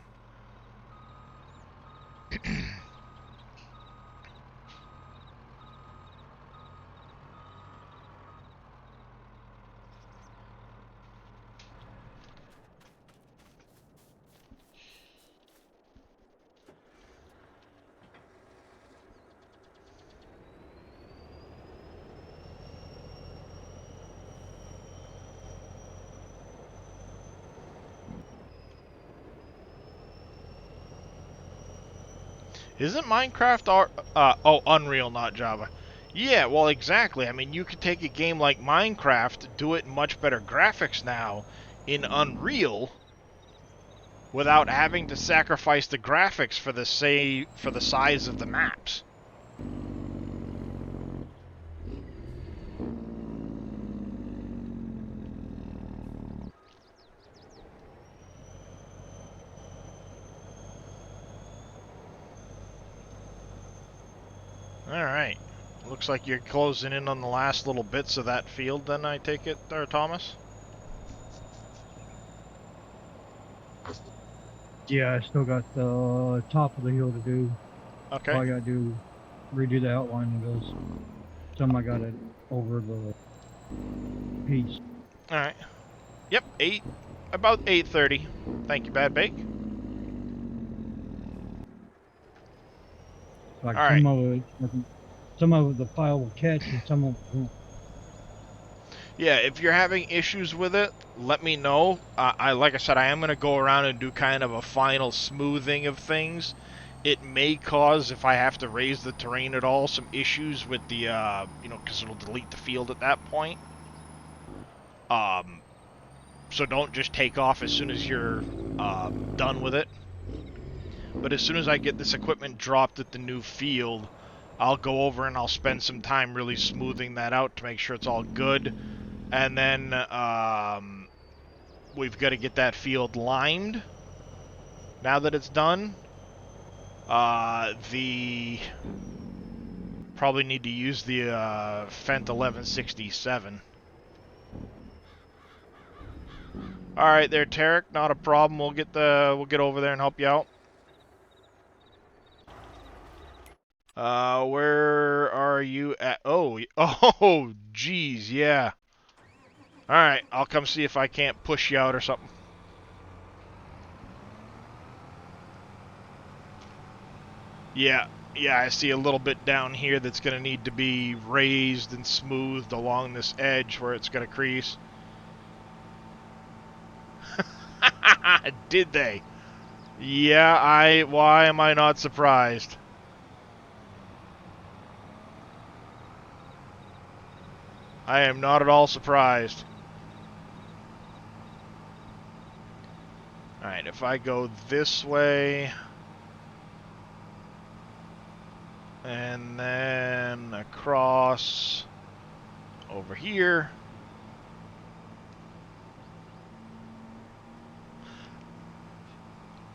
Isn't Minecraft Unreal, not Java? Yeah, well, exactly. I mean, you could take a game like Minecraft, do it in much better graphics now in Unreal without having to sacrifice the graphics for the size of the maps. Alright. Looks like you're closing in on the last little bits of that field, then, I take it, there, Thomas? Yeah, I still got the top of the hill to do. Okay. All I gotta do, redo the outline of those. Some I got it over the piece. Alright. Yep, about 8:30. Thank you, Bad Bake. Like All right. some of it the file will catch and some of it won't. Yeah, if you're having issues with it, let me know. Like I said, I am going to go around and do kind of a final smoothing of things. It may cause, if I have to raise the terrain at all, some issues with the, because it'll delete the field at that point. So don't just take off as soon as you're done with it. But as soon as I get this equipment dropped at the new field, I'll go over and I'll spend some time really smoothing that out to make sure it's all good. And then we've got to get that field limed. Now that it's done, probably need to use the Fent 1167. All right, there, Tarek. Not a problem. We'll get over there and help you out. Where are you at? Oh, geez, yeah. Alright, I'll come see if I can't push you out or something. Yeah, I see a little bit down here that's going to need to be raised and smoothed along this edge where it's going to crease. Did they? Yeah, why am I not surprised? I am not at all surprised. Alright, if I go this way, and then across over here.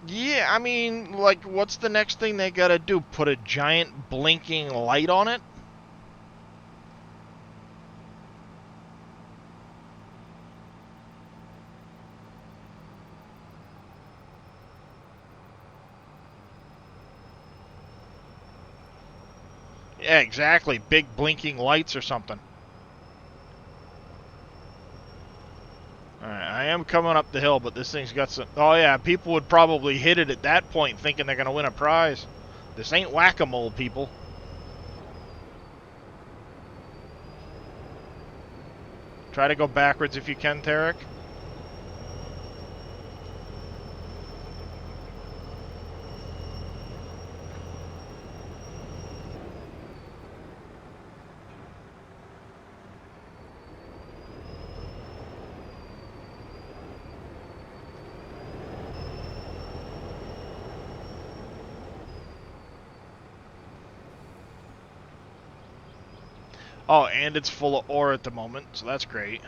Yeah, I mean, like, what's the next thing they gotta do? Put a giant blinking light on it? Yeah, exactly. Big blinking lights or something. Alright, I am coming up the hill, but this thing's got some... Oh yeah, people would probably hit it at that point thinking they're going to win a prize. This ain't whack-a-mole, people. Try to go backwards if you can, Tarek. Oh, and it's full of ore at the moment, so that's great.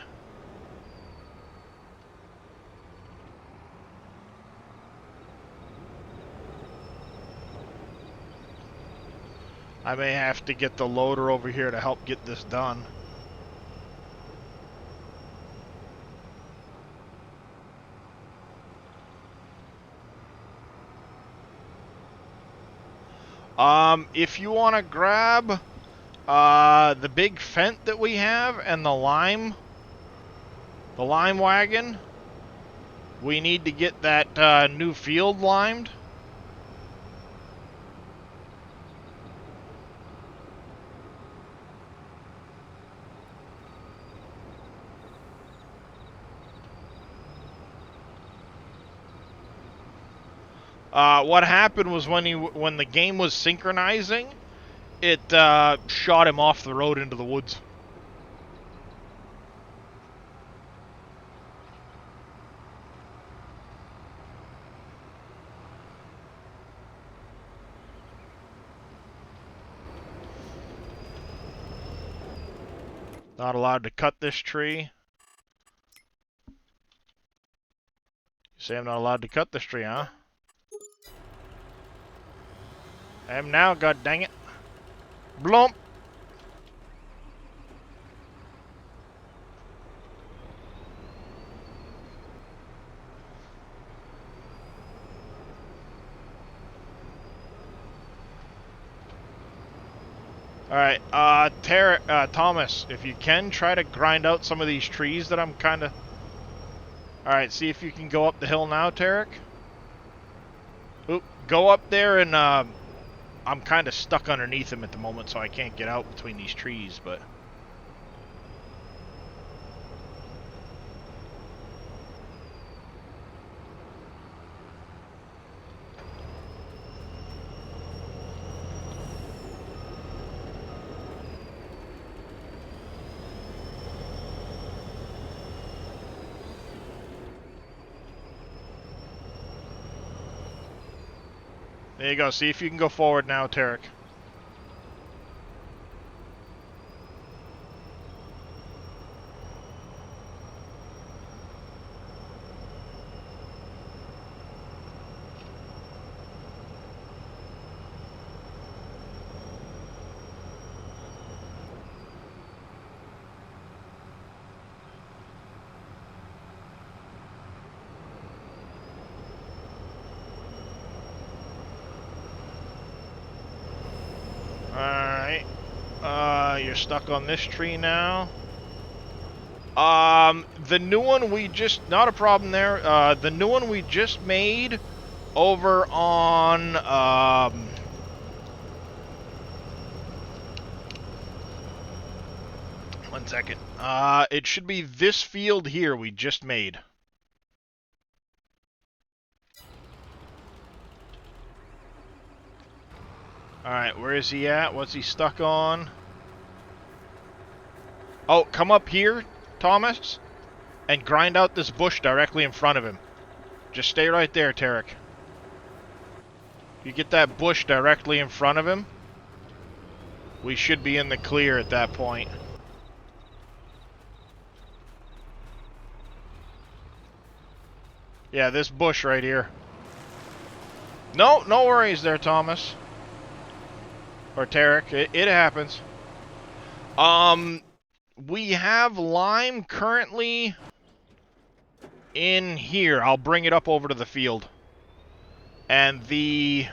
I may have to get the loader over here to help get this done. If you want to grab the big Fent that we have and the lime wagon, we need to get that new field limed. What happened was when the game was synchronizing, it shot him off the road into the woods. Not allowed to cut this tree. You say I'm not allowed to cut this tree, huh? I am now, god dang it. Blump! Alright, Thomas, if you can, try to grind out some of these trees that I'm kinda... Alright, see if you can go up the hill now, Tarek. Oop, go up there and, I'm kinda stuck underneath him at the moment, so I can't get out between these trees, but... There you go. See if you can go forward now, Tarek. Alright. You're stuck on this tree now. The new one we just... Not a problem there. The new one we just made over on, 1 second. It should be this field here we just made. Alright, where is he at? What's he stuck on? Oh, come up here, Thomas, and grind out this bush directly in front of him. Just stay right there, Tarek. If you get that bush directly in front of him, we should be in the clear at that point. Yeah, this bush right here. No worries there, Thomas. Or Tarek, it happens. We have lime currently in here. I'll bring it up over to the field. And the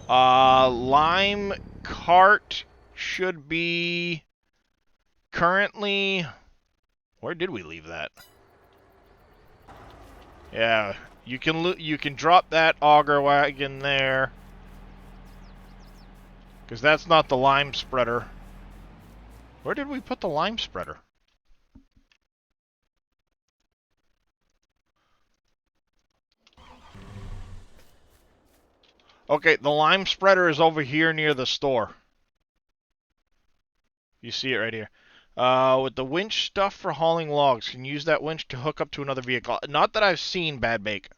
lime cart should be currently... Where did we leave that? Yeah, you can drop that auger wagon there. Because that's not the lime spreader. Where did we put the lime spreader? Okay, the lime spreader is over here near the store. You see it right here. With the winch stuff for hauling logs, can use that winch to hook up to another vehicle. Not that I've seen, Bad Bake.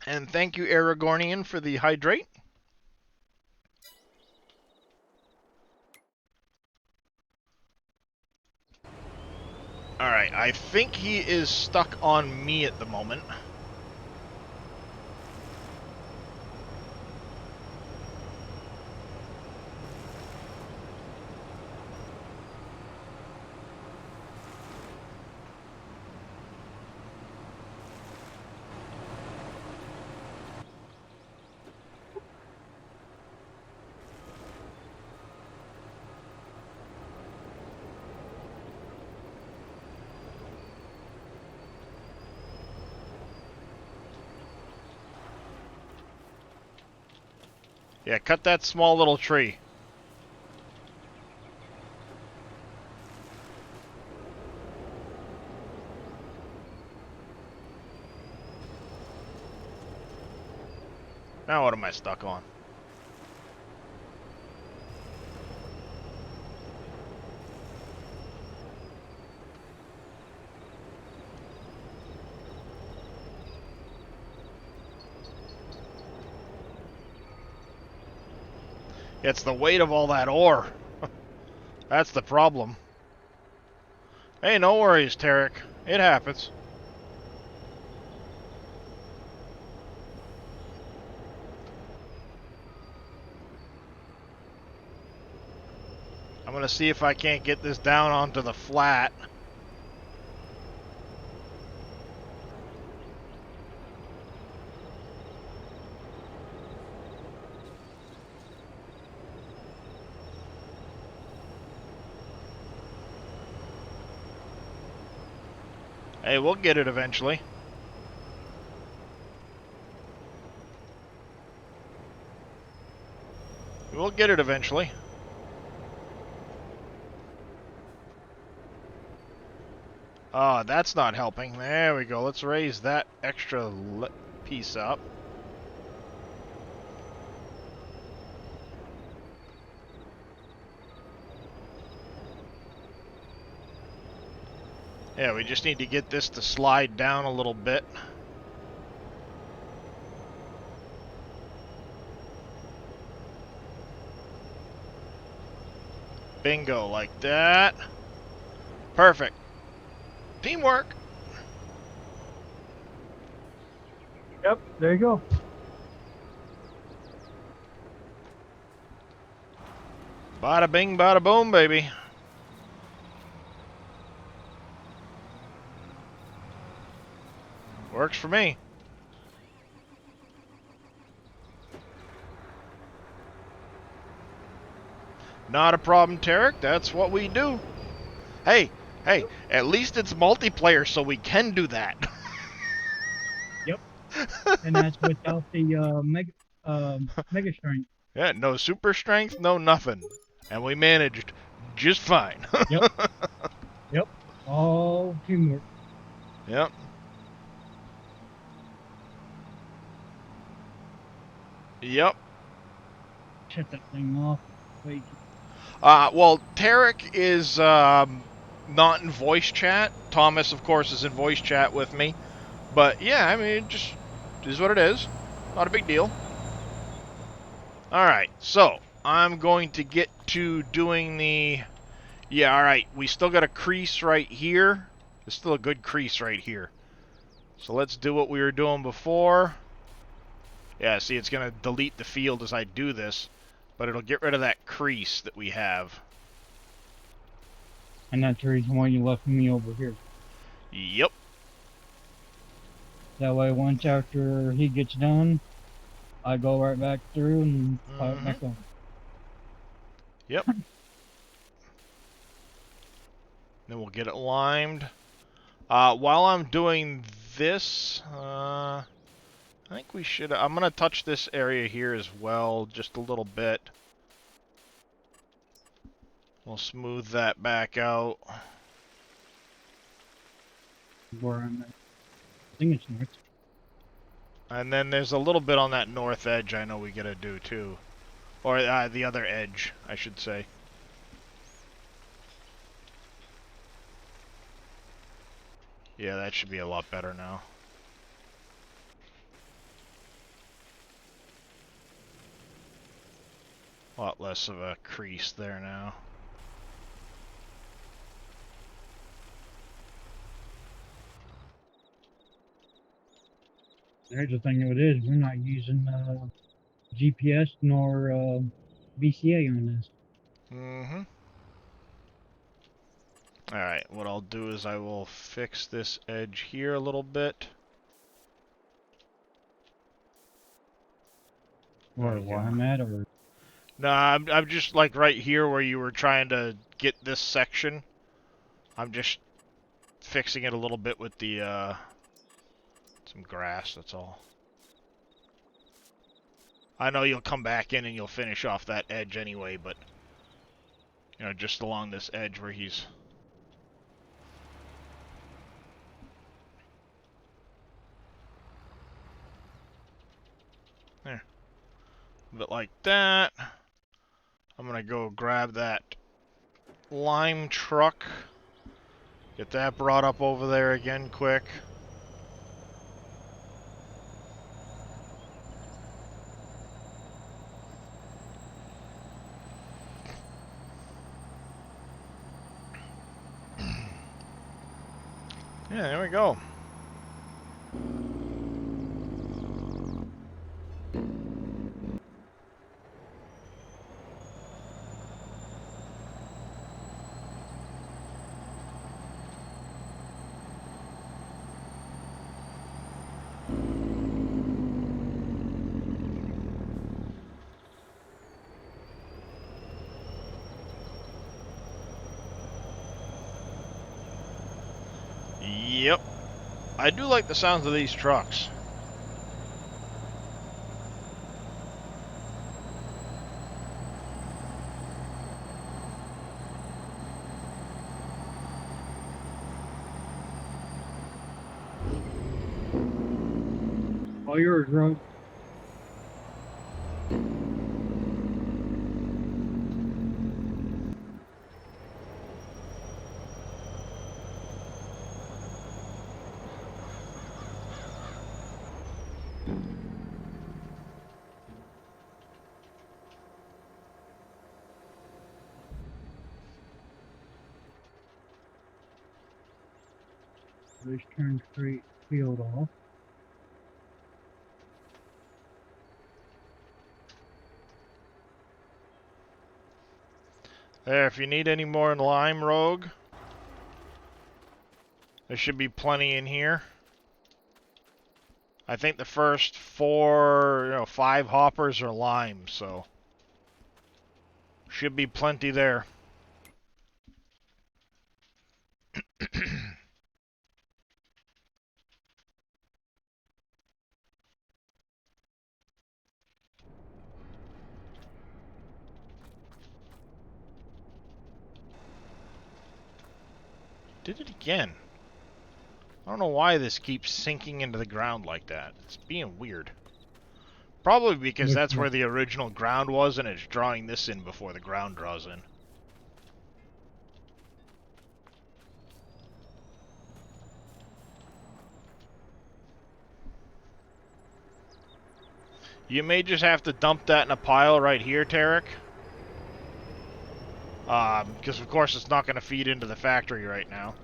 And thank you, Aragornian, for the hydrate. Alright, I think he is stuck on me at the moment. Yeah, cut that small little tree. Now what am I stuck on? It's the weight of all that ore. That's the problem. Hey, no worries, Tarek. It happens. I'm gonna see if I can't get this down onto the flat. Hey, we'll get it eventually. We'll get it eventually. Ah, that's not helping. There we go. Let's raise that extra piece up. Yeah, we just need to get this to slide down a little bit. Bingo, like that. Perfect. Teamwork. Yep, there you go. Bada bing, bada boom, baby. Works for me. Not a problem, Tarek. That's what we do. Hey, hey, at least it's multiplayer, so we can do that. Yep. And that's without the mega strength. Yeah, no super strength, no nothing. And we managed just fine. Yep. Yep. All teamwork. Yep. Yep. Shut that thing off. Wait. Well, Tarek is not in voice chat. Thomas, of course, is in voice chat with me. But yeah, I mean, it just is what it is. Not a big deal. Alright, so I'm going to get to doing the... Yeah, alright, we still got a crease right here. There's still a good crease right here. So let's do what we were doing before. Yeah, see, it's going to delete the field as I do this. But it'll get rid of that crease that we have. And that's the reason why you left me over here. Yep. That way, once after he gets done, I go right back through and pile it back on. Yep. Then we'll get it limed. While I'm doing this, I think we should... I'm going to touch this area here as well, just a little bit. We'll smooth that back out. Where I'm at. I think it's next. And then there's a little bit on that north edge I know we gotta do too. Or the other edge, I should say. Yeah, that should be a lot better now. A lot less of a crease there now. There's the thing of it is, we're not using GPS nor BCA on this. Mm-hmm. Alright, what I'll do is I will fix this edge here a little bit. Or where I'm at, or No, I'm just like right here where you were trying to get this section. I'm just fixing it a little bit with the some grass, that's all. I know you'll come back in and you'll finish off that edge anyway, but you know, just along this edge where he's there. A bit like that. I'm gonna go grab that lime truck. Get that brought up over there again quick. Yeah, there we go. Yep. I do like the sounds of these trucks. all yours, Rogue. Let's turn straight field off. There, if you need any more lime, Rogue, there should be plenty in here. I think the first 5 hoppers are lime, so should be plenty there. Did it again. I don't know why this keeps sinking into the ground like that. It's being weird. Probably because that's where the original ground was and it's drawing this in before the ground draws in. You may just have to dump that in a pile right here, Tarek. Because of course it's not going to feed into the factory right now.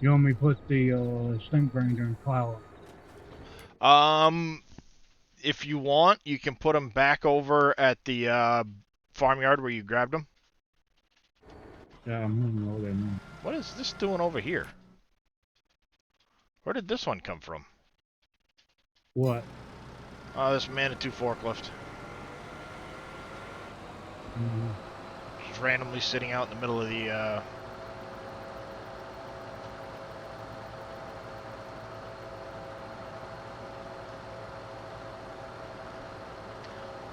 You want me to put the stump grinder in pile? If you want, you can put them back over at the farmyard where you grabbed them. Yeah, I'm moving over there now. What is this doing over here? Where did this one come from? What? Oh, this Manitou forklift. Just randomly sitting out in the middle of the,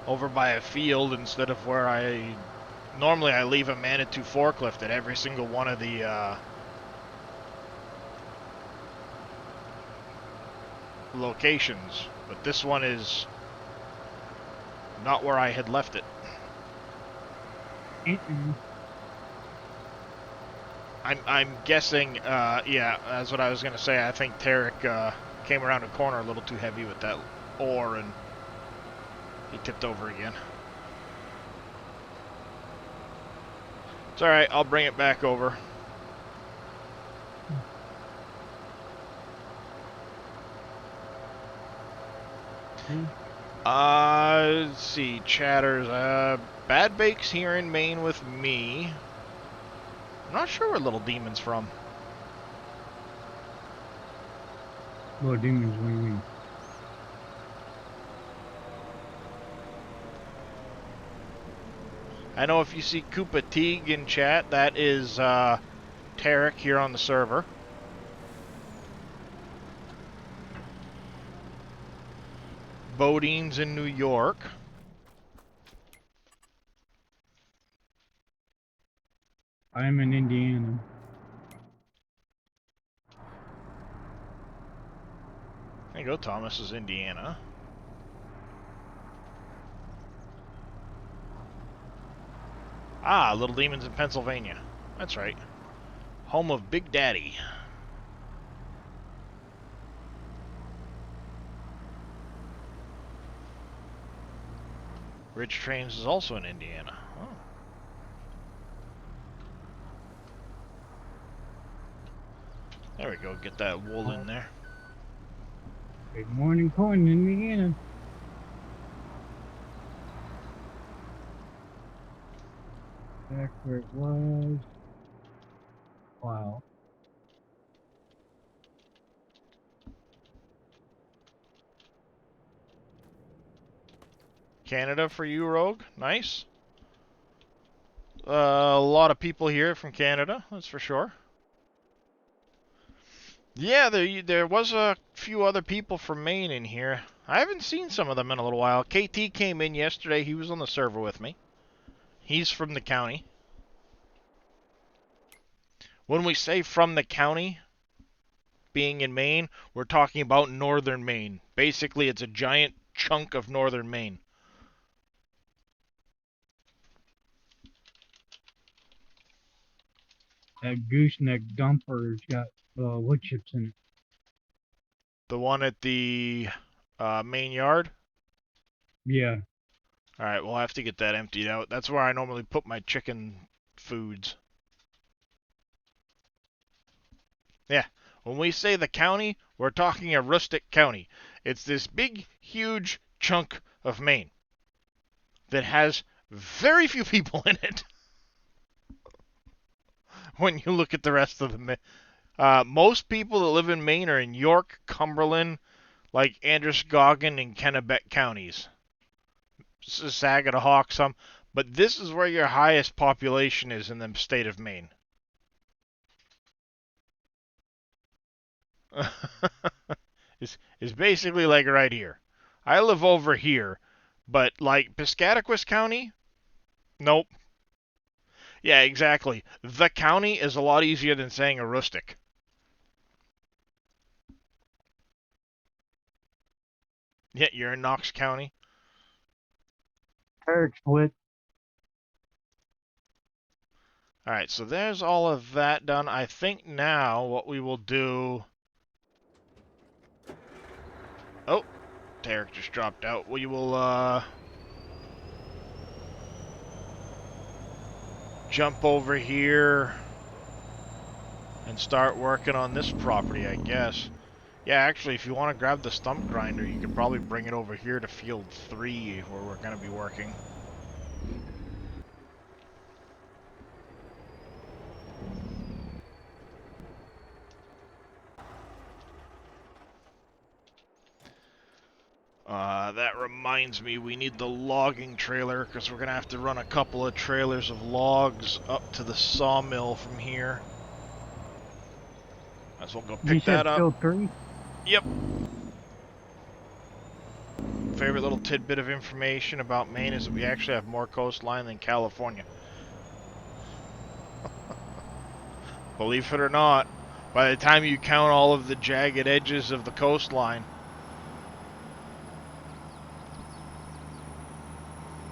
over by a field instead of where I... Normally I leave a Manitou forklift at every single one of the locations. But this one is not where I had left it. I'm guessing, yeah, that's what I was going to say. I think Tarek came around a corner a little too heavy with that ore and he tipped over again. It's alright, I'll bring it back over. Let's see, chatters. Bad Bake's here in Maine with me. I'm not sure where Little Demon's from. Little Demons, what do you mean? I know if you see Koopa Teague in chat, that is Tarek here on the server. Bodine's in New York. I'm in Indiana. There you go, Thomas is Indiana. Ah, Little Demon's in Pennsylvania. That's right. Home of Big Daddy. Rich Trains is also in Indiana. Oh. There we go, get that wool in there. Good morning, Coin, Indiana. Back where it was. Wow. Canada for you, Rogue. Nice. A lot of people here from Canada, that's for sure. Yeah, there was a few other people from Maine in here. I haven't seen some of them in a little while. KT came in yesterday. He was on the server with me. He's from the county. When we say from the county, being in Maine, we're talking about northern Maine. Basically, it's a giant chunk of northern Maine. That gooseneck dumper's got wood chips in it. The one at the main yard? Yeah. Alright, we'll have to get that emptied out. That's where I normally put my chicken foods. Yeah, when we say the county, we're talking a rustic county. It's this big, huge chunk of Maine that has very few people in it. When you look at the rest of the... most people that live in Maine are in York, Cumberland, like Androscoggin and Kennebec counties. Saginaw, some. But this is where your highest population is in the state of Maine. is basically like right here. I live over here, but like Piscataquis County? Nope. Yeah, exactly. The county is a lot easier than saying a rustic. Yeah, you're in Knox County. Eric split. Alright, so there's all of that done. I think now what we will do... Oh, Derek just dropped out. We will, jump over here and start working on this property, I guess. Yeah, actually, if you want to grab the stump grinder, you can probably bring it over here to field 3, where we're going to be working. That reminds me, we need the logging trailer, because we're going to have to run a couple of trailers of logs up to the sawmill from here. Might as well go pick that up. Field 3? Yep. favorite little tidbit of information about Maine is that we actually have more coastline than California. Believe it or not, by the time you count all of the jagged edges of the coastline,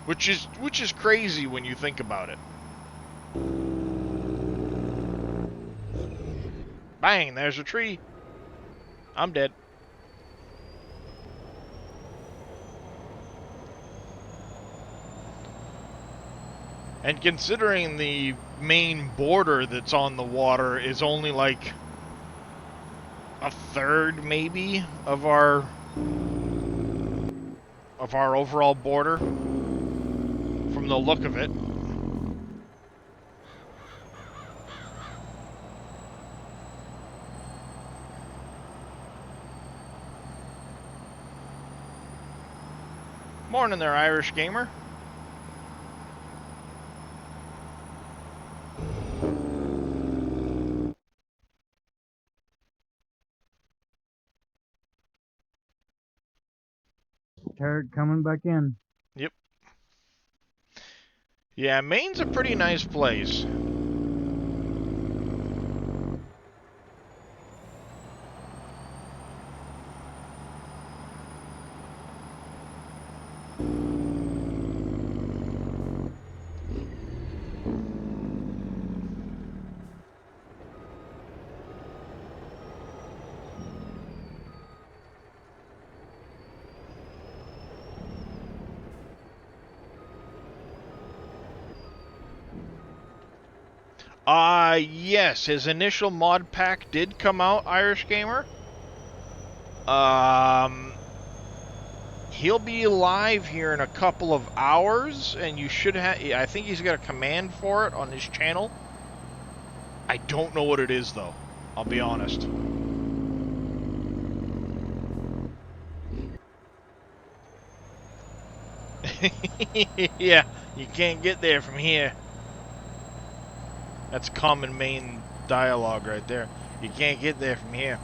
which is crazy when you think about it. Bang, there's a tree. I'm dead. And considering the main border that's on the water is only like a third, maybe, of our overall border, from the look of it. Morning there, Irish gamer. Turret coming back in. Yep. Yeah, Maine's a pretty nice place. Yes, his initial mod pack did come out, Irish Gamer. He'll be live here in a couple of hours, and you should have... I think he's got a command for it on his channel. I don't know what it is, though. I'll be honest. Yeah, you can't get there from here. That's common Maine dialogue right there. You can't get there from here.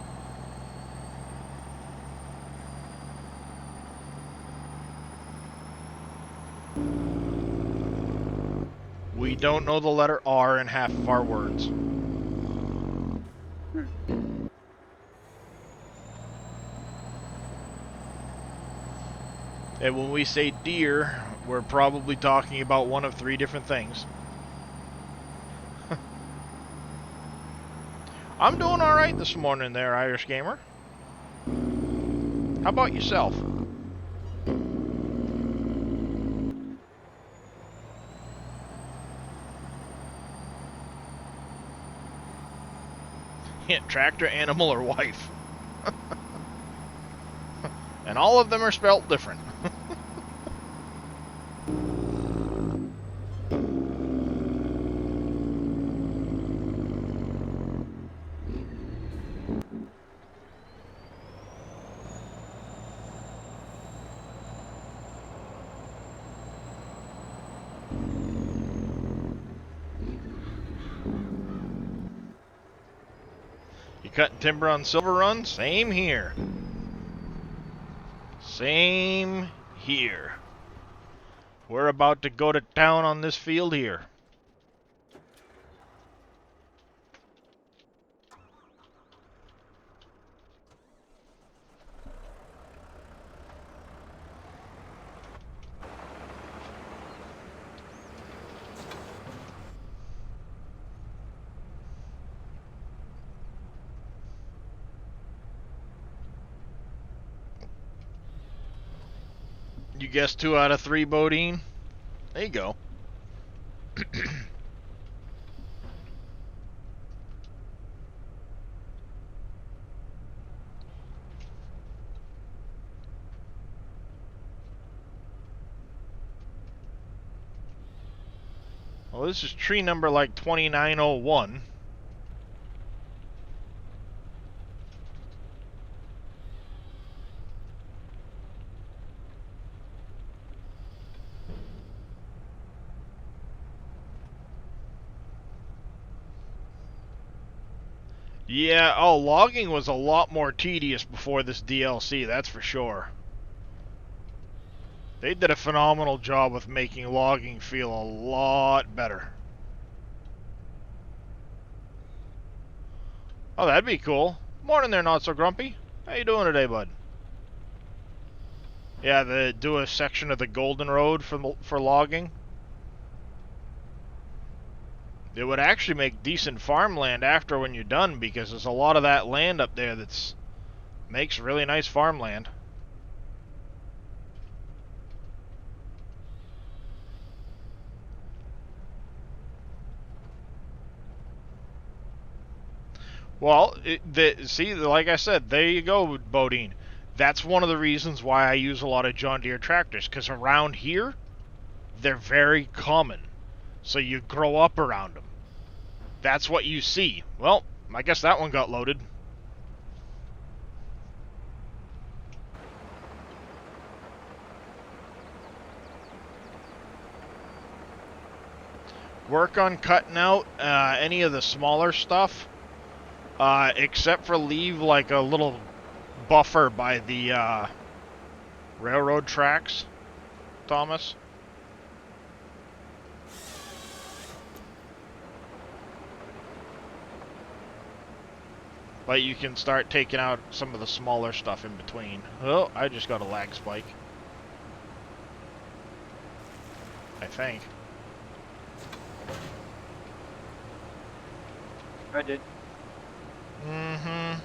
We don't know the letter R in half of our words. And when we say deer, we're probably talking about one of three different things. I'm doing alright this morning there, Irish Gamer. How about yourself? Yeah, tractor, animal, or wife. And all of them are spelt different. You cutting timber on Silverrun? Same here. Same here. We're about to go to town on this field here. You guessed 2 out of 3, Bodine? There you go. Well, this is tree number like 2901. Yeah, oh, logging was a lot more tedious before this DLC, that's for sure. They did a phenomenal job with making logging feel a lot better. Oh, that'd be cool. Morning there, Not So Grumpy. How you doing today, bud? Yeah, do a section of the Golden Road for logging. It would actually make decent farmland after when you're done, because there's a lot of that land up there that's makes really nice farmland. Well, see, like I said, there you go, Bodine. That's one of the reasons why I use a lot of John Deere tractors, because around here, they're very common. So you grow up around them. That's what you see. Well, I guess that one got loaded. Work on cutting out any of the smaller stuff, except for leave like a little buffer by the railroad tracks, Thomas. But you can start taking out some of the smaller stuff in between. Oh, I just got a lag spike. I think. I did. Mm-hmm.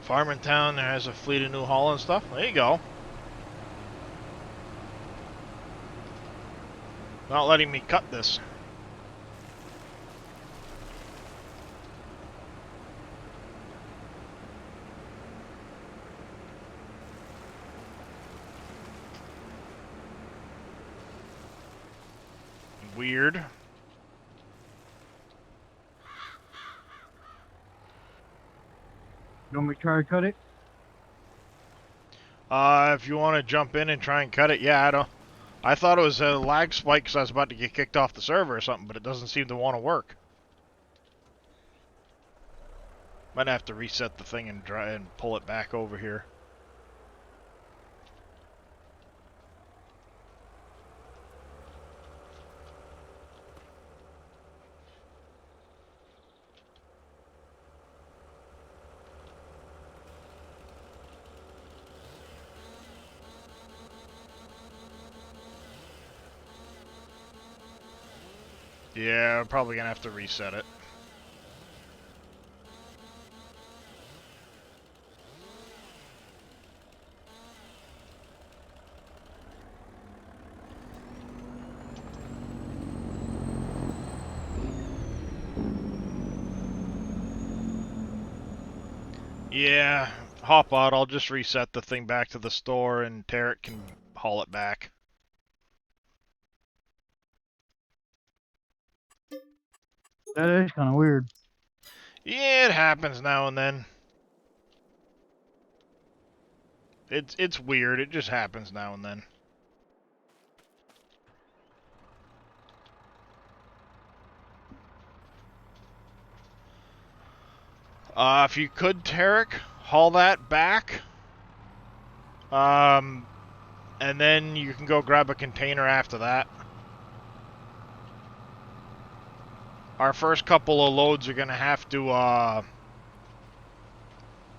Farming town, there has a fleet of New Holland stuff. There you go. Not letting me cut this. Weird. You want me to try to cut it? If you want to jump in and try and cut it, yeah, I thought it was a lag spike because I was about to get kicked off the server or something, but it doesn't seem to want to work. Might have to reset the thing and try and pull it back over here. Yeah, I'm probably gonna have to reset it. Yeah, hop out. I'll just reset the thing back to the store and Tarek can haul it back. That is kind of weird. Yeah, it happens now and then. It's weird. It just happens now and then. If you could, Tarek, haul that back. And then you can go grab a container after that. Our first couple of loads are gonna have to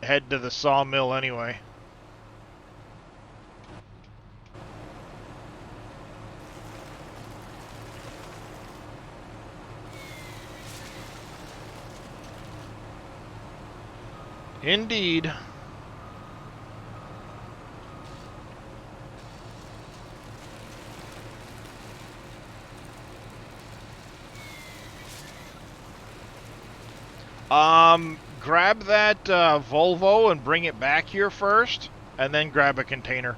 head to the sawmill anyway. Indeed. Grab that Volvo and bring it back here first, and then grab a container.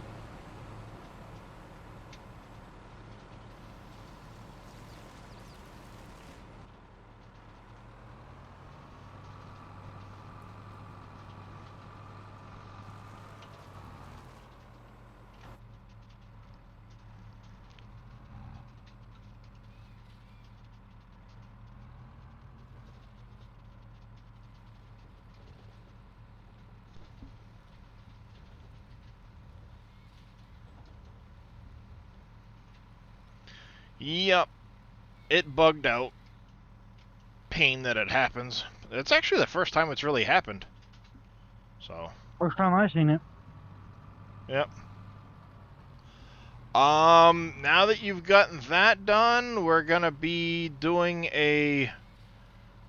Yep, it bugged out. Pain that it happens. It's actually the first time it's really happened. So, First time I seen it. yep. Now that you've gotten that done, we're gonna be doing a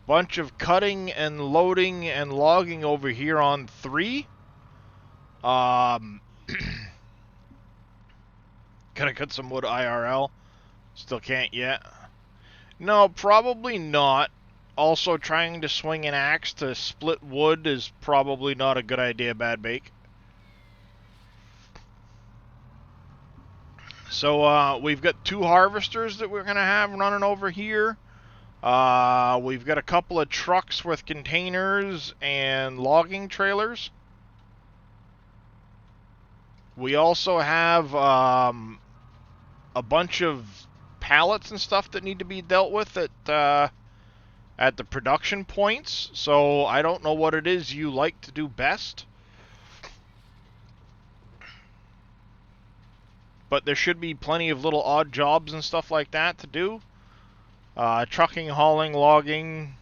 bunch of cutting and loading and logging over here on 3. Um, gonna cut some wood IRL. Still can't yet. No, probably not. Also, trying to swing an axe to split wood is probably not a good idea, Bad Bake. So, we've got 2 harvesters that we're going to have running over here. We've got a couple of trucks with containers and logging trailers. We also have a bunch of pallets and stuff that need to be dealt with at the production points. So I don't know what it is you like to do best. But there should be plenty of little odd jobs and stuff like that to do. Trucking, hauling, logging.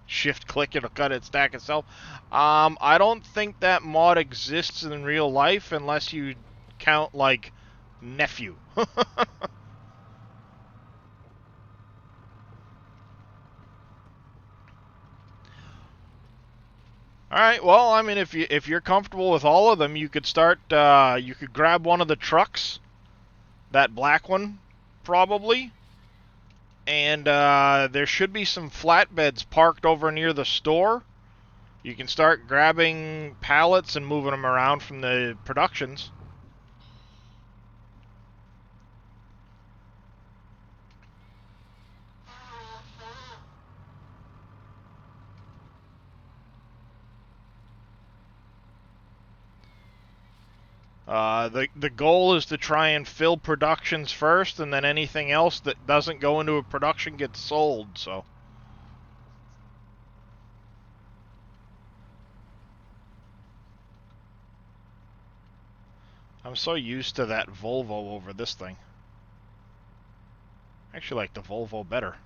Shift click, it'll cut it, stack itself. I don't think that mod exists in real life unless you count, like, nephew. Alright, well, I mean, if you're comfortable with all of them, you could start, you could grab one of the trucks. That black one, probably. And there should be some flatbeds parked over near the store. You can start grabbing pallets and moving them around from the productions. The goal is to try and fill productions first, and then anything else that doesn't go into a production gets sold, so. I'm so used to that Volvo over this thing. I actually like the Volvo better.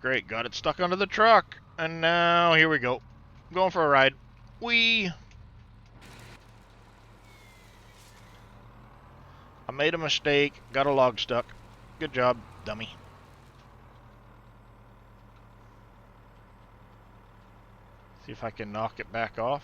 Great, got it stuck under the truck. And now, here we go. I'm going for a ride. Whee! I made a mistake, got a log stuck. Good job, dummy. See if I can knock it back off.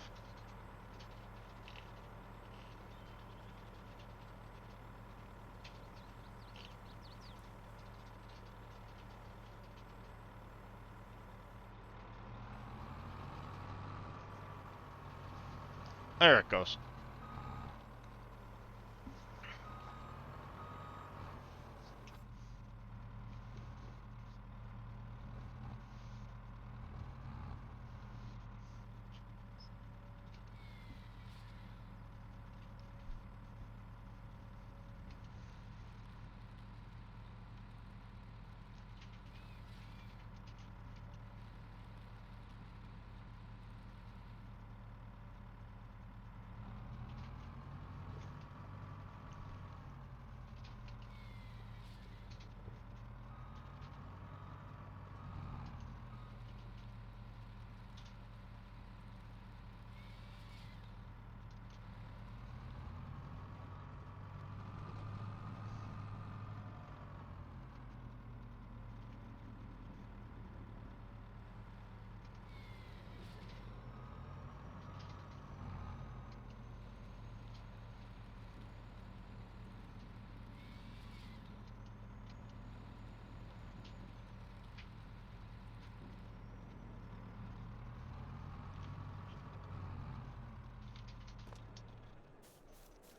There it goes.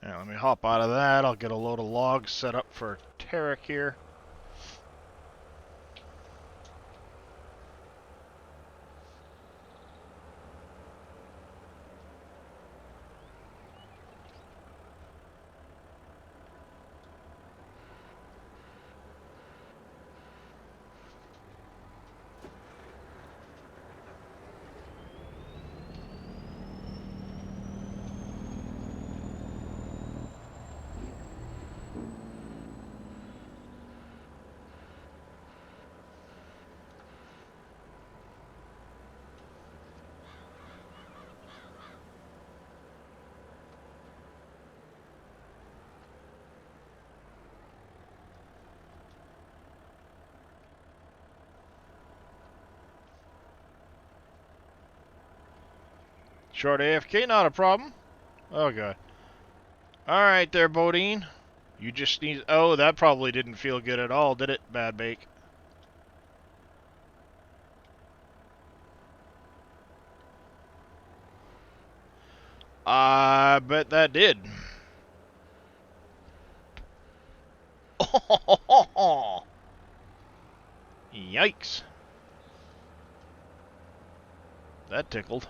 Now, let me hop out of that. I'll get a load of logs set up for Tarek here. Short AFK, not a problem. Oh, God. Alright there, Bodine. You just need... Oh, that probably didn't feel good at all, did it, Bad Bake? I bet that did. Yikes. That tickled.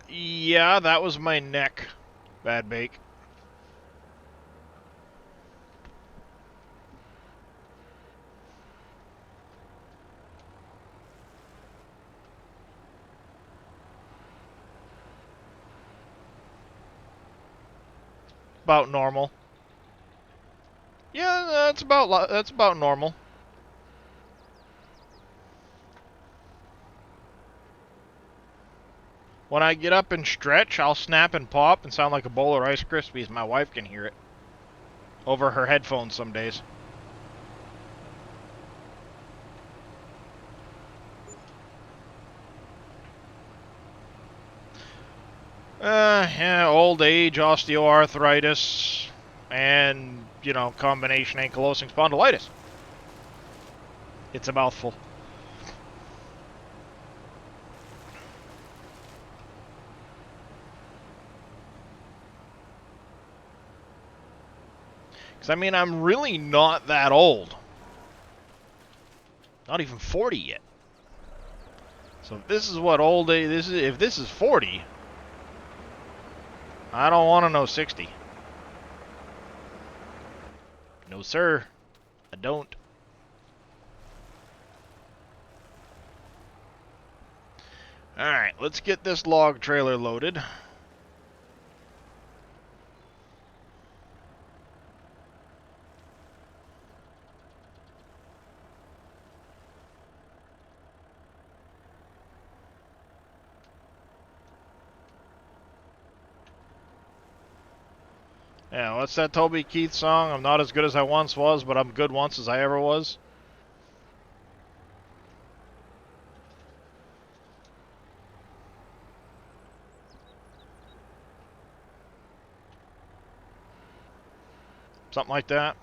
Yeah, that was my neck, Bad Bake. About normal. Yeah, that's about normal. When I get up and stretch, I'll snap and pop and sound like a bowl of Rice Krispies. My wife can hear it over her headphones some days. Yeah, old age, osteoarthritis, and, you know, combination ankylosing spondylitis. It's a mouthful. Because, I mean, I'm really not that old. Not even 40 yet. So if this is what old age, if this is 40, I don't want to know 60. No, sir. I don't. Alright, let's get this log trailer loaded. Yeah, what's that Toby Keith song? I'm not as good as I once was, but I'm good once as I ever was. Something like that.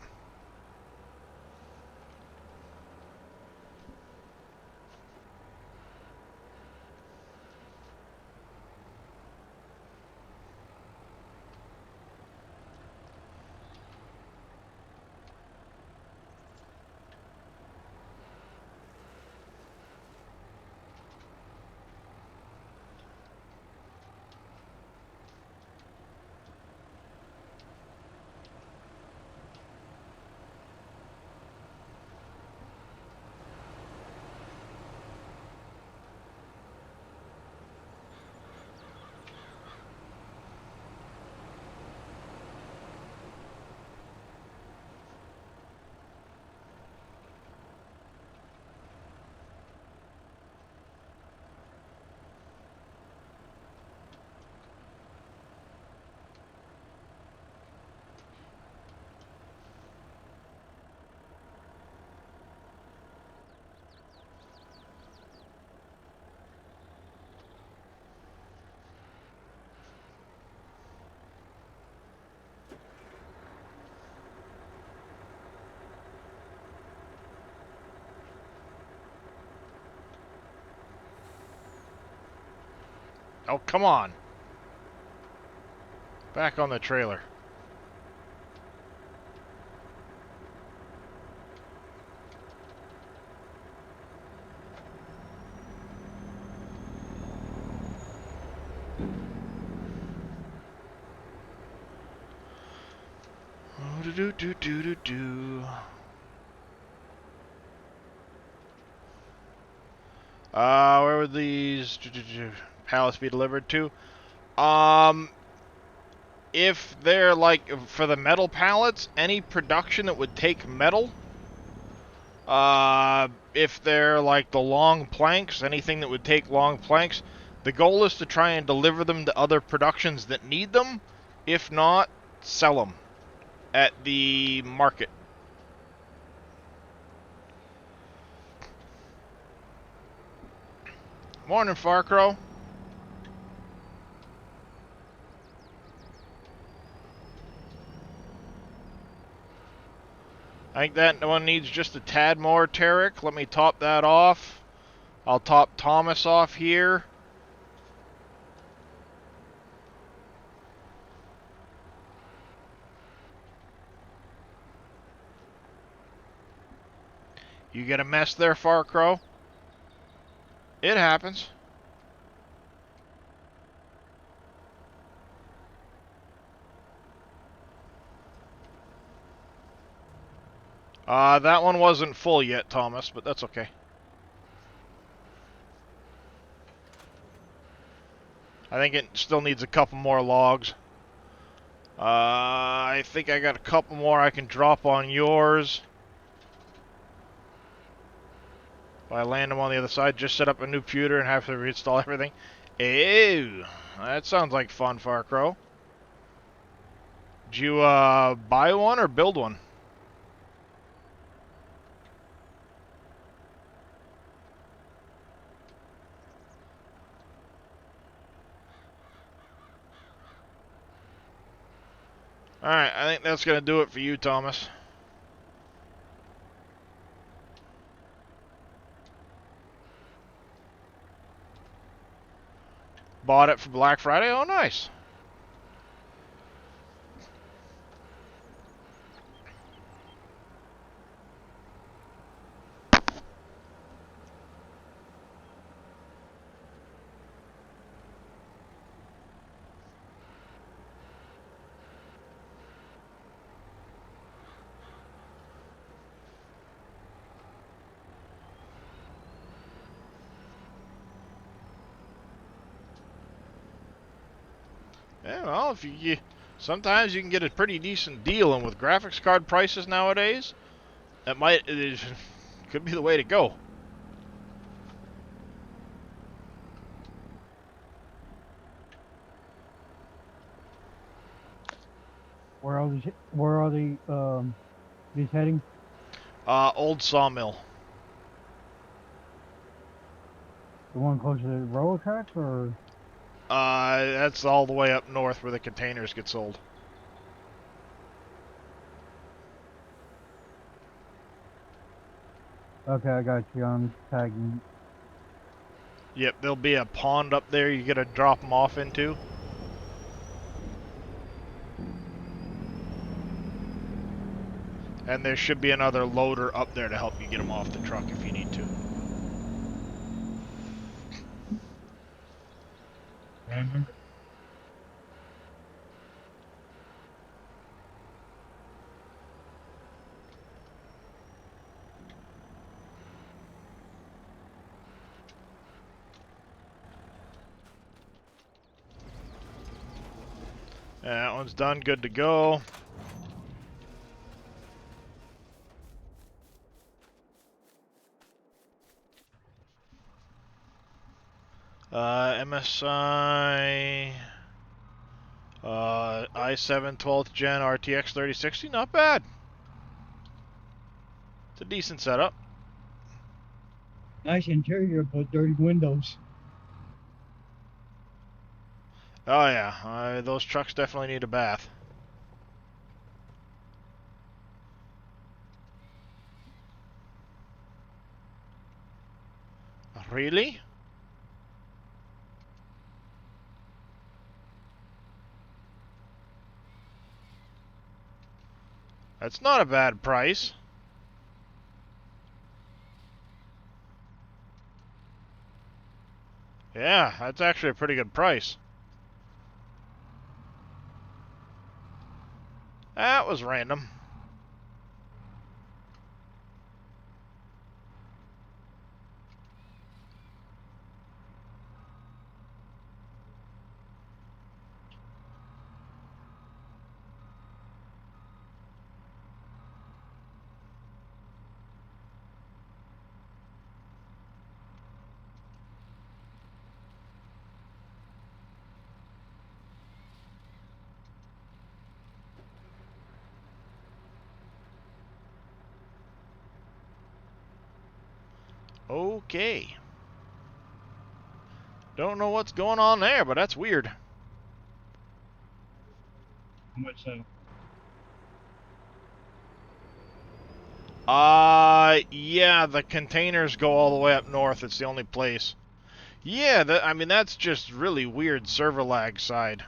Oh, come on. Back on the trailer. Oh, do do do do do. Where would these pallets be delivered to? if they're like for the metal pallets, any production that would take metal, if they're like the long planks, anything that would take long planks, the goal is to try and deliver them to other productions that need them. If not, sell them at the market. Morning, Farcrow. I think that one needs just a tad more, Tarek. Let me top that off. I'll top Thomas off here. You get a mess there, Farcrow? It happens. That one wasn't full yet, Thomas, but that's okay. I think it still needs a couple more logs. I think I got a couple more I can drop on yours. If I land them on the other side, just set up a new computer and have to reinstall everything. Ew, that sounds like fun, Farcrow. Did you buy one or build one? Alright, I think that's going to do it for you, Thomas. Bought it for Black Friday? Oh, nice. Yeah, well, if you sometimes you can get a pretty decent deal, and with graphics card prices nowadays, that could be the way to go. Where are these heading? Old Sawmill. The one closer to the railroad tracks, or? That's all the way up north where the containers get sold. Okay, I got you. I'm tagging. Yep, there'll be a pond up there you gotta drop them off into. And there should be another loader up there to help you get them off the truck if you need to. That one's done, good to go. MSI, i7 12th gen RTX 3060, not bad. It's a decent setup. Nice interior, but dirty windows. Oh yeah, those trucks definitely need a bath. Really? That's not a bad price. Yeah, that's actually a pretty good price. That was random. Okay. Don't know what's going on there, but that's weird. How much so? Yeah, the containers go all the way up north. It's the only place. Yeah, I mean, that's just really weird server lag side.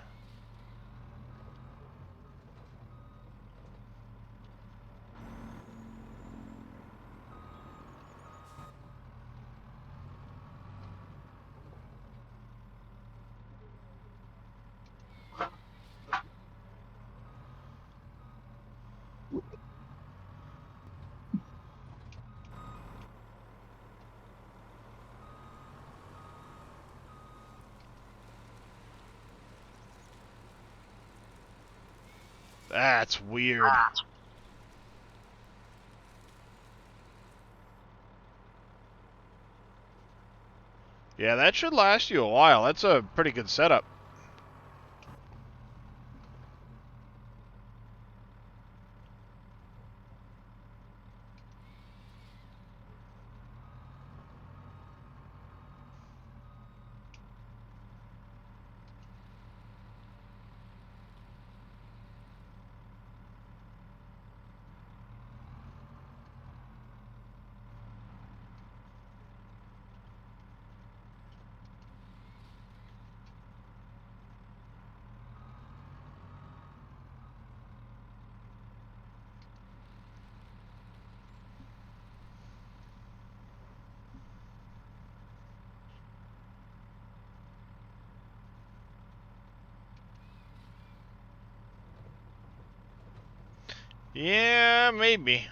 That's weird. Yeah, that should last you a while. That's a pretty good setup. Yeah, maybe.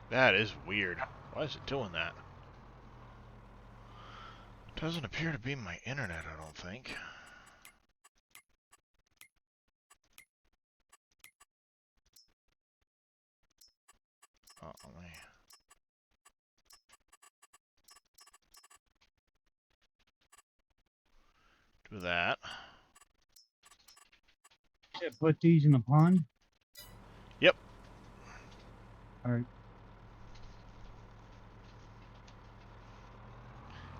That is weird. Why is it doing that? Doesn't appear to be my internet, I don't think. Oh, let me... do that. Put these in the pond? Yep. Alright.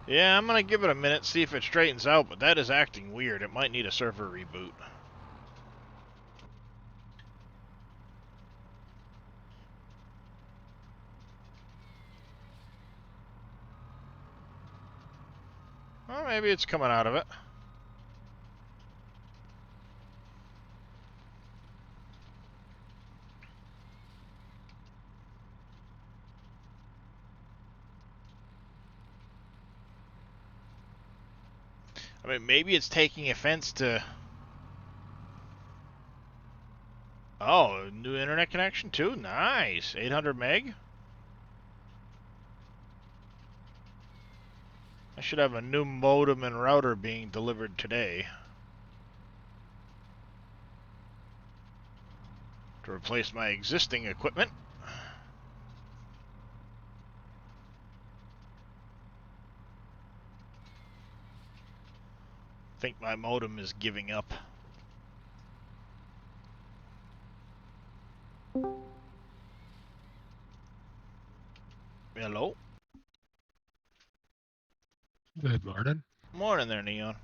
Yeah, I'm gonna give it a minute, see if it straightens out, but that is acting weird. It might need a server reboot. Well, maybe it's coming out of it. I mean, maybe it's taking offense to... Oh, new internet connection too? Nice. 800 meg? I should have a new modem and router being delivered today. To replace my existing equipment. I think my modem is giving up. Hello? Good morning. Morning there, Neon.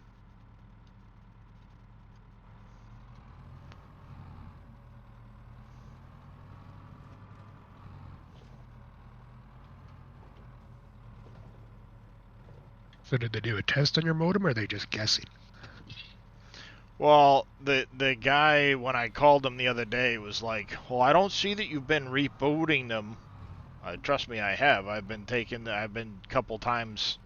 So did they do a test on your modem, or are they just guessing? Well, the guy, when I called him the other day, was like, well, I don't see that you've been rebooting them. Trust me, I have. I've been a couple times.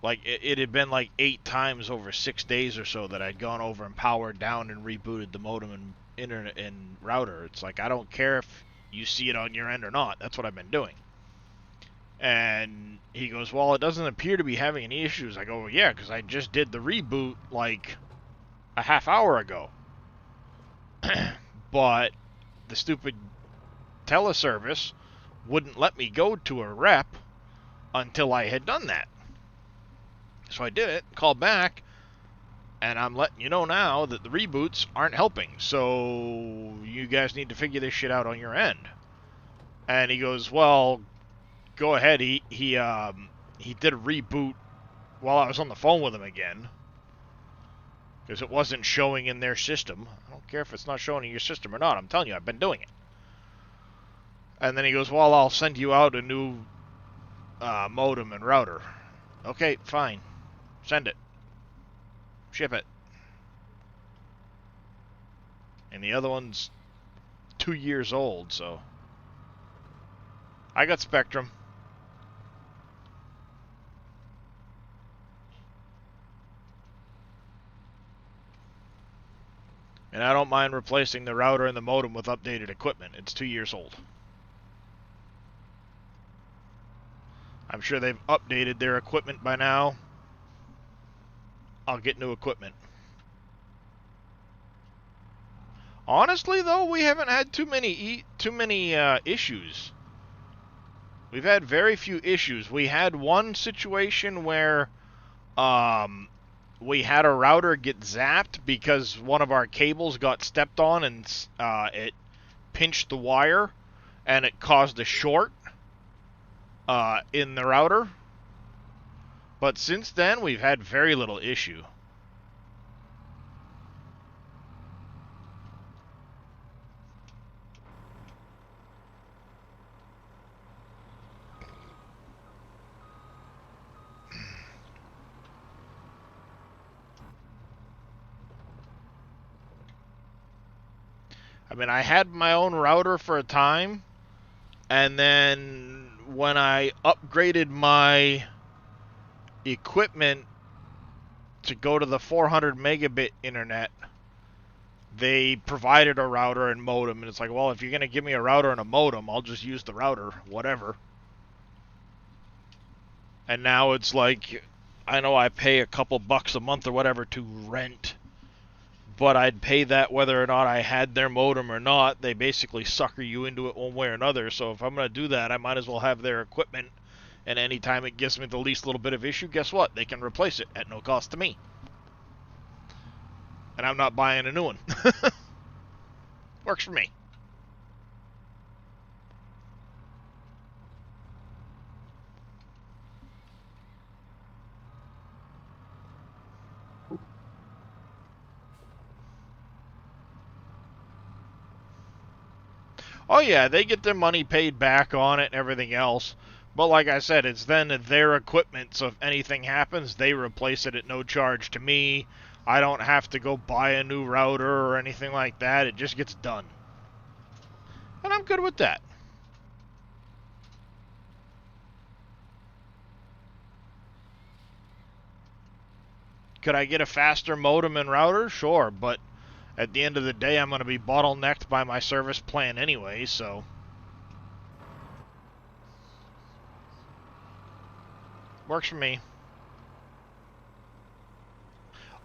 Like, it had been like 8 times over 6 days or so that I'd gone over and powered down and rebooted the modem and internet and router. It's like, I don't care if you see it on your end or not. That's what I've been doing. And he goes, well, it doesn't appear to be having any issues. I go, well, yeah, because I just did the reboot like a half hour ago. But the stupid teleservice wouldn't let me go to a rep until I had done that. So I did it, called back, and I'm letting you know now that the reboots aren't helping. So you guys need to figure this shit out on your end. And he goes, well, go ahead. He did a reboot while I was on the phone with him again, because it wasn't showing in their system. I don't care if it's not showing in your system or not. I'm telling you, I've been doing it. And then he goes, well, I'll send you out a new modem and router. Okay, fine. Send it. Ship it. And the other one's 2 years old, so... I got Spectrum. And I don't mind replacing the router and the modem with updated equipment. It's 2 years old. I'm sure they've updated their equipment by now. I'll get new equipment. Honestly, though, we haven't had too many issues. We've had very few issues. We had one situation where we had a router get zapped because one of our cables got stepped on and it pinched the wire and it caused a short in the router. But since then, we've had very little issue. I mean, I had my own router for a time, and then when I upgraded my equipment to go to the 400 megabit internet, they provided a router and modem, and it's like, well, if you're going to give me a router and a modem, I'll just use the router, whatever. And now it's like, I know I pay a couple bucks a month or whatever to rent, but I'd pay that whether or not I had their modem or not. They basically sucker you into it one way or another, so if I'm going to do that, I might as well have their equipment, and anytime it gives me the least little bit of issue, guess what? They can replace it at no cost to me. And I'm not buying a new one. Works for me. Oh yeah, they get their money paid back on it and everything else. But like I said, it's then their equipment, so if anything happens, they replace it at no charge to me. I don't have to go buy a new router or anything like that. It just gets done. And I'm good with that. Could I get a faster modem and router? Sure, but at the end of the day, I'm going to be bottlenecked by my service plan anyway, so... Works for me.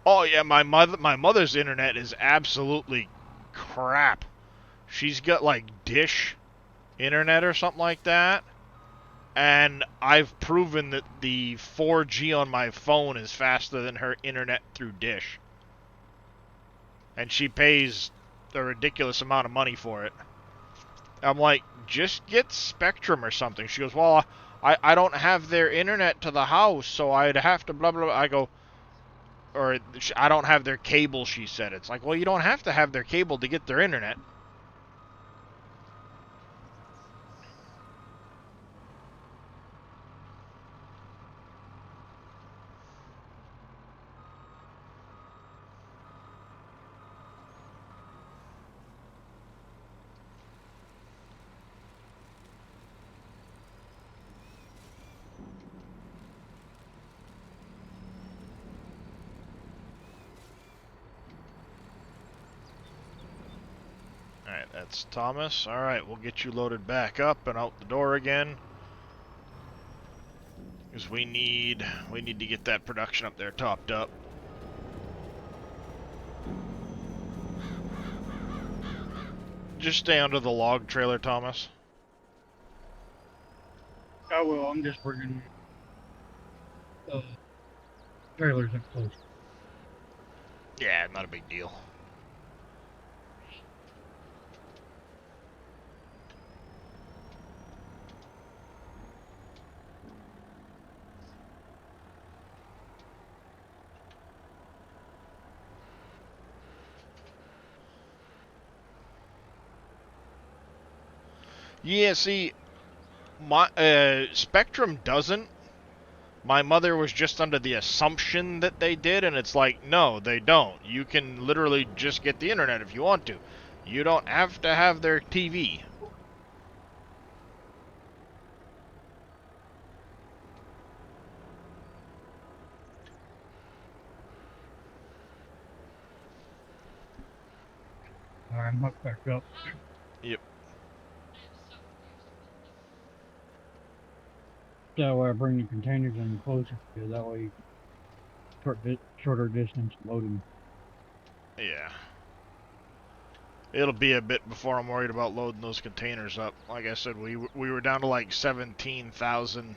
Oh yeah, my mother's internet is absolutely crap. She's got like Dish internet or something like that. And I've proven that the 4G on my phone is faster than her internet through Dish. And she pays a ridiculous amount of money for it. I'm like, just get Spectrum or something. She goes, well, I don't have their internet to the house, so I'd have to blah, blah, blah. I go, or I don't have their cable, she said. It's like, well, you don't have to have their cable to get their internet. That's Thomas. Alright, we'll get you loaded back up and out the door again. Because we need to get that production up there topped up. Just stay under the log trailer, Thomas. I will. I'm just bringing trailers up close. Yeah, not a big deal. Yeah, see, my Spectrum doesn't. My mother was just under the assumption that they did, and it's like, no, they don't. You can literally just get the internet if you want to. You don't have to have their TV. I'm hooked back up. Yep. That way I bring the containers in closer to you. That way, shorter distance loading. Yeah. It'll be a bit before I'm worried about loading those containers up. Like I said, we were down to like 17,000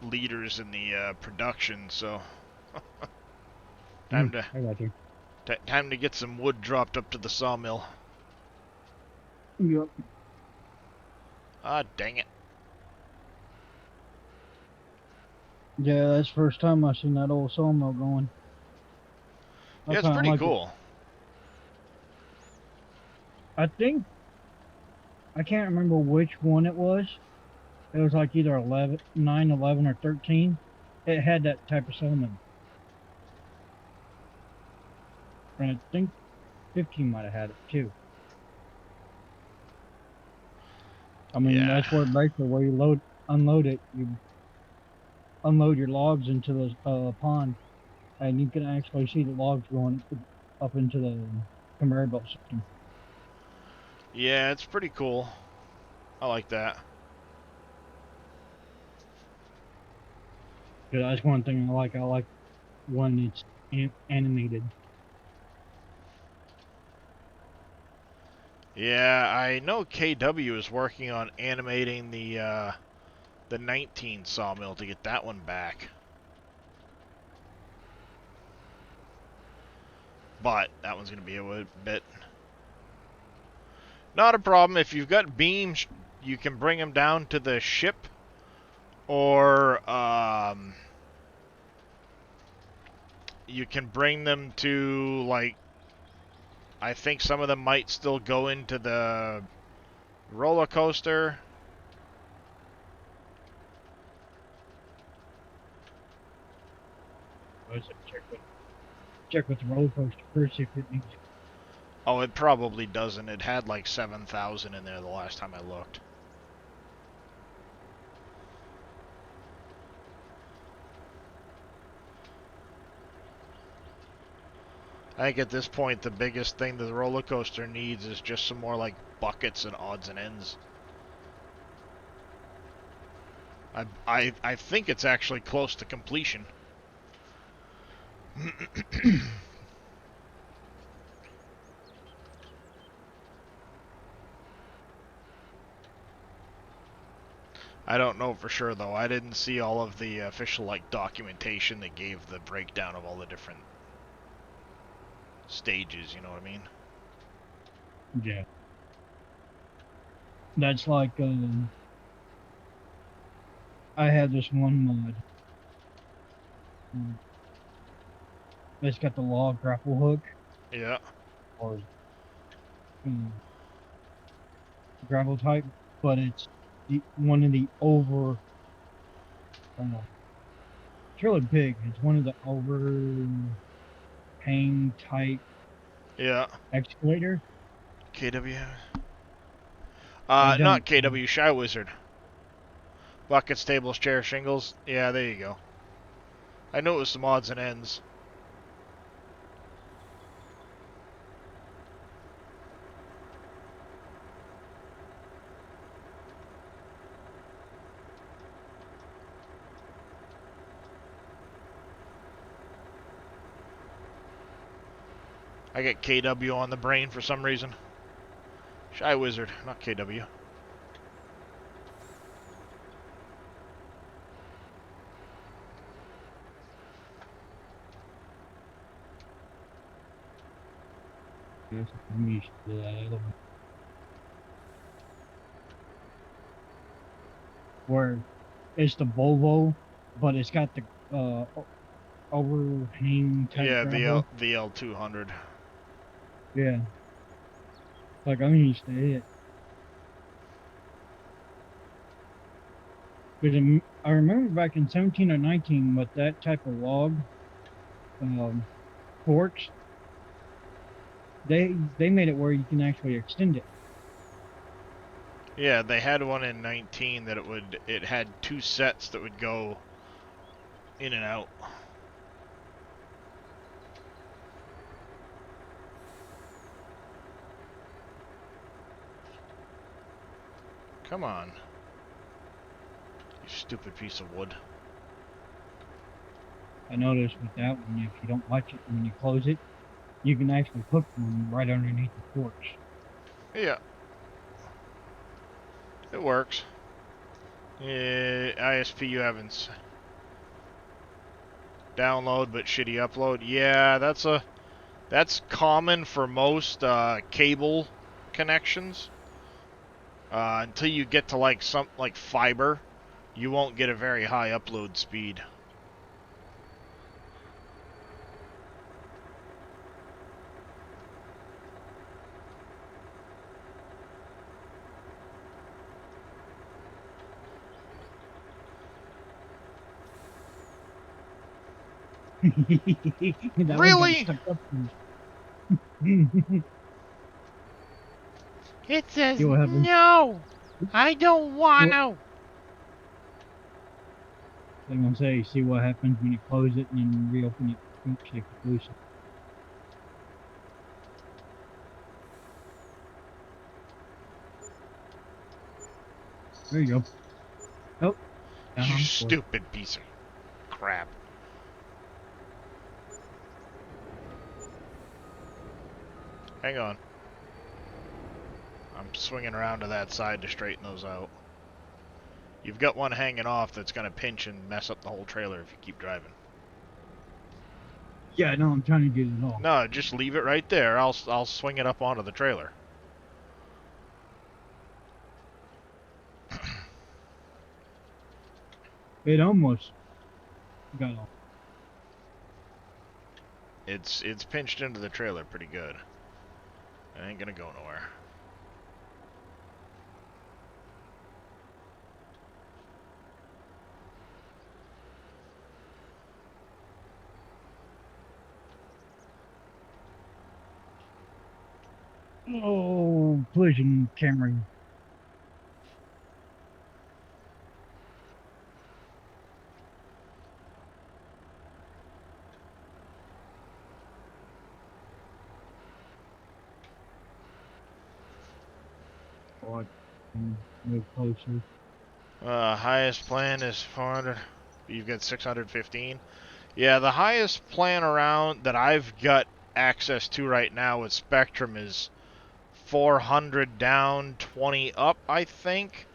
liters in the production, so time I got you. time to get some wood dropped up to the sawmill. Yep. Ah, dang it. Yeah, that's the first time I seen that old sawmill going. I Yeah, it's kind of pretty like it. cool. I think I can't remember which one it was. It was like either 11, 9, 11, or 13. It had that type of sawmill. And I think 15 might have had it too. I mean, Yeah. that's where basically where you unload it. You unload your logs into the pond, and you can actually see the logs going up into the conveyor belt system. Yeah, it's pretty cool. I like that. Yeah, that's one thing I like. I like when it's animated. Yeah, I know KW is working on animating the 19 sawmill to get that one back. But that one's going to be a bit... Not a problem. If you've got beams, you can bring them down to the ship. Or you can bring them to, like... I think some of them might still go into the roller coaster. Check with the roller coaster first if it needs. Oh, it probably doesn't. It had like 7,000 in there the last time I looked. I think at this point the biggest thing that the roller coaster needs is just some more like buckets and odds and ends. I think it's actually close to completion. I don't know for sure though. I didn't see all of the official like documentation that gave the breakdown of all the different stages, you know what I mean? Yeah. That's like I had this one mod. It's got the log grapple hook Yeah. or gravel type, but it's one of the over. It's really big. It's one of the overhang type Yeah. excavator. KW. I don't. Not KW, Shy Wizard. Buckets, tables, chairs, shingles. Yeah, there you go. I knew it was some odds and ends. I get KW on the brain for some reason. Shy Wizard, not KW. Yes, I'm used to that other one. Where it's the Volvo, but it's got the overhang type Yeah, gravel. the L200. Yeah, like I'm used to it. Because I remember back in 17 or 19 with that type of log forks, they made it where you can actually extend it. Yeah, they had one in 19 that it had 2 sets that would go in and out. Come on. You stupid piece of wood. I noticed with that one, if you don't watch it when you close it, you can actually hook one right underneath the forks. Yeah. It works. Yeah, ISP you haven't download but shitty upload. Yeah, that's common for most cable connections. Until you get to like fiber, you won't get a very high upload speed. That one got Really? stuck up. See It says what happens? no. I don't want What to. I'm gonna say, see what happens when you close it and then reopen it. Oops, if you lose it. There you go. Oh, You down for it. stupid piece of crap. Hang on. I'm swinging around to that side to straighten those out. You've got one hanging off that's going to pinch and mess up the whole trailer if you keep driving. Yeah, no, I'm trying to get it off. No, just leave it right there. I'll swing it up onto the trailer. It almost got off. It's pinched into the trailer pretty good. It ain't gonna go nowhere. Oh, collision Camry. Oh, I can move closer. Highest plan is 400. You've got 615. Yeah, the highest plan around that I've got access to right now with Spectrum is 400 down, 20 up, I think.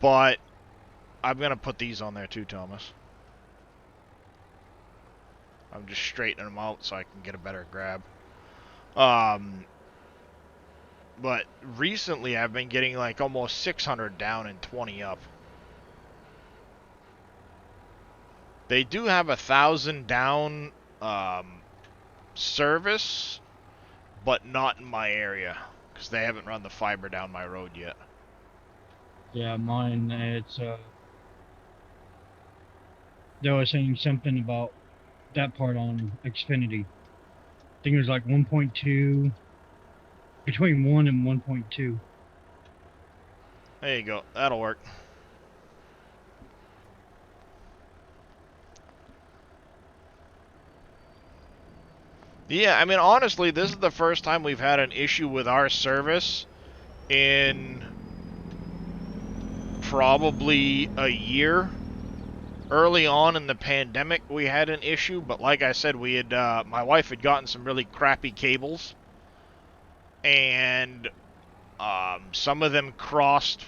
But I'm going to put these on there too, Thomas. I'm just straightening them out so I can get a better grab. But recently I've been getting like almost 600 down and 20 up. They do have 1,000 down service, but not in my area because they haven't run the fiber down my road yet. Yeah, mine, they were saying something about that part on Xfinity. I think it was like 1.2, between 1 and 1.2. There you go. That'll work. Yeah, I mean, honestly, this is the first time we've had an issue with our service in probably a year. early on in the pandemic we had an issue, but like I said, we had my wife had gotten some really crappy cables, and some of them crossed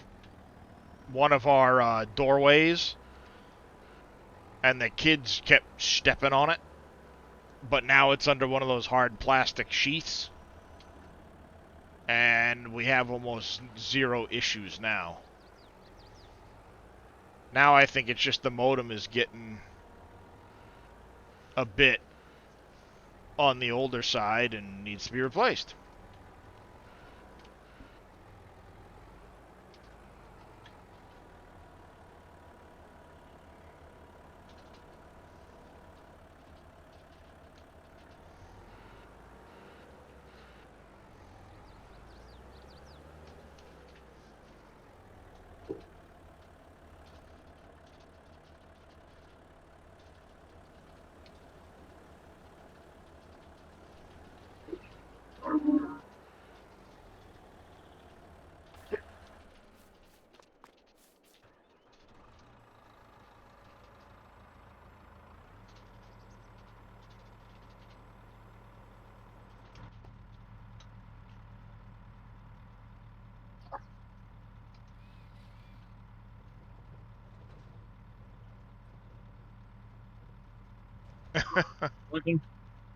one of our doorways, and the kids kept stepping on it. But now it's under one of those hard plastic sheaths, and we have almost zero issues now. Now I think it's just the modem is getting a bit on the older side and needs to be replaced.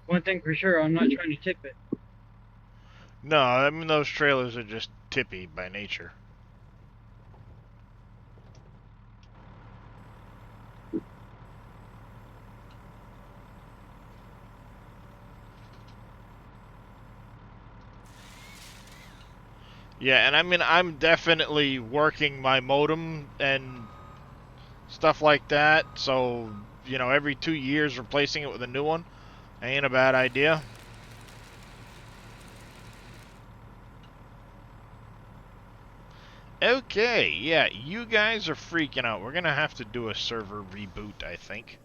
One thing for sure, I'm not trying to tip it. No, I mean those trailers are just tippy by nature. Yeah, and I mean I'm definitely working my modem and stuff like that, so you know every 2 years replacing it with a new one ain't a bad idea. Okay, yeah, you guys are freaking out. We're gonna have to do a server reboot, I think.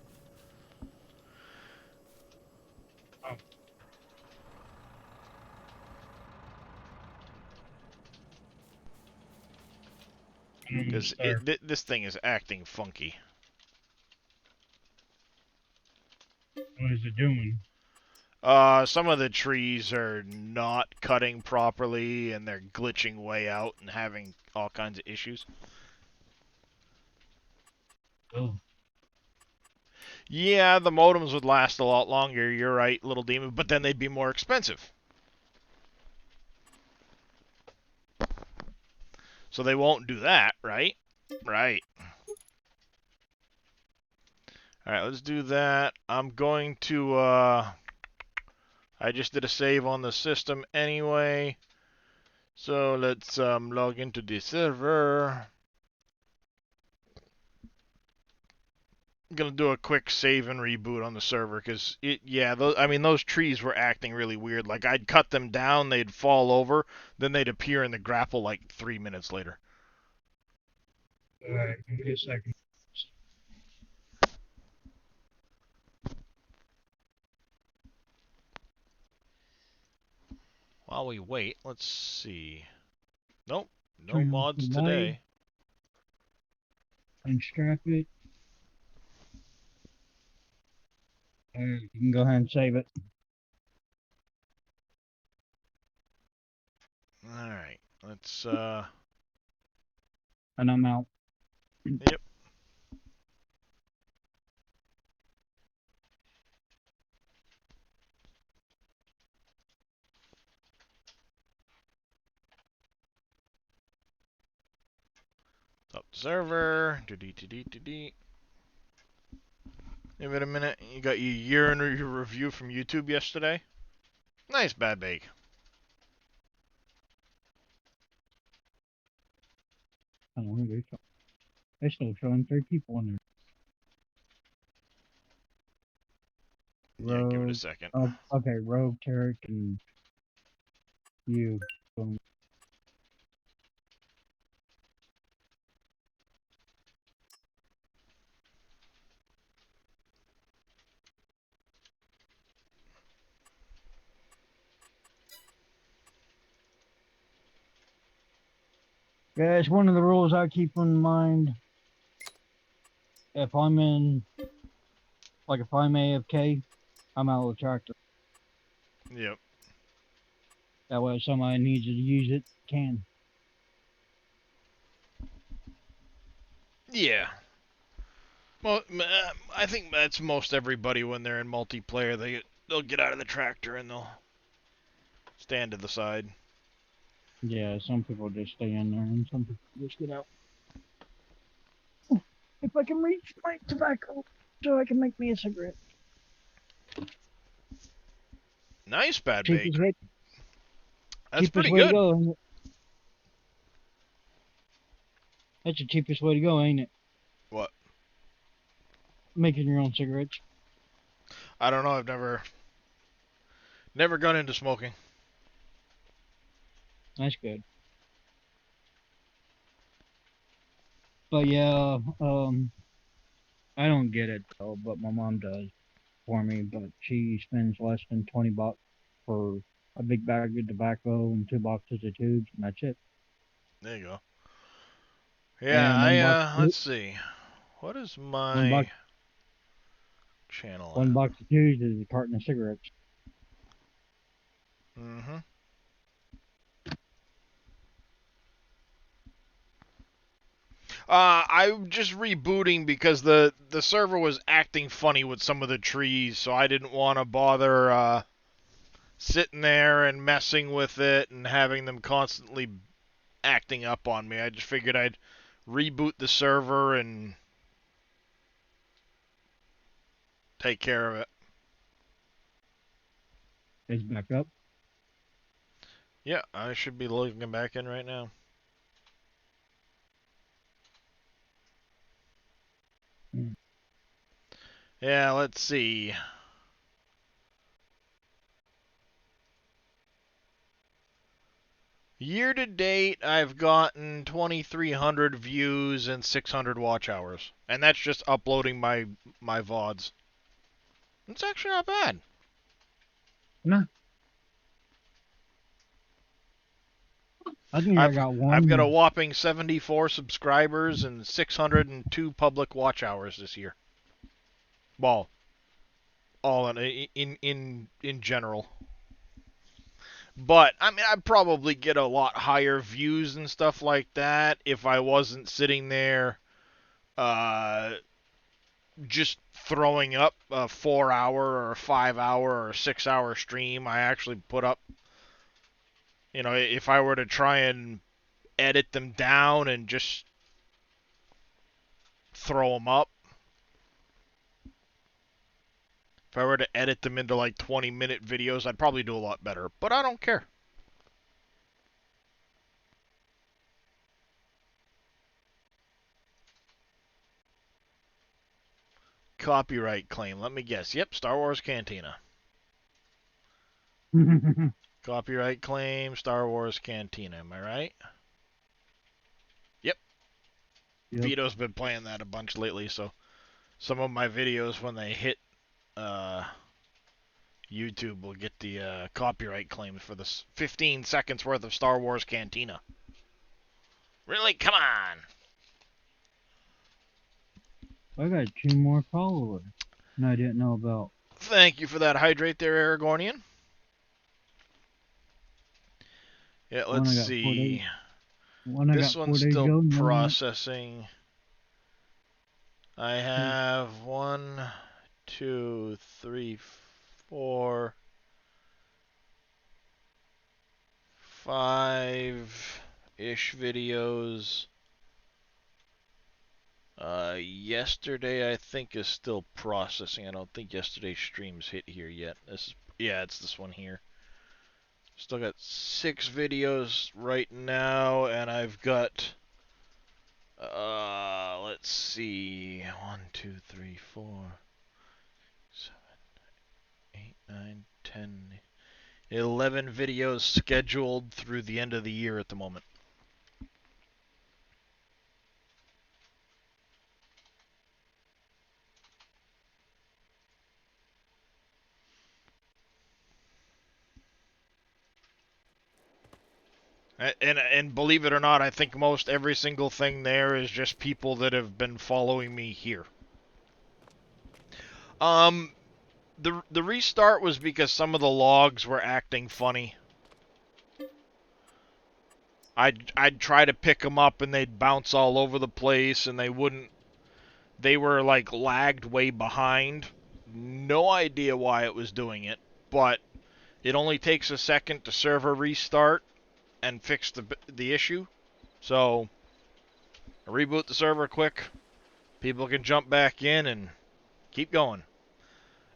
Because this thing is acting funky. What is it doing? Some of the trees are not cutting properly, and they're glitching way out and having all kinds of issues. Oh. Yeah, the modems would last a lot longer, you're right, little demon, but then they'd be more expensive. So they won't do that, right? Right. Alright, let's do that. I'm going to, I just did a save on the system anyway. So let's log into the server. I'm gonna do a quick save and reboot on the server because I mean those trees were acting really weird. Like I'd cut them down, they'd fall over, then they'd appear in the grapple like 3 minutes later. Alright, give me a second. While we wait, let's see. Nope, no Turn off mods the light, today. unstrap it. Alright, you can go ahead and save it. All right, let's And I'm out. Yep. Up the server. Give it a minute. You got your year in review from YouTube yesterday. Nice, Bad Bake. I don't know, they're still showing 3 people in there. Yeah, give it a Rogue. second. Oh, okay, Rogue, Tarek, and you. Guys, one of the rules I keep in mind if I'm in, like if I'm AFK, I'm out of the tractor. Yep. That way, if somebody needs to use it, can. Yeah. Well, I think that's most everybody when they're in multiplayer. They'll get out of the tractor and they'll stand to the side. Yeah, some people just stay in there, and some people just get out. If I can reach my tobacco, so I can make me a cigarette. Nice, Bad Cheapest Baker. way, That's cheapest pretty way to good. go. Ain't it? That's the cheapest way to go, ain't it? What? Making your own cigarettes. I don't know. I've never gone into smoking. That's good. But yeah, I don't get it though, but my mom does for me. But she spends less than $20 for a big bag of tobacco and 2 boxes of tubes, and that's it. There you go. Yeah, And let's see. What is one my box, channel one at? box of tubes is a carton of cigarettes. Mm-hmm. I'm just rebooting because the server was acting funny with some of the trees, so I didn't want to bother sitting there and messing with it and having them constantly acting up on me. I just figured I'd reboot the server and take care of it. It's back up. Yeah, I should be logging back in right now. Mm. Yeah, let's see. Year to date, I've gotten 2,300 views and 600 watch hours, and that's just uploading my VODs. It's actually not bad. No, I think I I've got I've got a one. whopping 74 subscribers and 602 public watch hours this year. Well, all in general. But I mean, I'd probably get a lot higher views and stuff like that if I wasn't sitting there uh, just throwing up a 4 hour or a 5 hour or a 6 hour stream. I actually put up, if I were to try and edit them down and just throw them up, if I were to edit them into like 20-minute videos, I'd probably do a lot better. But I don't care. Copyright claim. Let me guess. Yep, Star Wars Cantina. Copyright claim, Star Wars Cantina. Am I right? Yep. Yep. Vito's been playing that a bunch lately, so some of my videos when they hit uh, YouTube will get the copyright claims for this 15 seconds worth of Star Wars Cantina. Really? Come on. I got 2 more followers. And I didn't know about. Thank you for that hydrate there, Aragornian. Yeah, One let's I got 4 days. see. One I This got one's 4 days still ago. And one I got processing. I have 1, 2, 3, 4, 5-ish videos. Yesterday I think is still processing. I don't think yesterday's streams hit here yet. Yeah, it's this one here. Still got 6 videos right now, and I've got let's see, 1, 2, 3, 4, 7, 8, 9, 10, 11 videos scheduled through the end of the year at the moment. And believe it or not, I think most every single thing there is just people that have been following me here. Um, the restart was because some of the logs were acting funny. I'd try to pick them up and they'd bounce all over the place and they wouldn't. They were like lagged way behind. No idea why it was doing it, but it only takes a second to server restart and fix the issue. So I reboot the server quick. People can jump back in and keep going.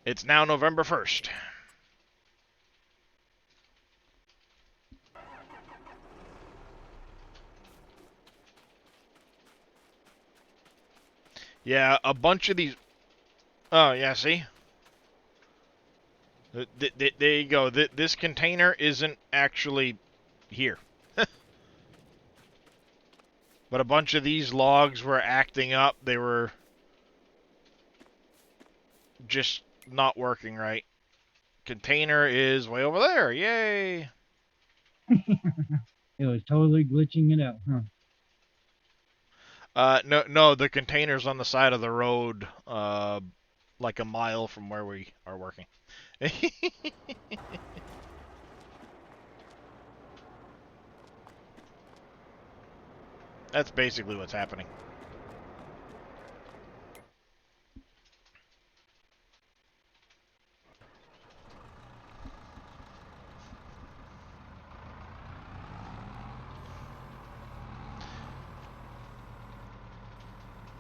It's now November 1st. Yeah, a bunch of these... Oh, yeah, see? There you go. This container isn't actually here. But a bunch of these logs were acting up. They were just not working right. Container is way over there. Yay! It was totally glitching it out, huh? No, the container's on the side of the road, like a mile from where we are working. That's basically what's happening.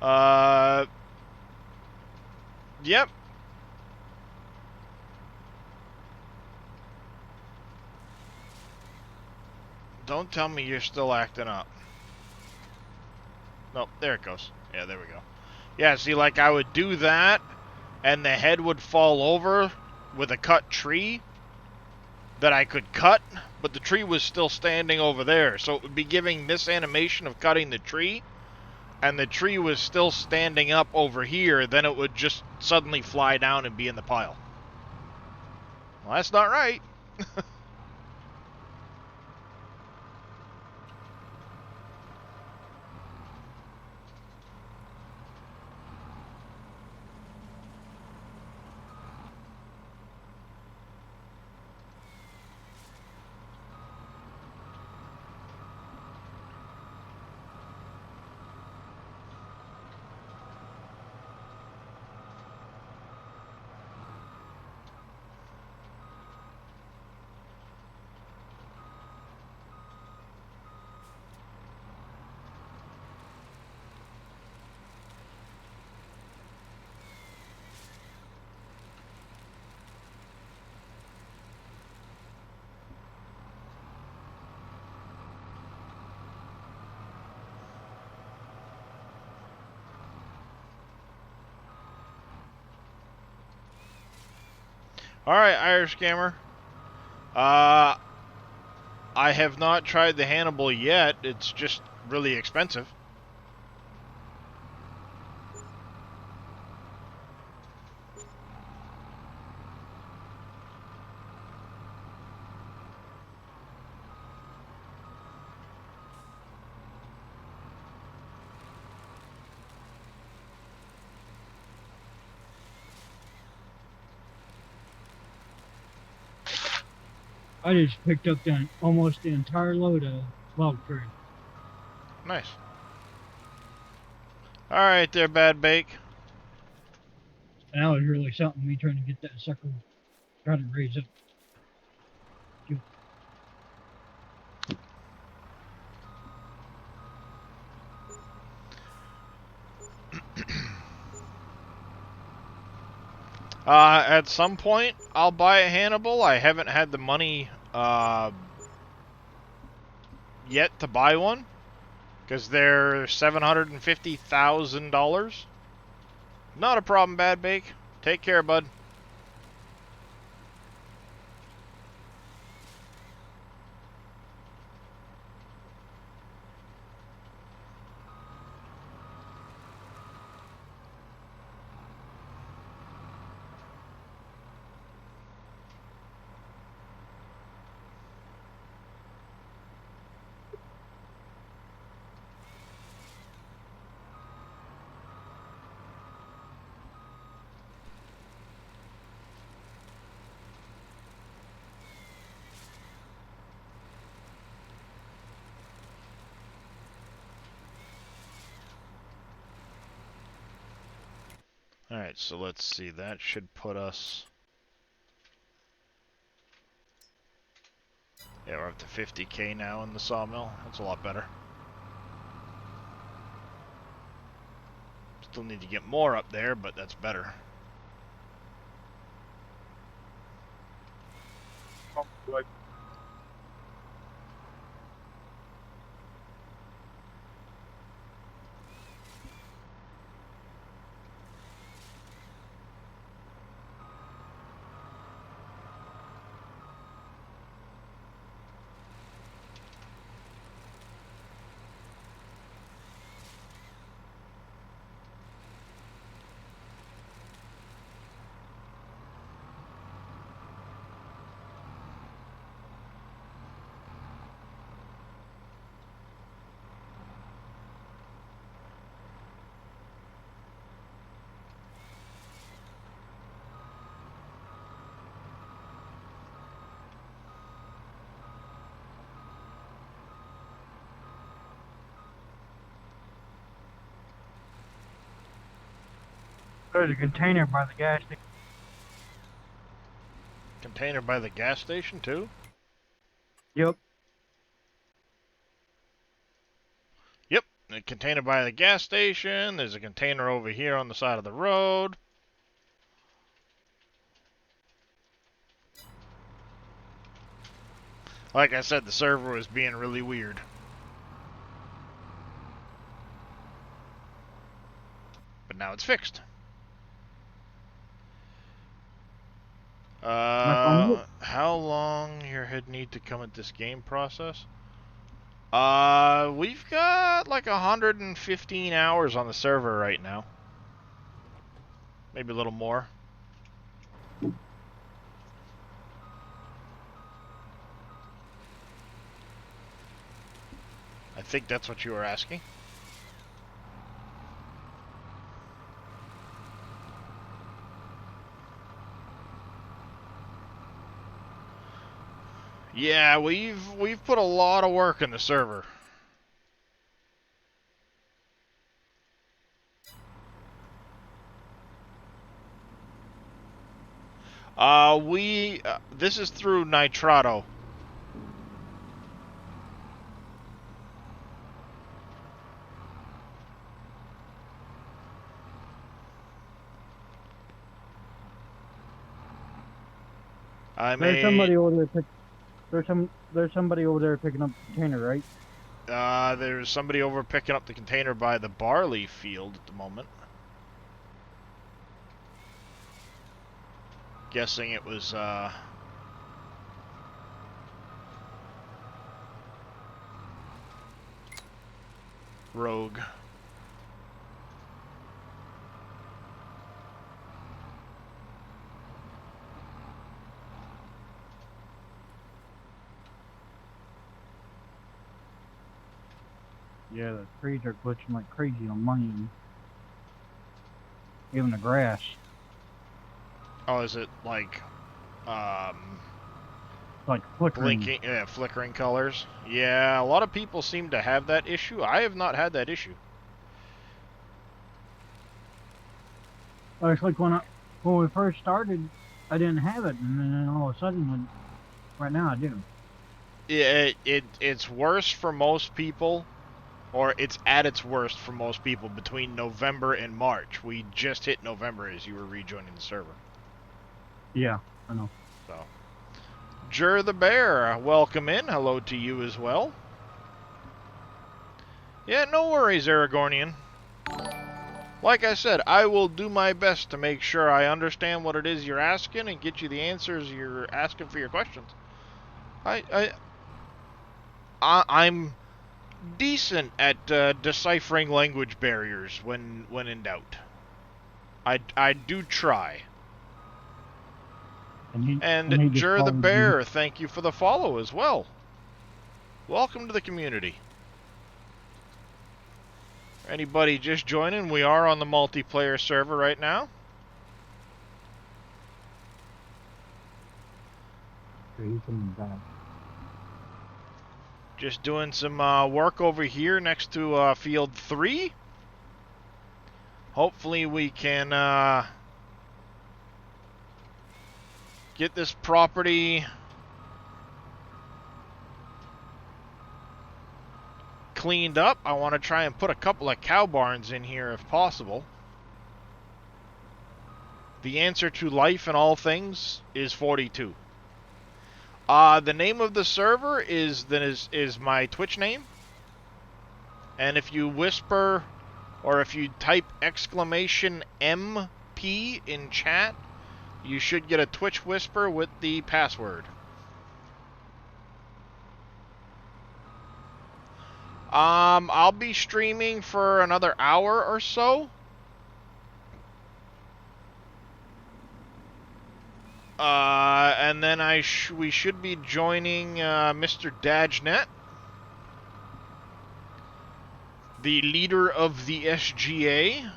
Uh, yep. Don't tell me you're still acting up. Nope, there it goes. Yeah, there we go. Yeah, see, like, I would do that, and the head would fall over with a cut tree that I could cut, but the tree was still standing over there, so it would be giving this animation of cutting the tree, and the tree was still standing up over here, then it would just suddenly fly down and be in the pile. Well, that's not right. Alright, Irish Scammer. I have not tried the Hannibal yet. It's just really expensive. I just picked up almost the entire load of log tree. Nice. Alright there, Bad Bake. And that was really something, me trying to get that sucker, trying to raise up. At some point, I'll buy a Hannibal. I haven't had the money, yet to buy one. Because they're $750,000. Not a problem, Bad Bake. Take care, bud. Alright, so let's see. That should put us... Yeah, we're up to 50k now in the sawmill. That's a lot better. Still need to get more up there, but that's better. There's a container by the gas station. Container by the gas station, too? Yep. Yep, a container by the gas station. There's a container over here on the side of the road. Like I said, the server was being really weird. But now it's fixed. How long here had need to come at this game process? We've got like 115 hours on the server right now. Maybe a little more. I think that's what you were asking. Yeah, we've put a lot of work in the server. This is through Nitrato. There's somebody over there. There's somebody over there picking up the container, right? There's somebody over picking up the container by the barley field at the moment. Guessing it was, Rogue. Yeah, the trees are glitching like crazy on mine. Even the grass. Oh, is it like, Like flickering. blinking, yeah, flickering colors? Yeah, a lot of people seem to have that issue. I have not had that issue. It's like when we first started, I didn't have it, and then all of a sudden, right now I do. It's worse for most people, or it's at its worst for most people between November and March. We just hit November as you were rejoining the server. Yeah, I know. So, Jur the Bear, welcome in. Hello to you as well. Yeah, no worries, Aragornian. Like I said, I will do my best to make sure I understand what it is you're asking and get you the answers you're asking for your questions. I'm decent at deciphering language barriers when in doubt. I do try. And Jur the Bear, thank you for the follow as well. Welcome to the community. Anybody just joining, we are on the multiplayer server right now. Just doing some work over here next to field 3. hopefully we can get this property cleaned up. I want to try and put a couple of cow barns in here if possible. The answer to life in all things is 42. The name of the server is my Twitch name. And if you whisper, or if you type exclamation MP in chat, you should get a Twitch whisper with the password. I'll be streaming for another hour or so. And then we should be joining Mr. Dajnet, the leader of the SGA.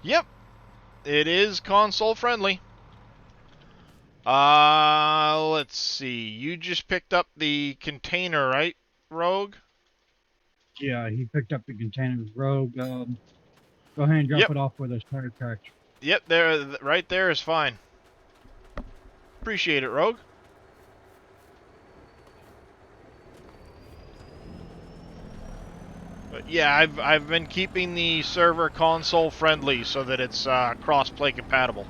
Yep, it is console friendly. Let's see. You just picked up the container, right, Rogue? Yeah, he picked up the containers. Rogue, go ahead and drop Yep. it off with us tire tracks. Yep, there, right there is fine. Appreciate it, Rogue. But yeah, I've been keeping the server console friendly so that it's cross-play compatible.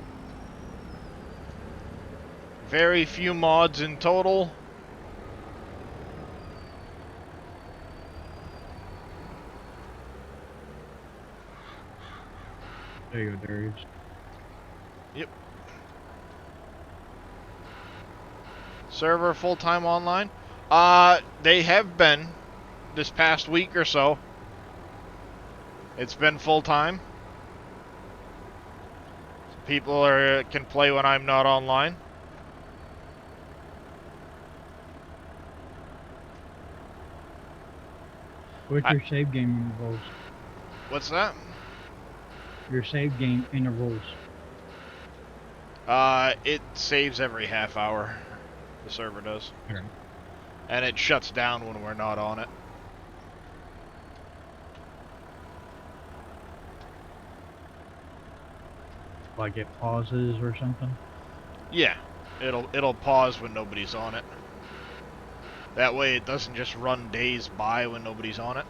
Very few mods in total. There you go, Darius. Yep. Server full-time online? They have been this past week or so. It's been full-time. People can play when I'm not online. What's your save game intervals? What's that? Your save game intervals. It saves every half hour. The server does. Okay. And it shuts down when we're not on it. Like it pauses or something? Yeah. It'll pause when nobody's on it. That way it doesn't just run days by when nobody's on it.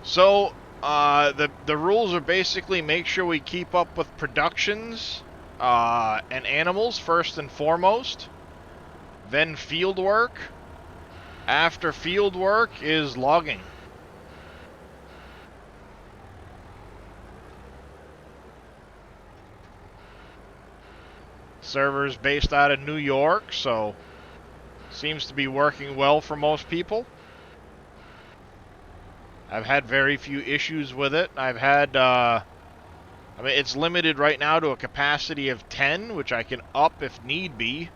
So, the rules are basically make sure we keep up with productions and animals first and foremost. Then field work. After field work is logging. Server's based out of New York, so seems to be working well for most people. I've had very few issues with it. I've had, I mean, it's limited right now to a capacity of 10, which I can up if need be.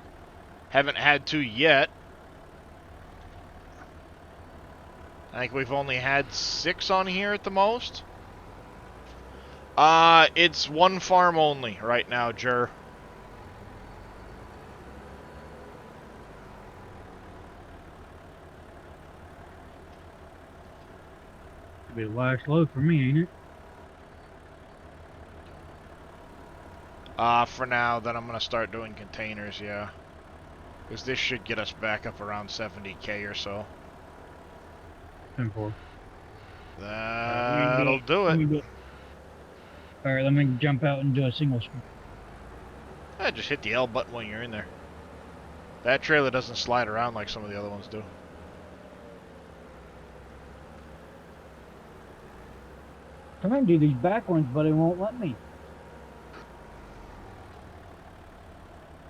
Haven't had to yet. I think we've only had 6 on here at the most. It's one farm only right now, Jer. It'll be the last load for me, ain't it? For now, then I'm going to start doing containers, yeah. Because this should get us back up around 70k or so. 10-4. That'll do it. Alright, let me jump out and do a single screen. Just hit the L button when you're in there. That trailer doesn't slide around like some of the other ones do. Trying to do these back ones, but it won't let me.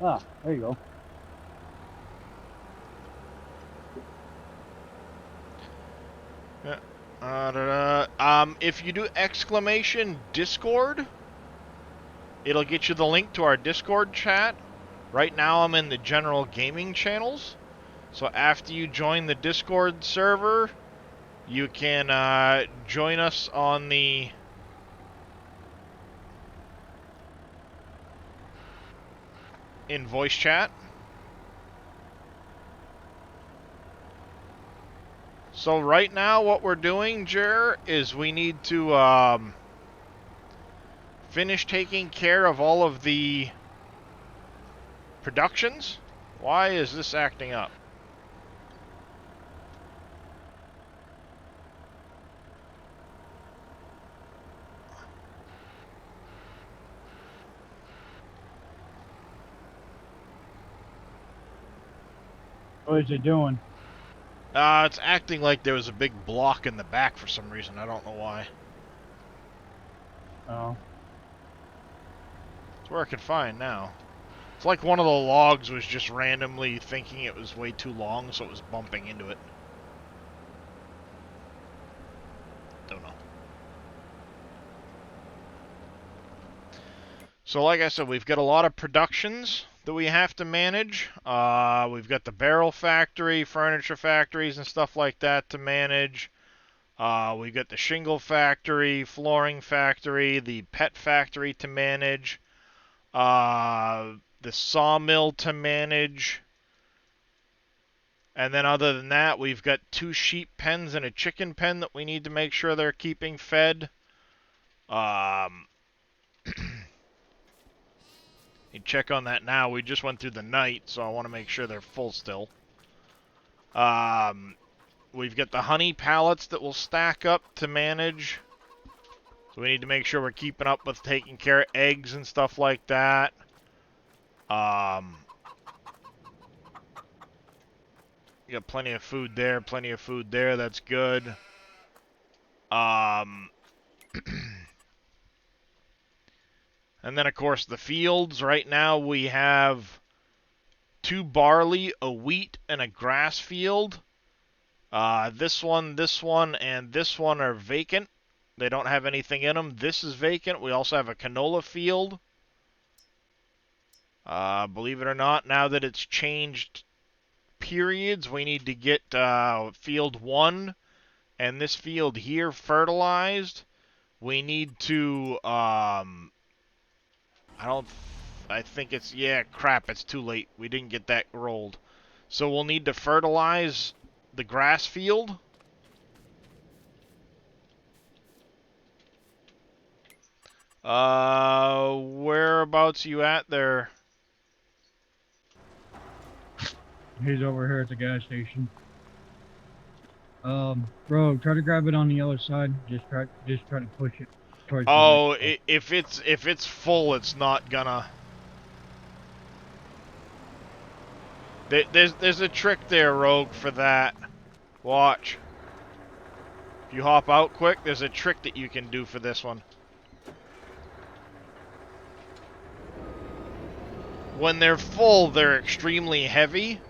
Ah, there you go. If you do exclamation Discord, it'll get you the link to our Discord chat. Right now I'm in the general gaming channels. So after you join the Discord server, you can join us on the in voice chat. So right now what we're doing, Jer, is we need to finish taking care of all of the productions. Why is this acting up? What is it doing? It's acting like there was a big block in the back for some reason. I don't know why. Oh. It's working fine now. It's like one of the logs was just randomly thinking it was way too long, so it was bumping into it. Don't know. So like I said, we've got a lot of productions that we have to manage. We've got the barrel factory, furniture factories, and stuff like that to manage. We've got the shingle factory, flooring factory, the pet factory to manage. The sawmill to manage. And then other than that, we've got 2 sheep pens and a chicken pen that we need to make sure they're keeping fed. You check on that now. We just went through the night, so I want to make sure they're full still. We've got the honey pallets that will stack up to manage. So we need to make sure we're keeping up with taking care of eggs and stuff like that. You got plenty of food there, plenty of food there. That's good. And then, of course, the fields. Right now we have 2 barley, a wheat, and a grass field. This one, and this one are vacant. They don't have anything in them. This is vacant. We also have a canola field. Believe it or not, now that it's changed periods, we need to get field 1 and this field here fertilized. We need to, I think it's, yeah, crap, it's too late. We didn't get that rolled. So we'll need to fertilize the grass field. Whereabouts you at there? He's over here at the gas station. Bro, try to grab it on the other side. Just try to push it towards Oh, the if it's full, it's not gonna. There's a trick there, Rogue, for that. Watch. If you hop out quick, there's a trick that you can do for this one. When they're full, they're extremely heavy.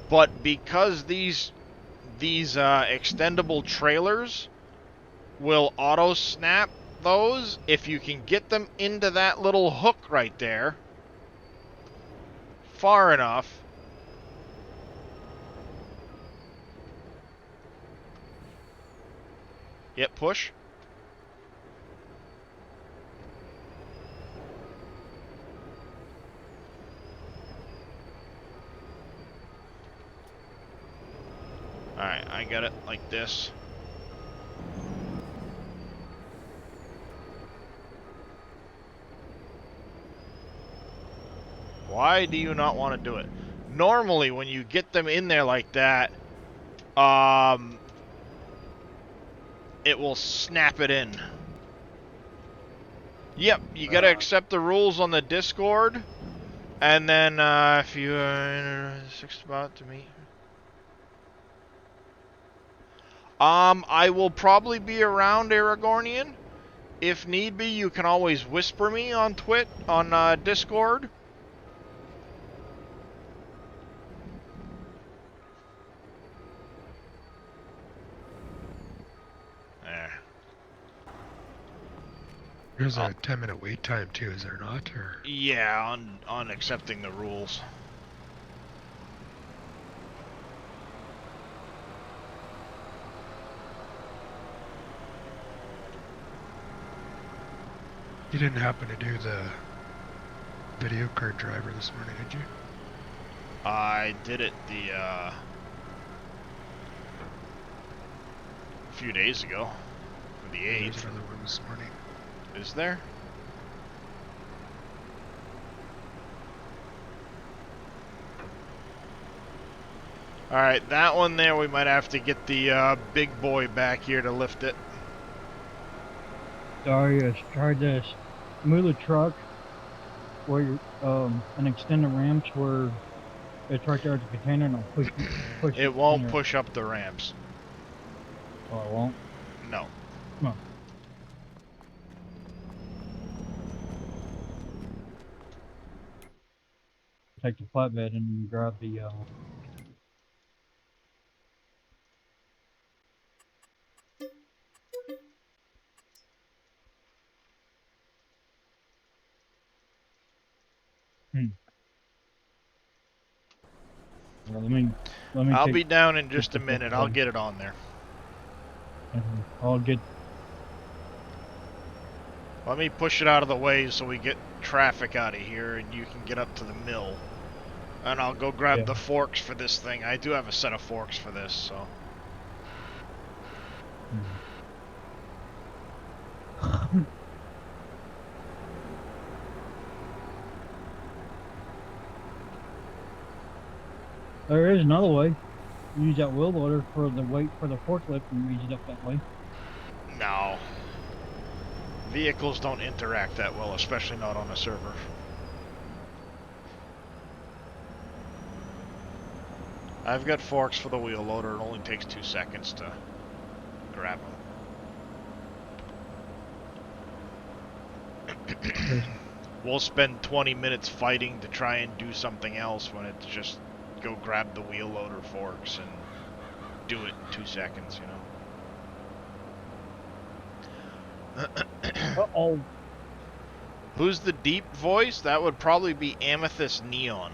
But because these extendable trailers will auto snap those, if you can get them into that little hook right there far enough, yep, push. Alright, I got it like this. Why do you not want to do it? Normally, when you get them in there like that, it will snap it in. Yep, you gotta accept the rules on the Discord, and then if you are in a 6 spot to meet. I will probably be around Aragornian. If need be, you can always whisper me on Discord. There. There's a 10-minute wait time too, is there not? Or Yeah, on accepting the rules. you didn't happen to do the video card driver this morning, did you? I did it a few days ago. The There's 8th. another one this morning. Is there? Alright, that one there, we might have to get the big boy back here to lift it. Darius, try this. Move the truck where you and extend the ramps where it's right there at the container and I'll push the It won't container. push up the ramps. Oh, it won't? No. No. Take the flatbed and grab the well, let me I'll take be down in just a the minute. I'll flatbed. get it on there. I'll get Let me push it out of the way so we get traffic out of here and you can get up to the mill. And I'll go grab Yeah. the forks for this thing. I do have a set of forks for this, so. There is another way. Use that wheel loader for the weight for the forklift and raise it up that way. No. Vehicles don't interact that well, especially not on a server. I've got forks for the wheel loader. It only takes 2 seconds to grab them. We'll spend 20 minutes fighting to try and do something else when it's just go grab the wheel loader forks and do it in 2 seconds, you know? Uh-oh. Who's the deep voice? That would probably be Amethyst Neon.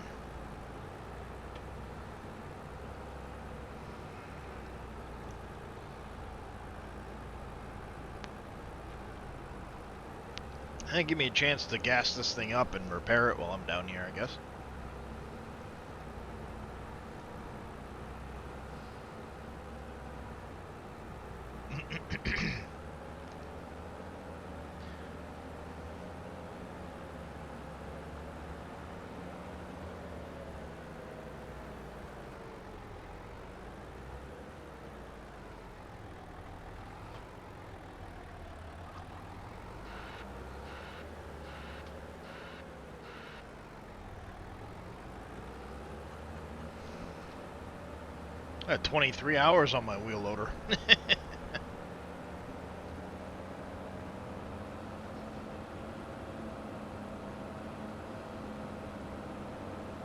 And give me a chance to gas this thing up and repair it while I'm down here, I guess. I had 23 hours on my wheel loader.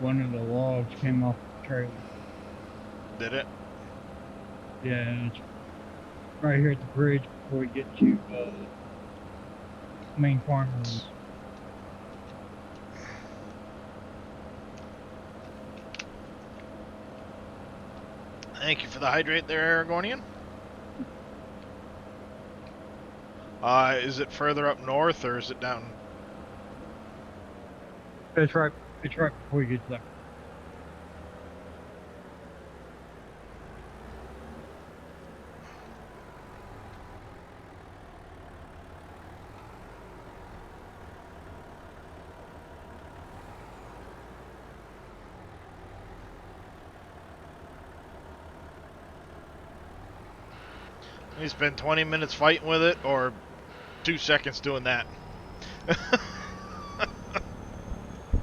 One of the logs came off the trailer. Did it? Yeah, it's right here at the bridge before we get to main farm road. Thank you for the hydrate there, Aragornian. Is it further up north or is it down? It's right before you get to that. You spend 20 minutes fighting with it or 2 seconds doing that.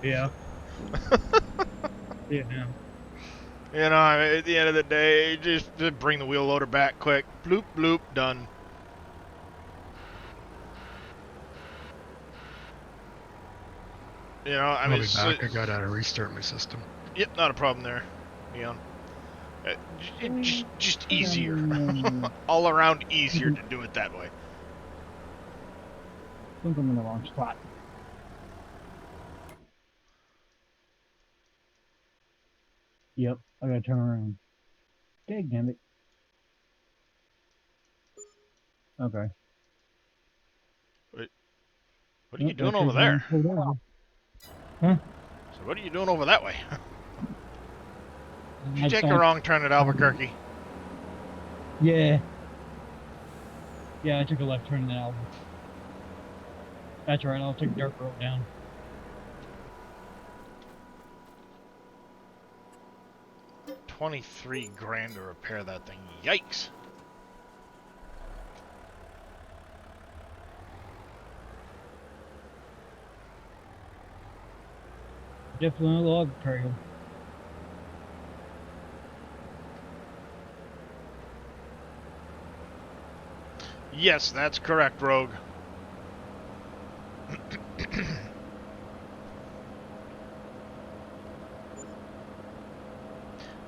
Yeah. Yeah. You know, I mean, at the end of the day, just bring the wheel loader back quick. Bloop, bloop, done. You know, I I'll mean, be back. I gotta restart my system. Yep, not a problem there, Leon. Just easier. All around easier to do it that way. I think I'm in the wrong spot. Yep, I gotta turn around. Dang it. Okay. What are you doing over there? Huh? So what are you doing over that way? Did you I take a thought, wrong turn at Albuquerque? yeah. Yeah, I took a left turn now. That's right, I'll take dirt road down. $23,000 to repair that thing. Yikes! Definitely a log trail. Yes, that's correct, Rogue.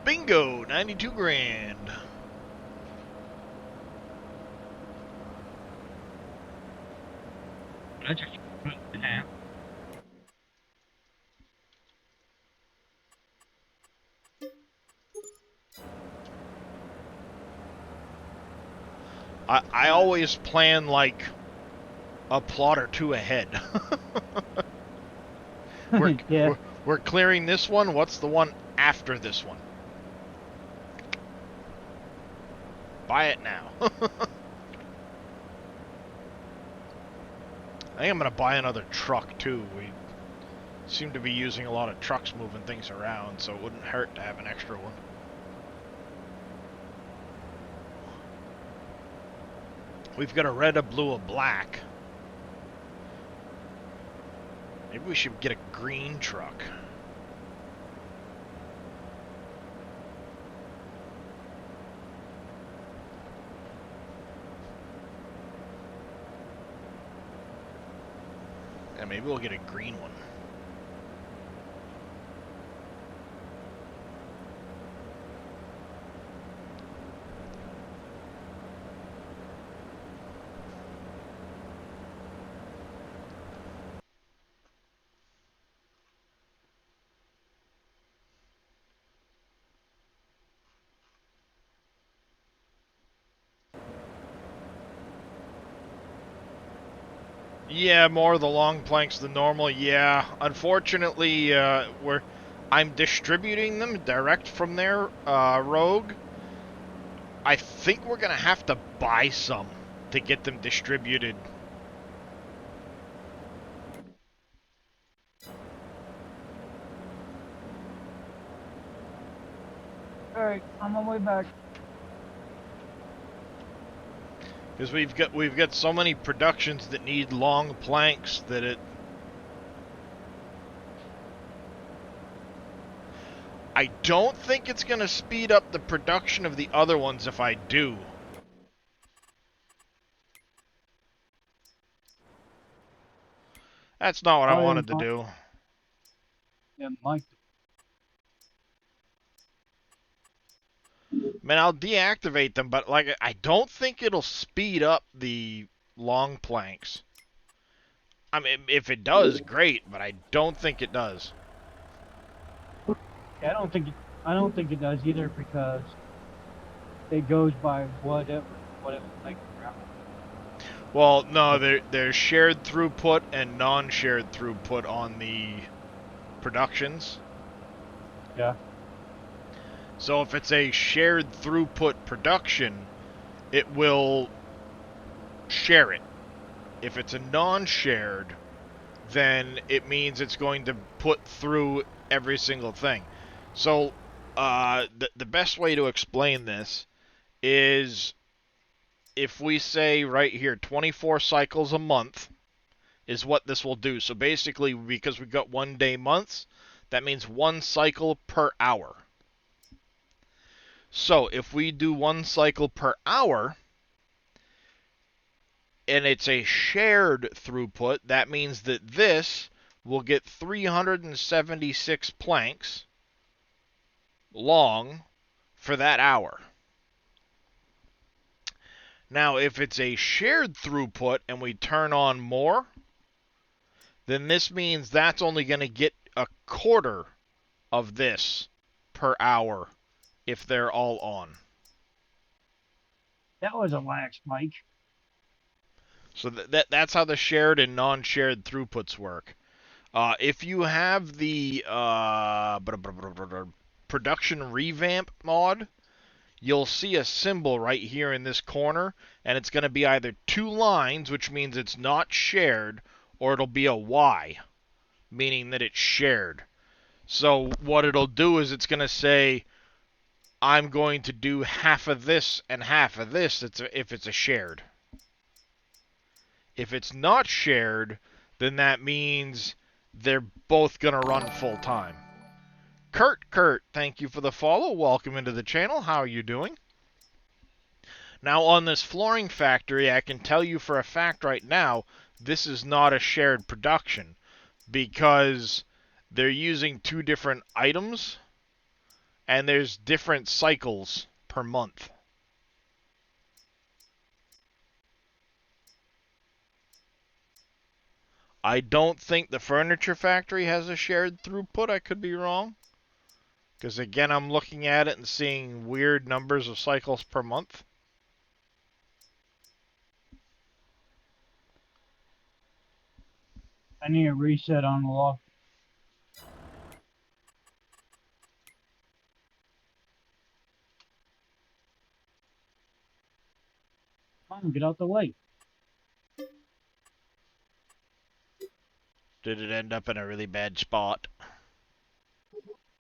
Bingo! 92 grand. I just put it in half. I always plan like a plot or two ahead. we're, Yeah. we're clearing this one. What's the one after this one? Buy it now. I think I'm going to buy another truck, too. We seem to be using a lot of trucks moving things around, so it wouldn't hurt to have an extra one. We've got a red, a blue, a black. Maybe we should get a green truck. Yeah, maybe we'll get a green one. Yeah, more of the long planks than normal. Yeah, unfortunately, I'm distributing them direct from their Rogue. I think we're gonna have to buy some to get them distributed. Alright, I'm on my way back. Because we've got so many productions that need long planks that it. I don't think it's gonna speed up the production of the other ones if I do. That's not what I Oh, yeah, wanted to do. yeah, Mike. Man, I'll deactivate them, but like I don't think it'll speed up the long planks. I mean, if it does, great, but I don't think it does. Yeah, I don't think it does either because it goes by whatever like Well, no, there's shared throughput and non-shared throughput on the productions. Yeah. So if it's a shared throughput production, it will share it. If it's a non-shared, then it means it's going to put through every single thing. So the best way to explain this is if we say right here 24 cycles a month is what this will do. So basically, because we've got 1 day months, that means 1 cycle per hour. So if we do 1 cycle per hour, and it's a shared throughput, that means that this will get 376 planks long for that hour. Now, if it's a shared throughput and we turn on more, then this means that's only going to get a quarter of this per hour if they're all on. that was a lax Mike. So that's how the shared and non-shared throughputs work. If you have the production revamp mod, you'll see a symbol right here in this corner, and it's going to be either 2 lines, which means it's not shared, or it'll be a Y, meaning that it's shared. So what it'll do is it's going to say, I'm going to do half of this and half of this if it's a shared. If it's not shared, then that means they're both going to run full time. Kurt, thank you for the follow. Welcome into the channel. How are you doing? Now, on this flooring factory, I can tell you for a fact right now, this is not a shared production because they're using 2 different items and there's different cycles per month. I don't think the furniture factory has a shared throughput. I could be wrong. Because again, I'm looking at it and seeing weird numbers of cycles per month. I need a reset on the lock. Come on, get out the way. Did it end up in a really bad spot?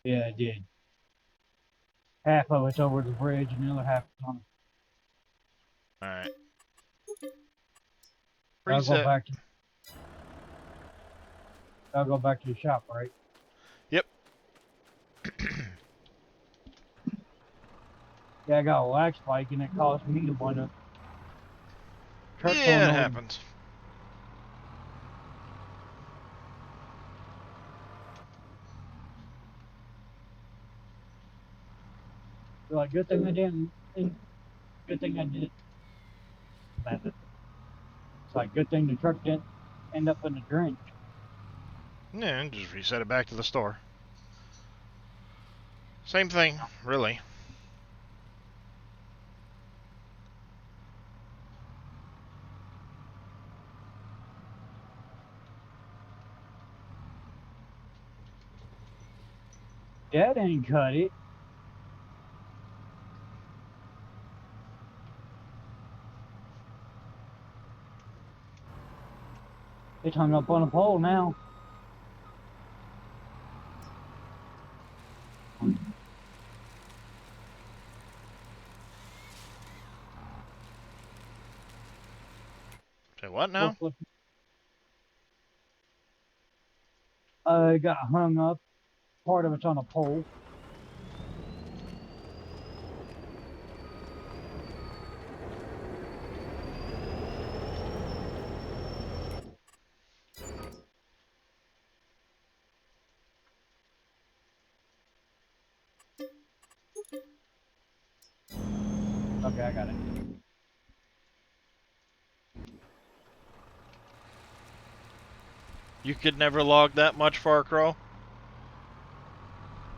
Yeah, I did. Half of it's over the bridge and the other half is on. Alright. I'll go Reset. back to. I'll go back to the shop, right? Yep. Yeah, I got a lag spike and it caused me to want to. Yeah, it happens. Like, good thing I didn't. Good thing I did. It's like, good thing the truck didn't end up in the drain. Yeah, and just reset it back to the store. Same thing, really. That ain't cut it. It's hung up on a pole now. Say what now? It got hung up. Part of it's on a pole. Okay, I got it. You could never log that much, Farcrow?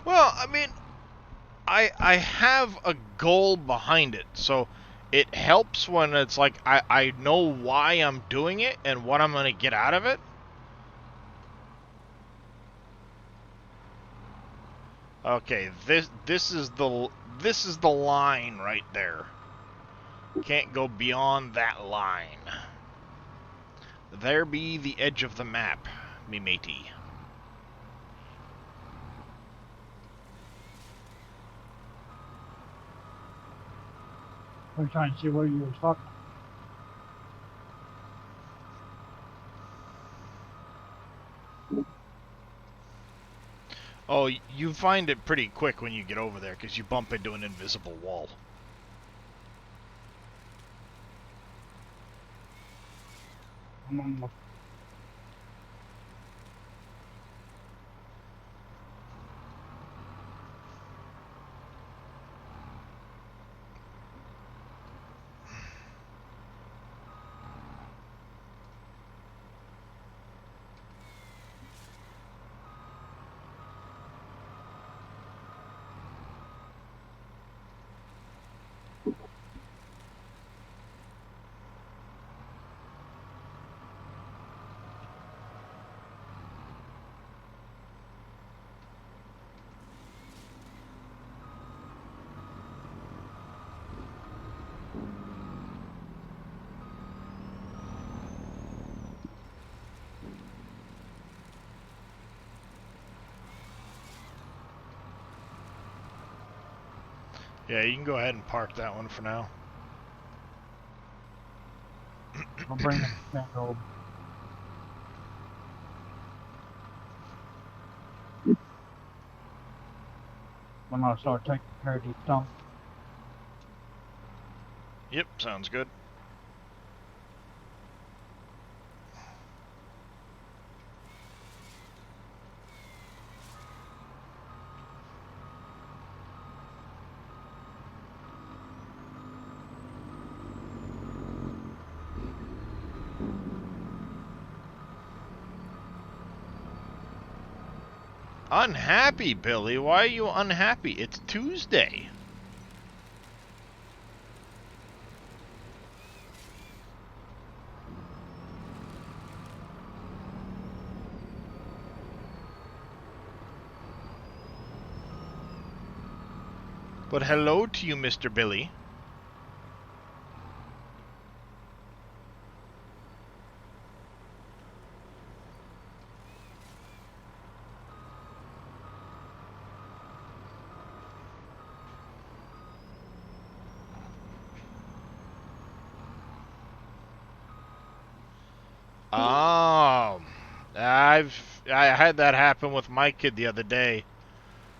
Well, I mean, I have a goal behind it, so it helps when it's like I know why I'm doing it and what I'm gonna get out of it. Okay, this is the line right there. Can't go beyond that line. There be the edge of the map, me matey. I'm trying to see what you were talking about. Oh, you find it pretty quick when you get over there because you bump into an invisible wall. Yeah, you can go ahead and park that one for now. I'll bring them scheduled. When I start taking care of these stumps. Yep, sounds good. Unhappy, Billy? Why are you unhappy? It's Tuesday. But hello to you, Mr. Billy. Um, I had that happen with my kid the other day.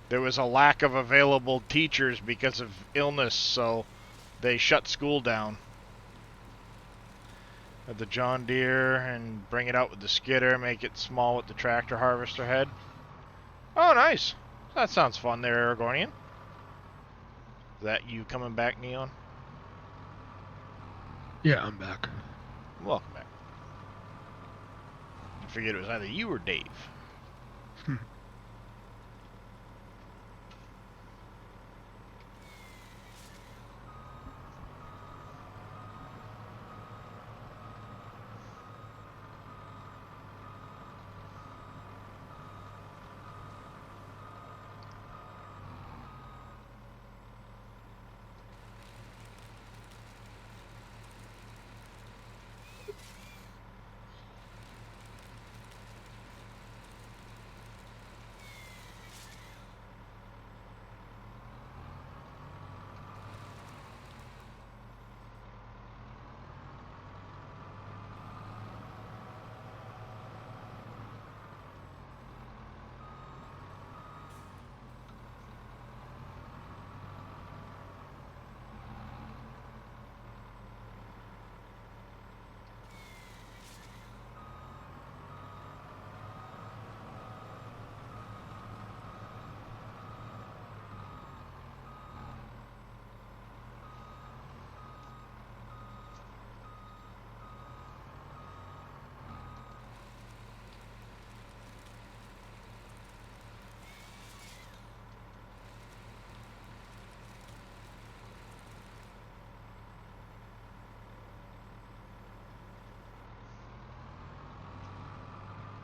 There was a lack of available teachers because of illness, so they shut school down. At the John Deere and bring it out with the skidder, make it small with the tractor harvester head. Oh, nice. That sounds fun there, Aragornian. Is that you coming back, Neon? Yeah, I'm back. Welcome back. I figured it was either you or Dave.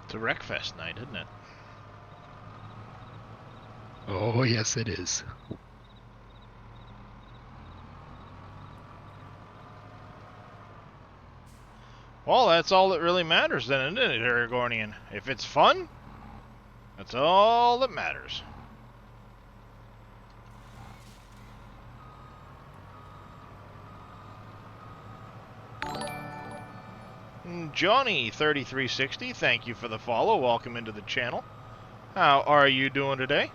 It's a Wreckfest night, isn't it? Oh, yes, it is. Well, that's all that really matters then, isn't it, Aragornian? If it's fun, that's all that matters. Johnny3360, thank you for the follow. Welcome into the channel. How are you doing today?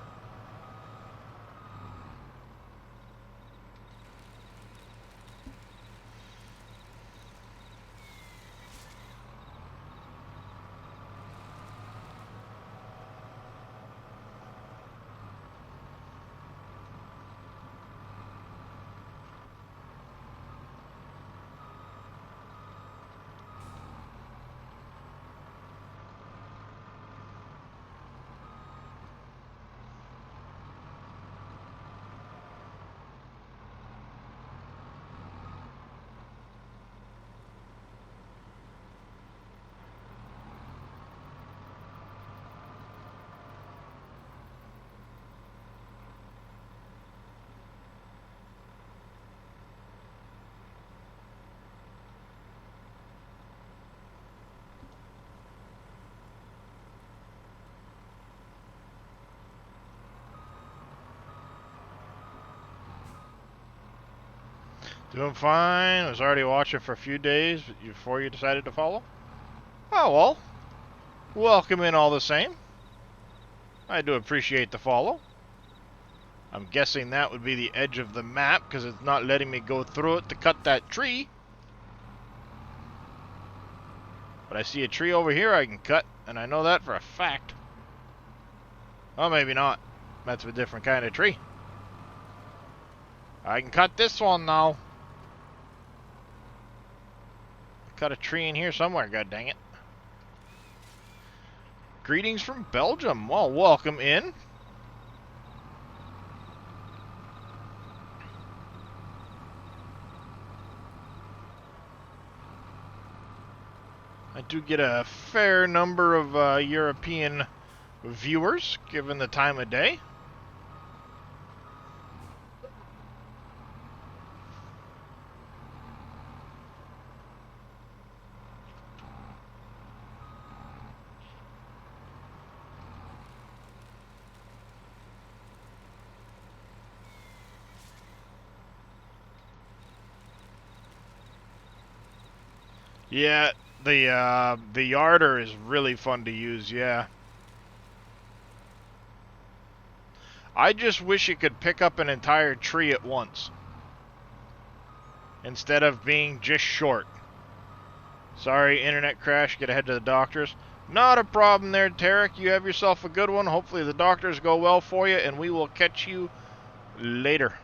Doing fine. I was already watching for a few days before you decided to follow. Oh, well. Welcome in all the same. I do appreciate the follow. I'm guessing that would be the edge of the map because it's not letting me go through it to cut that tree. But I see a tree over here I can cut, and I know that for a fact. Oh, maybe not. That's a different kind of tree. I can cut this one now. Cut a tree in here somewhere, god dang it. Greetings from Belgium. Well, welcome in. I do get a fair number of European viewers, given the time of day. Yeah, the yarder is really fun to use, yeah. I just wish it could pick up an entire tree at once. Instead of being just short. Sorry, internet crash, get ahead to the doctors. Not a problem there, Tarek. You have yourself a good one. Hopefully the doctors go well for you, and we will catch you later.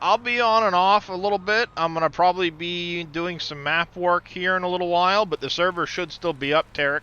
I'll be on and off a little bit. I'm gonna probably be doing some map work here in a little while, but the server should still be up, Tarek.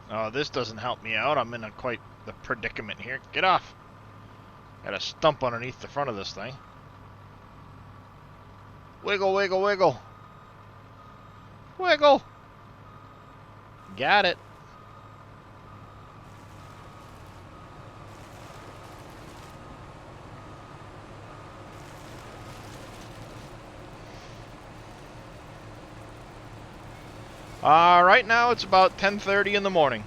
Oh, this doesn't help me out. I'm in a quite the predicament here. Get off! Got a stump underneath the front of this thing. Wiggle, wiggle, wiggle. Wiggle! Got it. Right now it's about 10:30 in the morning.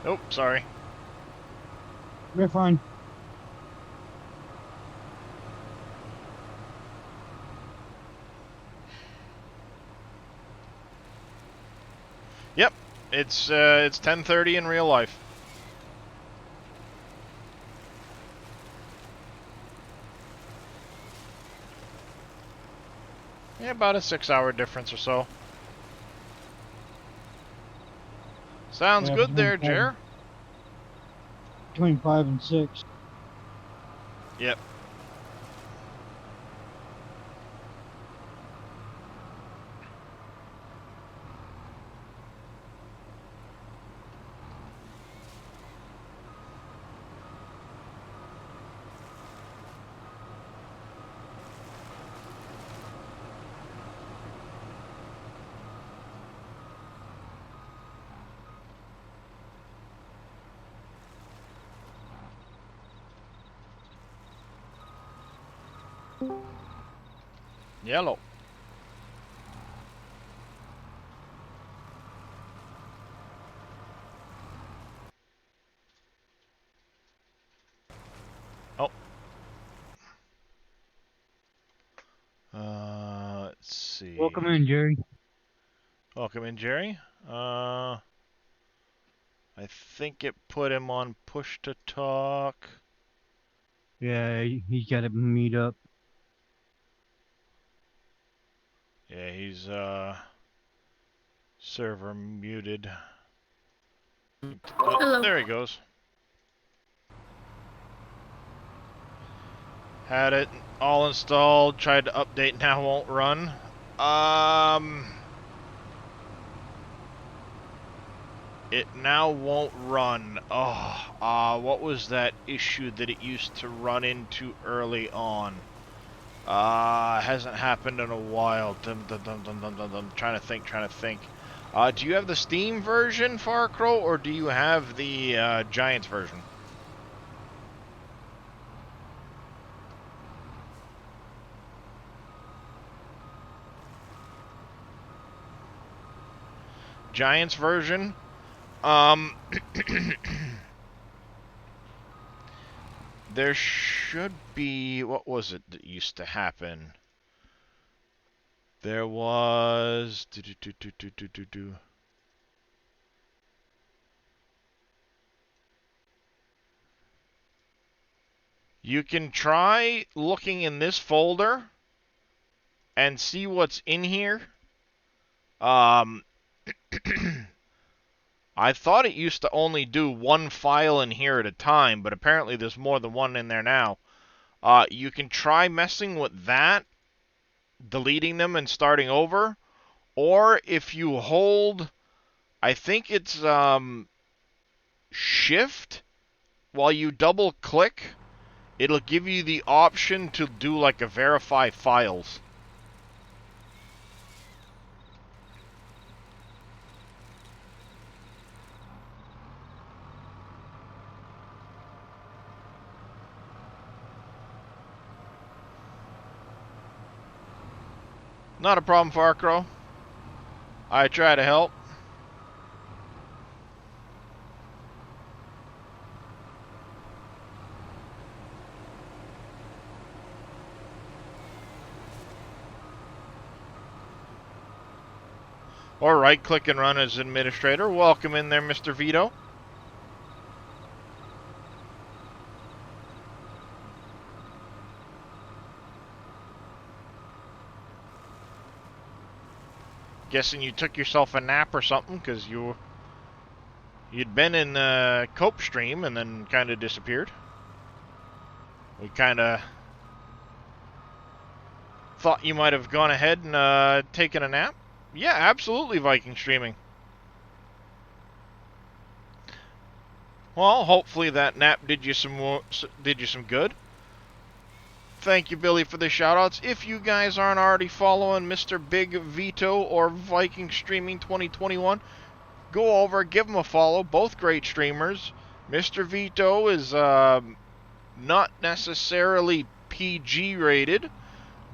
Oh, sorry. You're fine. Yep, it's 10:30 in real life. Yeah, about a 6-hour difference or so. Sounds Yeah, good there, between Jer. Between 5 and 6. Yep. Yellow. Oh. Let's see. Welcome in, Jerry. Welcome in, Jerry. I think it put him on push to talk. Yeah, he's got to meet up. Yeah, he's server muted. Oh, Hello. there he goes. Had it all installed, tried to update, now won't run. It now won't run. Oh, what was that issue that it used to run into early on? Hasn't happened in a while. Trying to think. Do you have the Steam version, Farcrow, or do you have the Giants version? Giants version. There should be, what was it that used to happen? There was You can try looking in this folder and see what's in here. I thought it used to only do one file in here at a time, but apparently there's more than one in there now. You can try messing with that, deleting them and starting over, or if you hold, I think it's Shift, while you double click, it'll give you the option to do like a verify files. Not a problem, Farcrow. I try to help. Or right-click and run as administrator. Welcome in there, Mr. Vito. Guessing you took yourself a nap or something, because you'd been in the Cope stream and then kind of disappeared. We kind of thought you might have gone ahead and taken a nap. Yeah, absolutely, Viking streaming. Well, hopefully that nap did you some good. Thank you, Billy, for the shoutouts. If you guys aren't already following Mr. Big Vito or Viking Streaming 2021, go over, give them a follow. Both great streamers. Mr. Vito is not necessarily PG rated,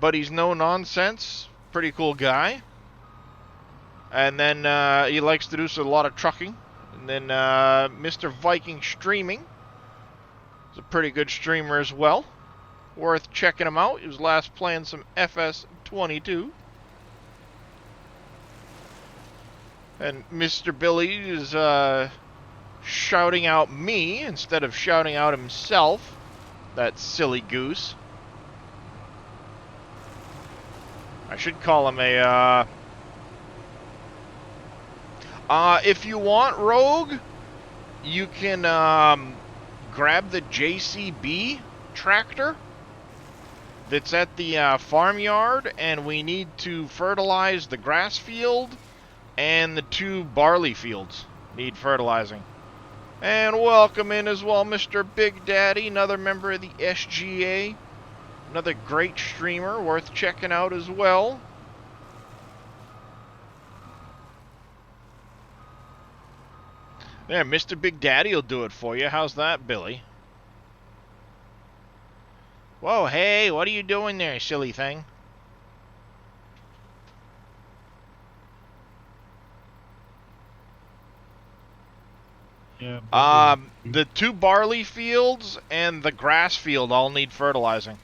but he's no nonsense. Pretty cool guy. And then he likes to do a lot of trucking. And then Mr. Viking Streaming is a pretty good streamer as well. Worth checking him out. He was last playing some FS22. And Mr. Billy is shouting out me instead of shouting out himself. That silly goose. I should call him a... if you want, Rogue, you can grab the JCB tractor that's at the farmyard, and we need to fertilize the grass field and the 2 barley fields need fertilizing. And welcome in as well, Mr. Big Daddy, another member of the SGA, another great streamer worth checking out as well. There, Mr. Big Daddy will do it for you. How's that, Billy? Whoa, hey, what are you doing there, silly thing? Yeah, barley. The 2 barley fields and the grass field all need fertilizing.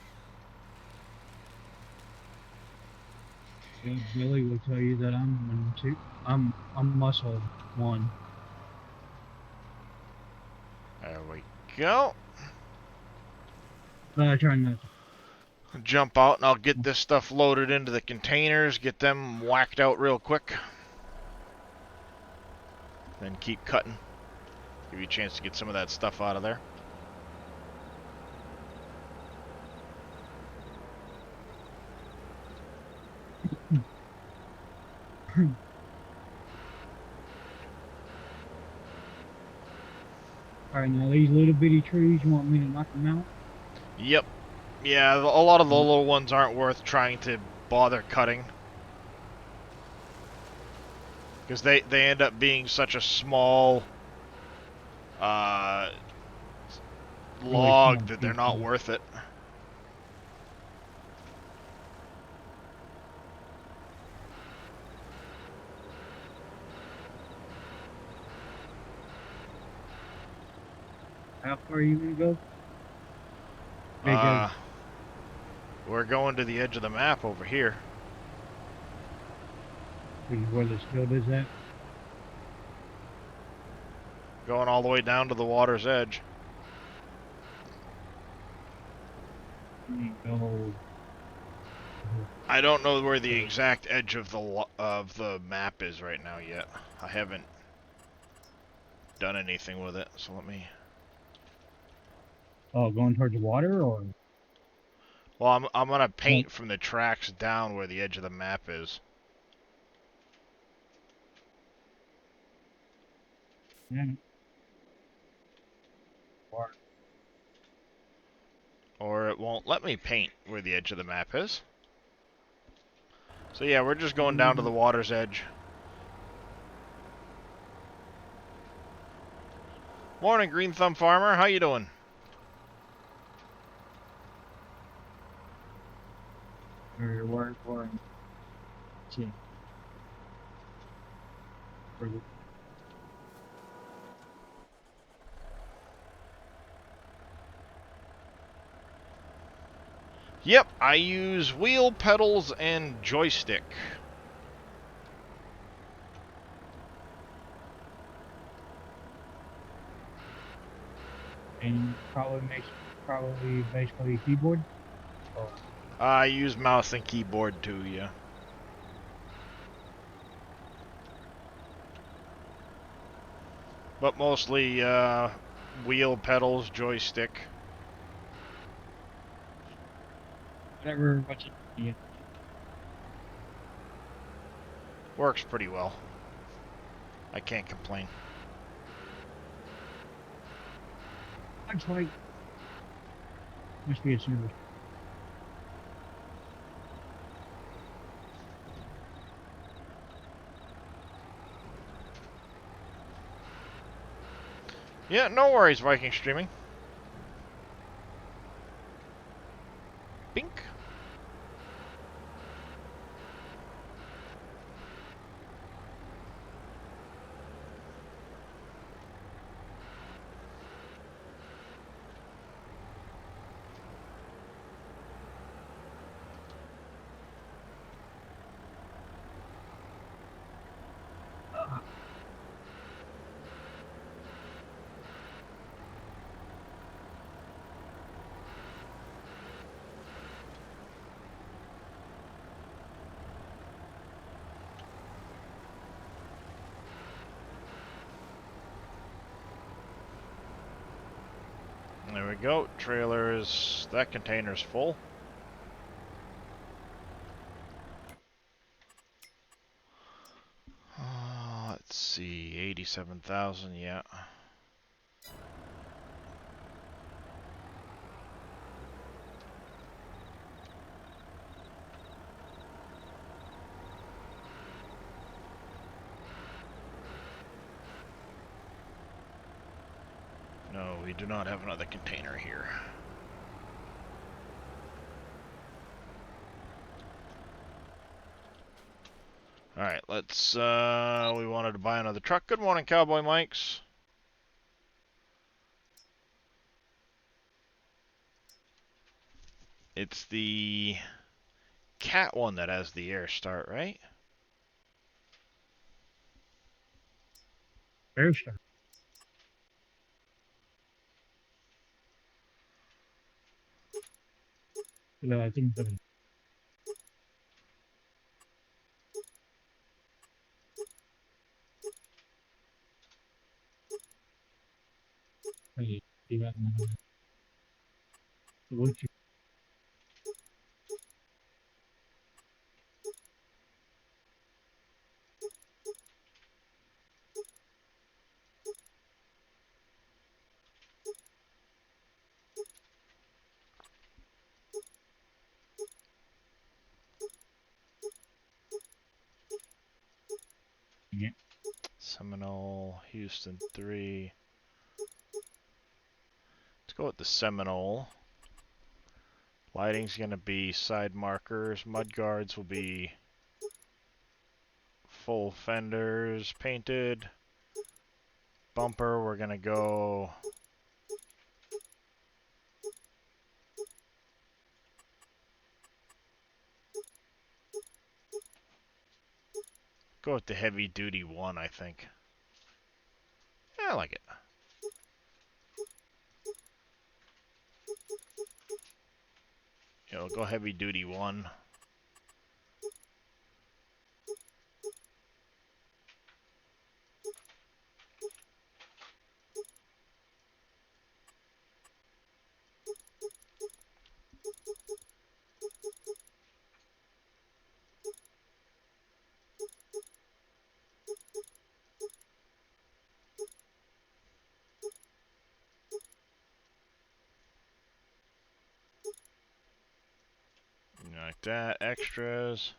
Yeah, Billy will tell you that I'm muscle one. There we go. But I try not to. Jump out and I'll get this stuff loaded into the containers, get them whacked out real quick. Then keep cutting. Give you a chance to get some of that stuff out of there. All right, now these little bitty trees, you want me to knock them out? Yep. Yeah, a lot of the little ones aren't worth trying to bother cutting. Because they end up being such a small Really small log that they're piece, not huh? worth it. How far are you gonna go? There you go. We're going to the edge of the map over here. Which is where this field is at. Going all the way down to the water's edge. Go. I don't know where the exact edge of the map is right now yet. I haven't done anything with it, so let me... Oh, going towards the water, or? Well, I'm gonna paint from the tracks down where the edge of the map is. Yeah. Water. Or it won't let me paint where the edge of the map is. So yeah, we're just going down to the water's edge. Morning, Green Thumb Farmer. How you doing? Where? See. Yep, I use wheel, pedals, and joystick. And probably basically a keyboard. Oh. I use mouse and keyboard too, yeah. But mostly wheel, pedals, joystick. Whatever. What's it? Yeah. Works pretty well. I can't complain. Looks like must be a service. Yeah, no worries, Viking Streaming. Bink. There we go. That container's full. Let's see, 87,000, yeah. No, we do not have another container here. Alright, let's, we wanted to buy another truck. Good morning, Cowboy Mikes. It's the cat one that has the air start, right? Airstart. Yeah, I think so. Hey, you got what you get? Seminole, Houston 3. Let's go with the Seminole. Lighting's going to be side markers. Mud guards will be full fenders painted. Bumper, we're going to go with the heavy duty one, I think. Yeah, I like it. Yeah, we'll go heavy duty one. Like that. Extras.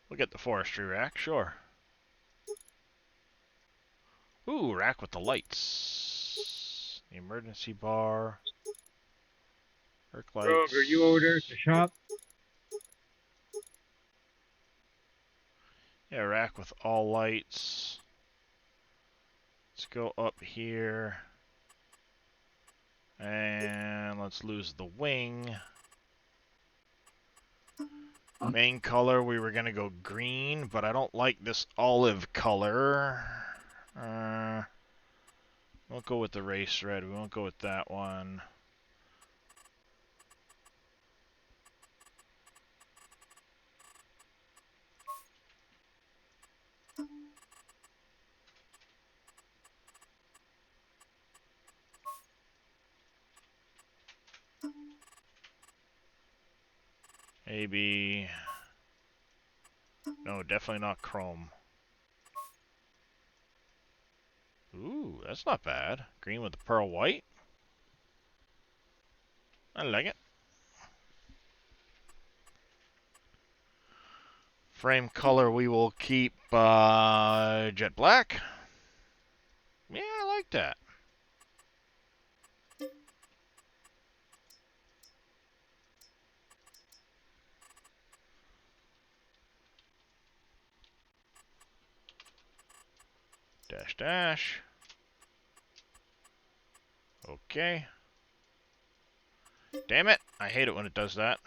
We'll get the forestry rack, sure. Ooh, rack with the lights. The emergency bar. Arc lights. Rogue, are you over there at the shop? Yeah, rack with all lights. Let's go up here. And let's lose the wing. Main color, we were going to go green, but I don't like this olive color. We'll go with the race red. We won't go with that one. Maybe... No, definitely not chrome. Ooh, that's not bad. Green with the pearl white. I like it. Frame color, we will keep jet black. Yeah, I like that. Dash dash. Okay. Damn it, I hate it when it does that.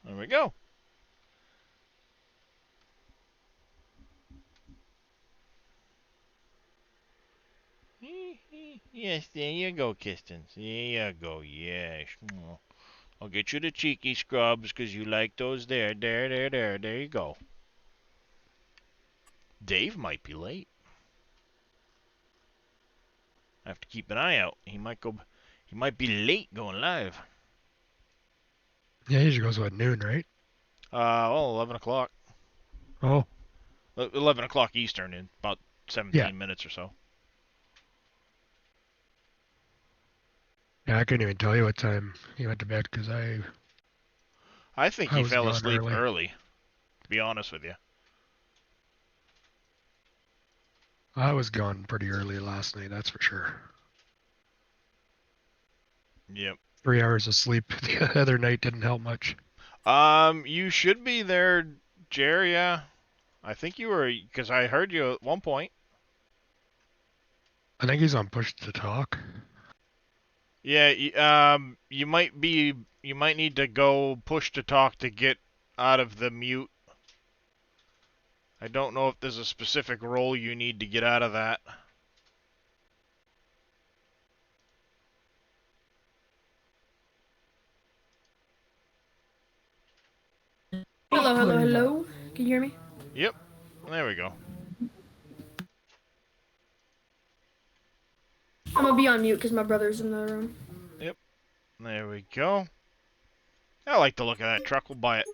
There we go. Yes, there you go, Kistens. There you go, yes. I'll get you the cheeky scrubs, because you like those there. There you go. Dave might be late. I have to keep an eye out. He might be late going live. Yeah, he usually goes at noon, right? Well, 11 o'clock. Oh, 11 o'clock Eastern in about 17 minutes or so. yeah. I couldn't even tell you what time he went to bed because I think I he was fell gone asleep early. early, to be honest with you. I was gone pretty early last night, that's for sure. Yep. 3 hours of sleep the other night didn't help much. You should be there, Jerry. Yeah, I think you were, because I heard you at one point. I think he's on push to talk. Yeah, you might be, you might need to go push to talk to get out of the mute. I don't know if there's a specific role you need to get out of that. Hello, hello, hello. Can you hear me? Yep, there we go. I'm gonna be on mute because my brother's in the room. Yep, there we go. I like the look of that truck. We'll buy it.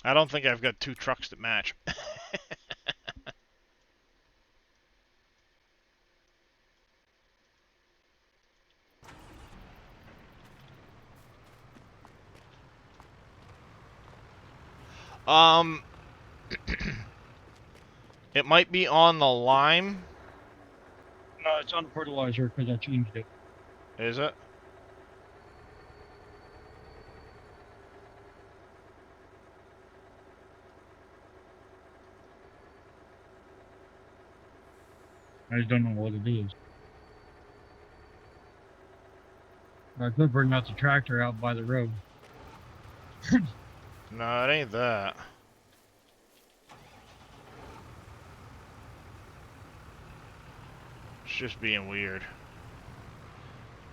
I don't think I've got two trucks that match. Um, it might be on the lime. No, it's on fertilizer because I changed it. Is it? I just don't know what it is. I could bring out the tractor out by the road. No, it ain't that. It's just being weird.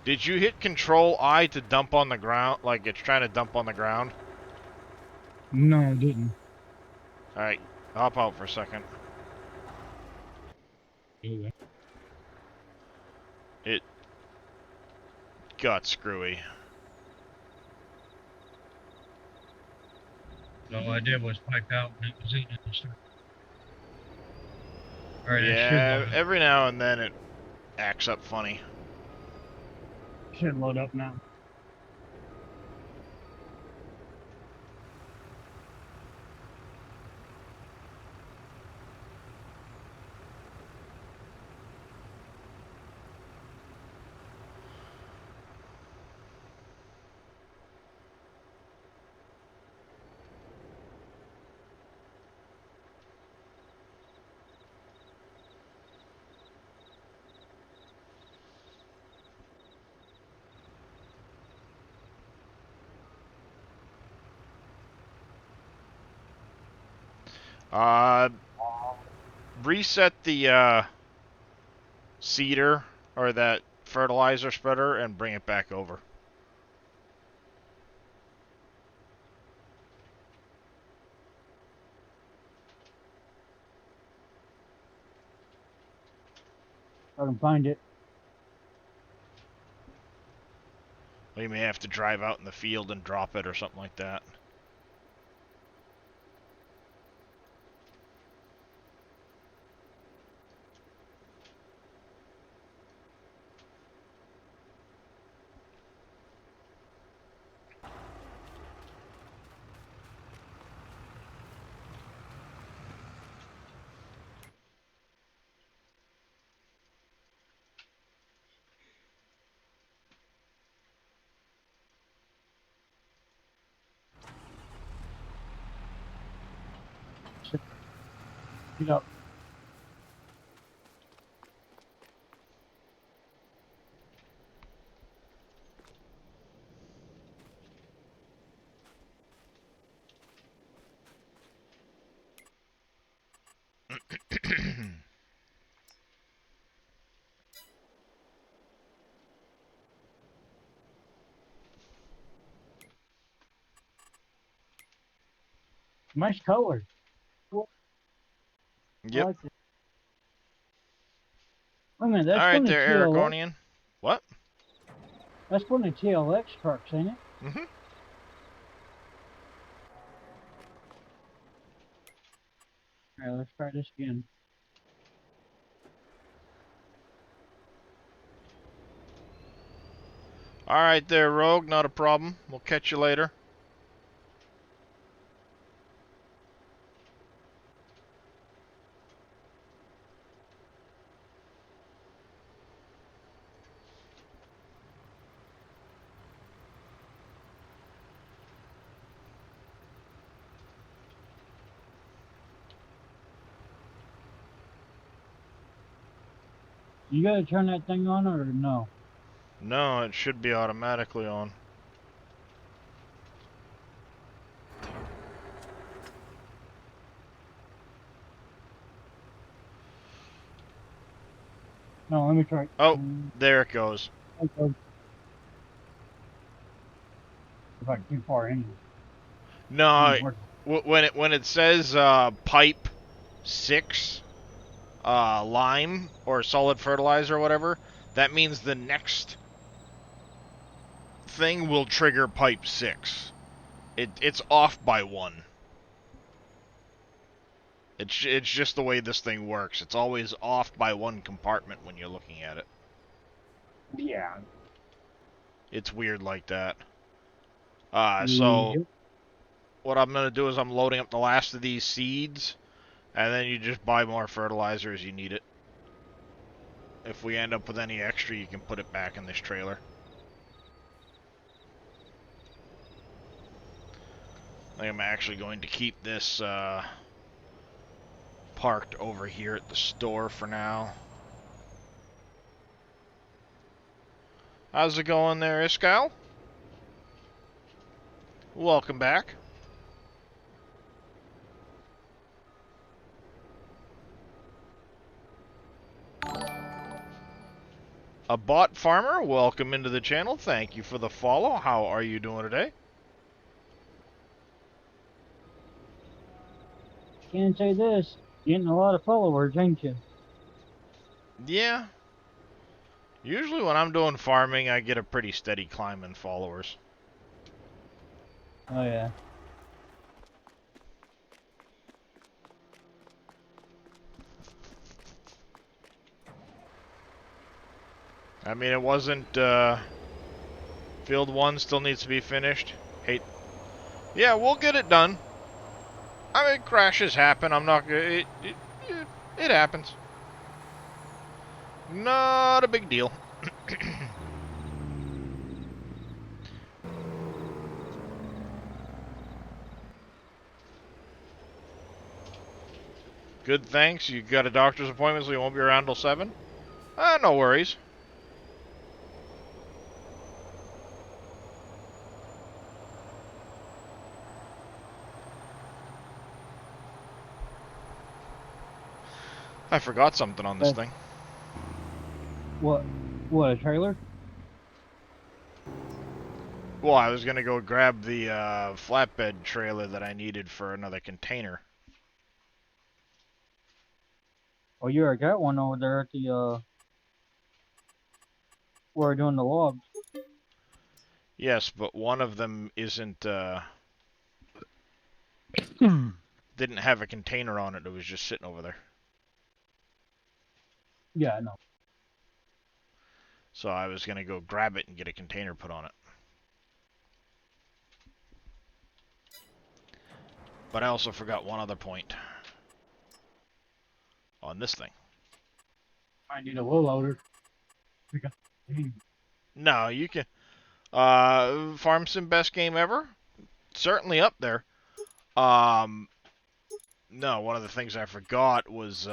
Did you hit Control I to dump on the ground? Like it's trying to dump on the ground? No, I didn't. Alright, hop out for a second. Yeah. It got screwy. All I did was pipe out and it was in it. Alright, Yeah, every now and then it acts up funny. should load up now. Uh, reset the seeder or that fertilizer spreader and bring it back over. I can find it. We may have to drive out in the field and drop it or something like that. Get up. Nice color. Cool. I Yep. like it. Wait a minute, that's Alright one of there, TLX. Aragornian. What? That's one of TLX trucks, ain't it? Mm-hmm. Alright, let's try this again. Alright there, Rogue. Not a problem. We'll catch you later. You gotta turn that thing on or no? No, it should be automatically on. No, let me try. Oh, there it goes. Okay. If I too far in. No, when it says pipe 6 lime or solid fertilizer or whatever, that means the next thing will trigger pipe 6. It's off by 1. It's just the way this thing works. It's always off by 1 compartment when you're looking at it. Yeah. It's weird like that. So Yep. what I'm gonna do is I'm loading up the last of these seeds, and then you just buy more fertilizer as you need it. If we end up with any extra, you can put it back in this trailer. I think I'm actually going to keep this parked over here at the store for now. How's it going there, Iskal? Welcome back. A bot farmer, welcome into the channel. Thank you for the follow. How are you doing today? Can't say this. Getting a lot of followers, ain't you? Yeah. Usually when I'm doing farming, I get a pretty steady climb in followers. Oh yeah. I mean, it wasn't, Field 1 still needs to be finished. Yeah, we'll get it done. I mean, crashes happen. I'm not gonna... It happens. Not a big deal. Good, thanks. You got a doctor's appointment, so you won't be around till 7? No worries. I forgot something on this thing. What? What, a trailer? Well, I was gonna go grab the flatbed trailer that I needed for another container. Oh, you already got one over there at the, where we're doing the logs. Yes, but one of them isn't, didn't have a container on it. It was just sitting over there. Yeah, I know. So I was gonna go grab it and get a container put on it. But I also forgot one other point on this thing. I need a low loader. No, you can... Farm Sim best game ever? Certainly up there. No, one of the things I forgot was,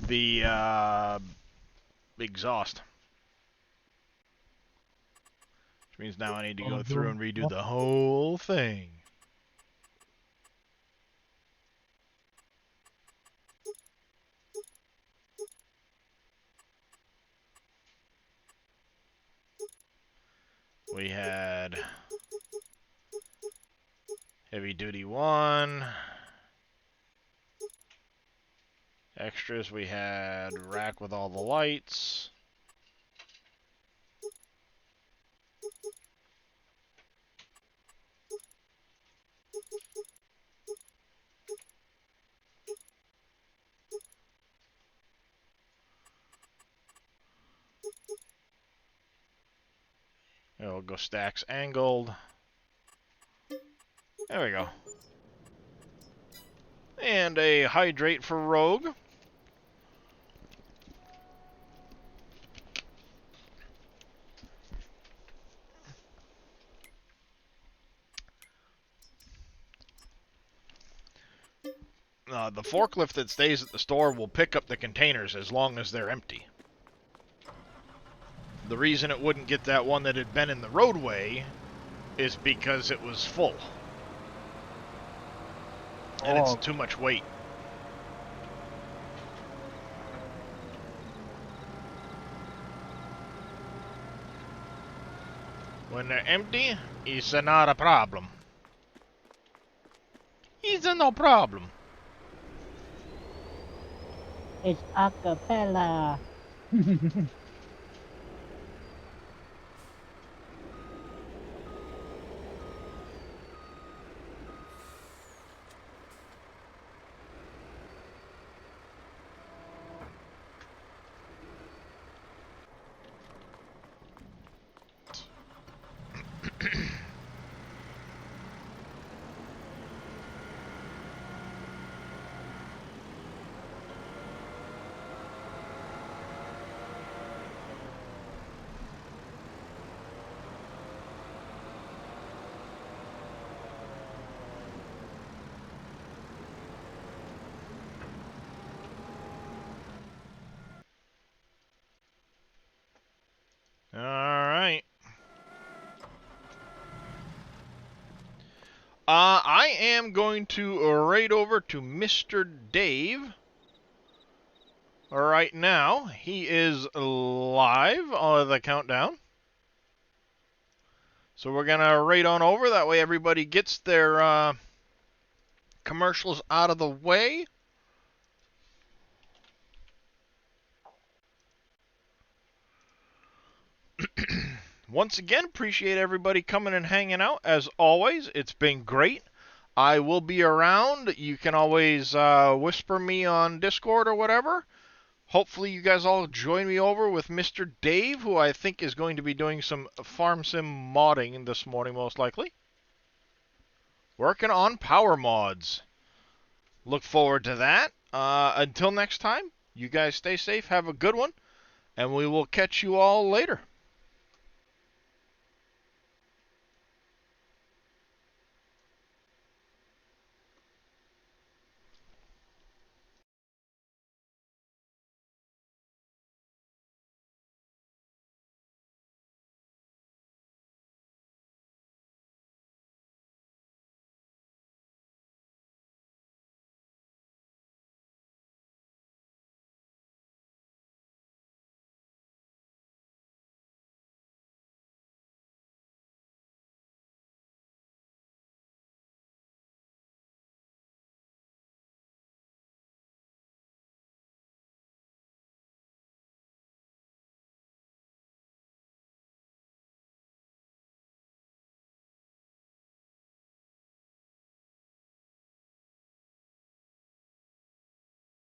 the, exhaust. Which means now I need to go through and redo the whole thing. We had heavy duty 1. Extras, we had rack with all the lights. We'll go stacks angled. There we go. And a hydrate for Rogue. The forklift that stays at the store will pick up the containers as long as they're empty. The reason it wouldn't get that one that had been in the roadway is because it was full. And it's too much weight. When they're empty, it's not a problem. It's no problem. It's a cappella. Alright. I am going to raid over to Mr. Dave right now. He is live on the countdown. So we're going to raid on over. That way everybody gets their commercials out of the way. Once again, appreciate everybody coming and hanging out. As always, it's been great. I will be around. You can always whisper me on Discord or whatever. Hopefully you guys all join me over with Mr. Dave, who I think is going to be doing some farm sim modding this morning, most likely. Working on power mods. Look forward to that. Until next time, you guys stay safe, have a good one, and we will catch you all later.